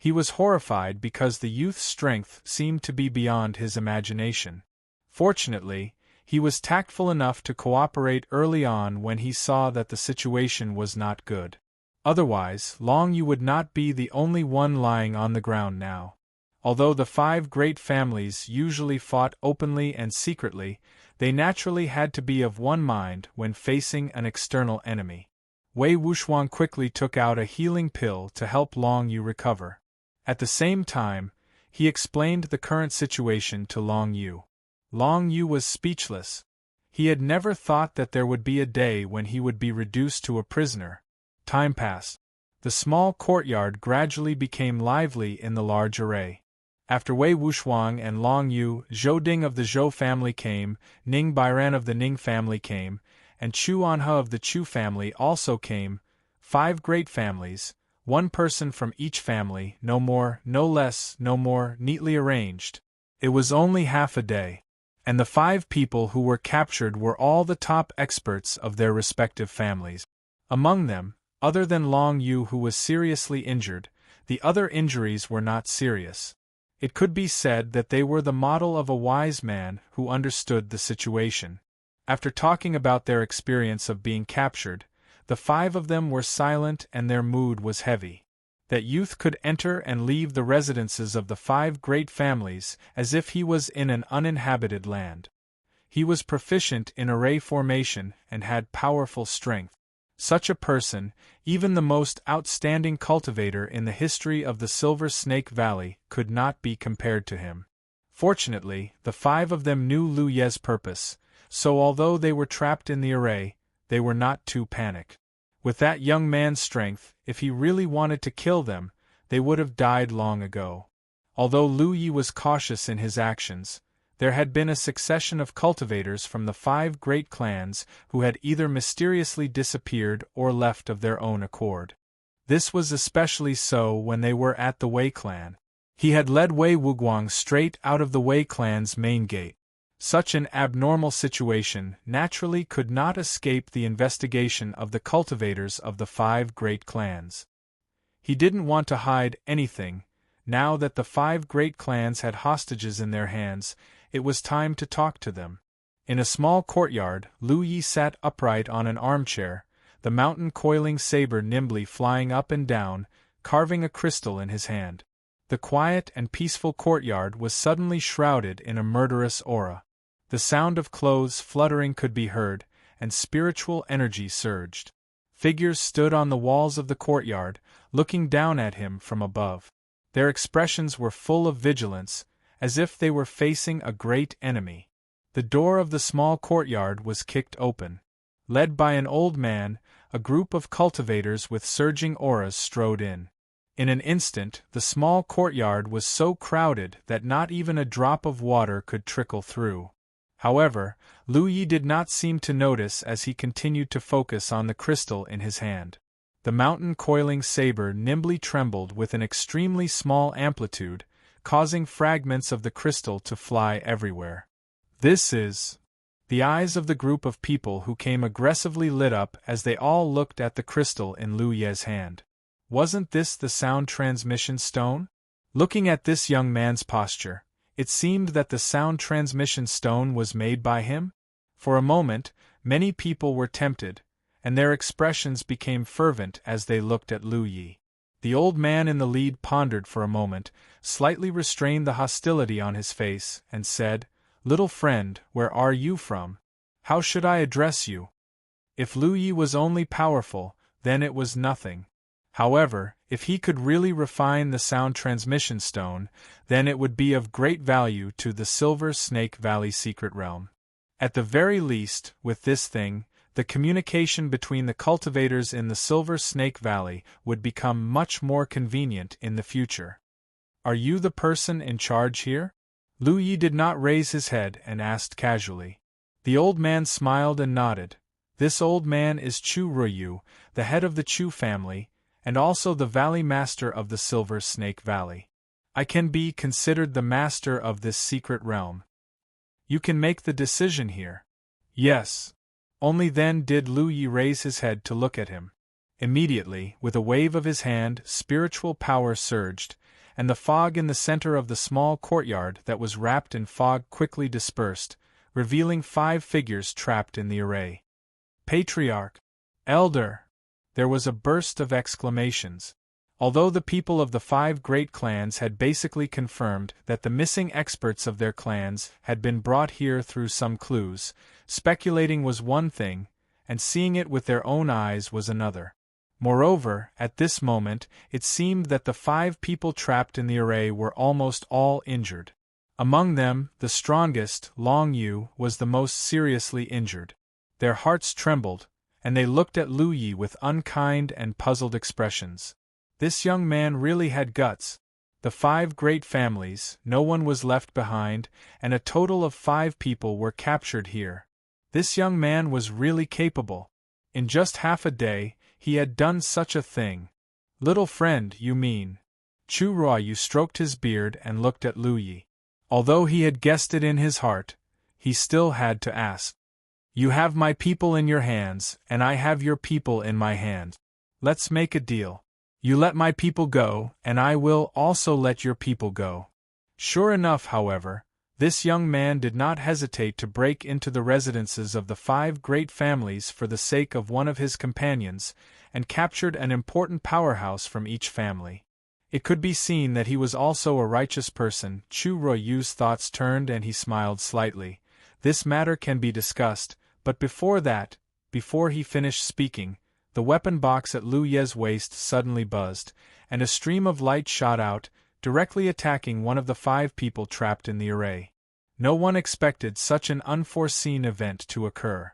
[SPEAKER 1] He was horrified because the youth's strength seemed to be beyond his imagination. Fortunately, he was tactful enough to cooperate early on when he saw that the situation was not good. Otherwise, Long Yu would not be the only one lying on the ground now. Although the 5 great families usually fought openly and secretly, they naturally had to be of one mind when facing an external enemy. Wei Wuxuan quickly took out a healing pill to help Long Yu recover. At the same time, he explained the current situation to Long Yu. Long Yu was speechless. He had never thought that there would be a day when he would be reduced to a prisoner. Time passed. The small courtyard gradually became lively in the large array. After Wei Wuxuan and Long Yu, Zhou Ding of the Zhou family came, Ning Bairan of the Ning family came, and Chu Anhe of the Chu family also came. 5 great families, 1 person from each family, no more, no less, no more, neatly arranged. It was only half a day. And the 5 people who were captured were all the top experts of their respective families. Among them, other than Long Yu who was seriously injured, the other injuries were not serious. It could be said that they were the model of a wise man who understood the situation. After talking about their experience of being captured, the 5 of them were silent and their mood was heavy. That youth could enter and leave the residences of the 5 great families as if he was in an uninhabited land. He was proficient in array formation and had powerful strength. Such a person, even the most outstanding cultivator in the history of the Silver Snake Valley, could not be compared to him. Fortunately, the 5 of them knew Lu Ye's purpose, so although they were trapped in the array, they were not too panicked. With that young man's strength, if he really wanted to kill them, they would have died long ago. Although Lu Yi was cautious in his actions, there had been a succession of cultivators from the 5 great clans who had either mysteriously disappeared or left of their own accord. This was especially so when they were at the Wei clan. He had led Wei Wuguang straight out of the Wei clan's main gate. Such an abnormal situation naturally could not escape the investigation of the cultivators of the 5 great clans. He didn't want to hide anything. Now that the 5 great clans had hostages in their hands, it was time to talk to them. In a small courtyard, Lu Yi sat upright on an armchair, the mountain coiling saber nimbly flying up and down, carving a crystal in his hand. The quiet and peaceful courtyard was suddenly shrouded in a murderous aura. The sound of clothes fluttering could be heard, and spiritual energy surged. Figures stood on the walls of the courtyard, looking down at him from above. Their expressions were full of vigilance, as if they were facing a great enemy. The door of the small courtyard was kicked open. Led by an old man, a group of cultivators with surging auras strode in. In an instant, the small courtyard was so crowded that not even a drop of water could trickle through. However, Lu Yi did not seem to notice as he continued to focus on the crystal in his hand. The mountain coiling saber nimbly trembled with an extremely small amplitude, causing fragments of the crystal to fly everywhere. This is... The eyes of the group of people who came aggressively lit up as they all looked at the crystal in Lu Ye's hand. Wasn't this the sound transmission stone? Looking at this young man's posture, it seemed that the sound transmission stone was made by him. For a moment, many people were tempted, and their expressions became fervent as they looked at Lu Yi. The old man in the lead pondered for a moment, slightly restrained the hostility on his face, and said, "Little friend, where are you from? How should I address you?" If Lu Yi was only powerful, then it was nothing. However, if he could really refine the sound transmission stone, then it would be of great value to the Silver Snake Valley secret realm. At the very least, with this thing, the communication between the cultivators in the Silver Snake Valley would become much more convenient in the future. "Are you the person in charge here?" Lu Yi did not raise his head and asked casually. The old man smiled and nodded. This old man is Chu Ruyu, the head of the Chu family, and also the Valley Master of the Silver Snake Valley. I can be considered the master of this secret realm. You can make the decision here. Yes. Only then did Lu Yi raise his head to look at him. Immediately, with a wave of his hand, spiritual power surged, and the fog in the center of the small courtyard that was wrapped in fog quickly dispersed, revealing 5 figures trapped in the array. Patriarch! Elder! There was a burst of exclamations. Although the people of the 5 great clans had basically confirmed that the missing experts of their clans had been brought here through some clues, speculating was one thing, and seeing it with their own eyes was another. Moreover, at this moment, it seemed that the 5 people trapped in the array were almost all injured. Among them, the strongest, Long Yu, was the most seriously injured. Their hearts trembled, and they looked at Lu Yi with unkind and puzzled expressions. This young man really had guts. The 5 great families, no one was left behind, and a total of 5 people were captured here. This young man was really capable. In just half a day, he had done such a thing. Little friend, you mean? Chu Ruoyu stroked his beard and looked at Lu Yi. Although he had guessed it in his heart, he still had to ask. You have my people in your hands, and I have your people in my hand. Let's make a deal. You let my people go, and I will also let your people go. Sure enough, however, this young man did not hesitate to break into the residences of the 5 great families for the sake of one of his companions, and captured an important powerhouse from each family. It could be seen that he was also a righteous person. Chu Ruoyu's thoughts turned and he smiled slightly. This matter can be discussed, but before he finished speaking, the weapon box at Lu Ye's waist suddenly buzzed, and a stream of light shot out, directly attacking one of the 5 people trapped in the array. No one expected such an unforeseen event to occur.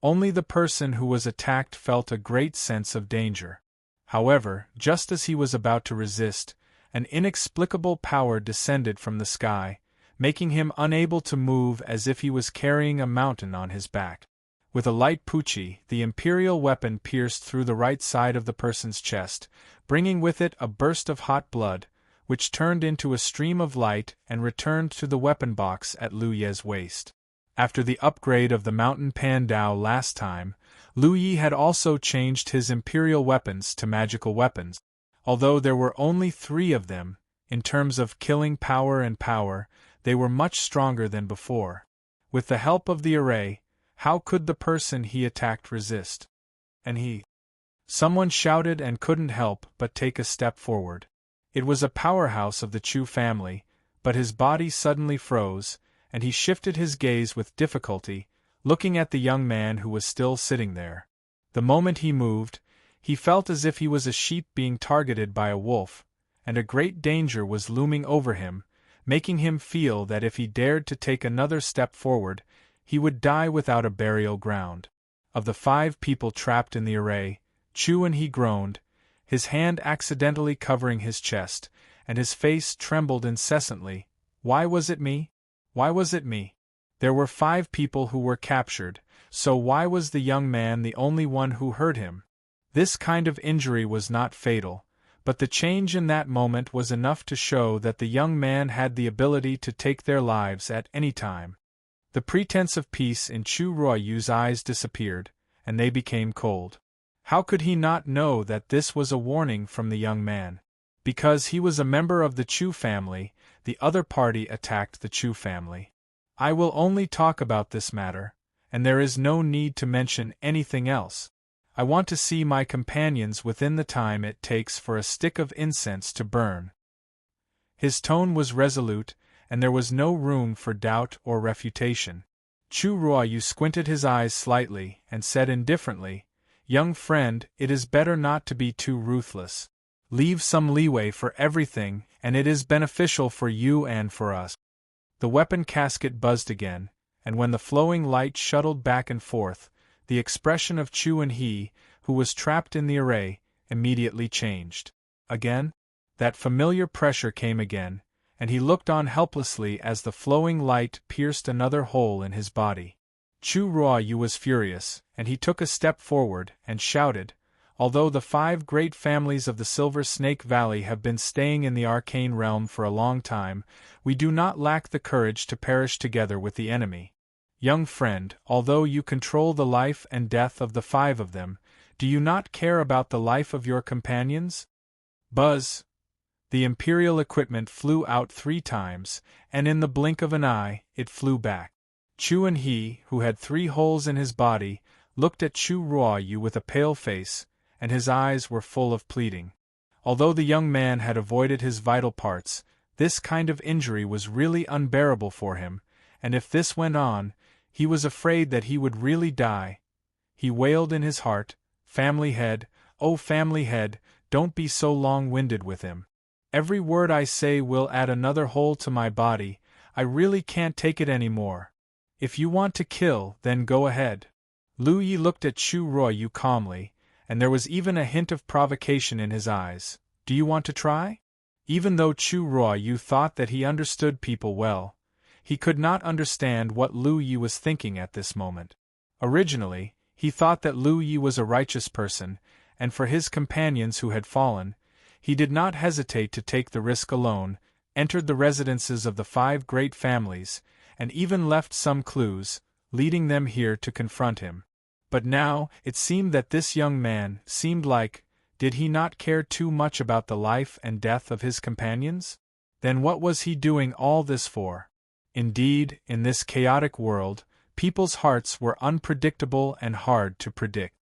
[SPEAKER 1] Only the person who was attacked felt a great sense of danger. However, just as he was about to resist, an inexplicable power descended from the sky, making him unable to move as if he was carrying a mountain on his back. With a light puchi, the imperial weapon pierced through the right side of the person's chest, bringing with it a burst of hot blood, which turned into a stream of light and returned to the weapon box at Lu Ye's waist. After the upgrade of the Mountain Pandao last time, Lu Yi had also changed his imperial weapons to magical weapons. Although there were only 3 of them, in terms of killing power and power, they were much stronger than before. With the help of the array, how could the person he attacked resist? Someone shouted and couldn't help but take a step forward. It was a powerhouse of the Chu family, but his body suddenly froze, and he shifted his gaze with difficulty, looking at the young man who was still sitting there. The moment he moved, he felt as if he was a sheep being targeted by a wolf, and a great danger was looming over him, making him feel that if he dared to take another step forward, he would die without a burial ground. Of the 5 people trapped in the array, Chu and he groaned, his hand accidentally covering his chest, and his face trembled incessantly. Why was it me? Why was it me? There were 5 people who were captured, so why was the young man the only one who hurt him? This kind of injury was not fatal, but the change in that moment was enough to show that the young man had the ability to take their lives at any time. The pretense of peace in Chu Ruoyu's eyes disappeared, and they became cold. How could he not know that this was a warning from the young man? Because he was a member of the Chu family, the other party attacked the Chu family. I will only talk about this matter, and there is no need to mention anything else. I want to see my companions within the time it takes for a stick of incense to burn. His tone was resolute, and there was no room for doubt or refutation. Chu Ruoyu squinted his eyes slightly and said indifferently, "Young friend, it is better not to be too ruthless. Leave some leeway for everything, and it is beneficial for you and for us." The weapon casket buzzed again, and when the flowing light shuttled back and forth, the expression of Chu and he, who was trapped in the array, immediately changed. Again, that familiar pressure came again, and he looked on helplessly as the flowing light pierced another hole in his body. Chu Ruoyu was furious, and he took a step forward and shouted, "Although the 5 great families of the Silver Snake Valley have been staying in the arcane realm for a long time, we do not lack the courage to perish together with the enemy. Young friend, although you control the life and death of the 5 of them, do you not care about the life of your companions?" Buzz! The imperial equipment flew out 3 times, and in the blink of an eye, it flew back. Chu and he, who had 3 holes in his body, looked at Chu Ruoyu with a pale face, and his eyes were full of pleading. Although the young man had avoided his vital parts, this kind of injury was really unbearable for him, and if this went on, he was afraid that he would really die. He wailed in his heart, "Family head, oh family head, don't be so long-winded with him. Every word I say will add another hole to my body, I really can't take it any more. If you want to kill, then go ahead." Lu Yi looked at Chu Ruoyu calmly, and there was even a hint of provocation in his eyes. "Do you want to try?" Even though Chu Ruoyu thought that he understood people well, he could not understand what Lu Yi was thinking at this moment. Originally, he thought that Lu Yi was a righteous person, and for his companions who had fallen, he did not hesitate to take the risk alone, entered the residences of the 5 great families, and even left some clues, leading them here to confront him. But now, it seemed that this young man seemed like, did he not care too much about the life and death of his companions? Then what was he doing all this for? Indeed, in this chaotic world, people's hearts were unpredictable and hard to predict.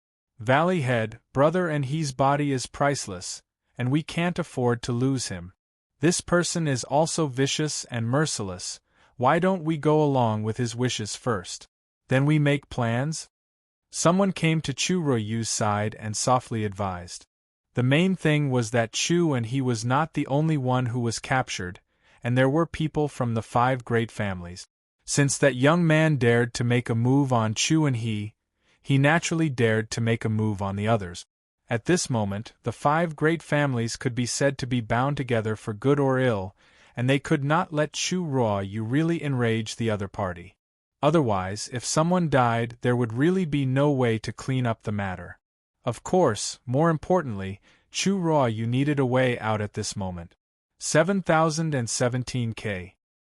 [SPEAKER 1] Valley Head, brother, and his body is priceless, and we can't afford to lose him. This person is also vicious and merciless. Why don't we go along with his wishes first? Then we make plans? Someone came to Chu Ruoyu's side and softly advised. The main thing was that Chu and he was not the only one who was captured, and there were people from the 5 great families. Since that young man dared to make a move on Chu and he naturally dared to make a move on the others. At this moment, the 5 great families could be said to be bound together for good or ill, and they could not let Chu Ruoyu really enrage the other party. Otherwise, if someone died, there would really be no way to clean up the matter. Of course, more importantly, Chu Ruoyu needed a way out at this moment. 7017K.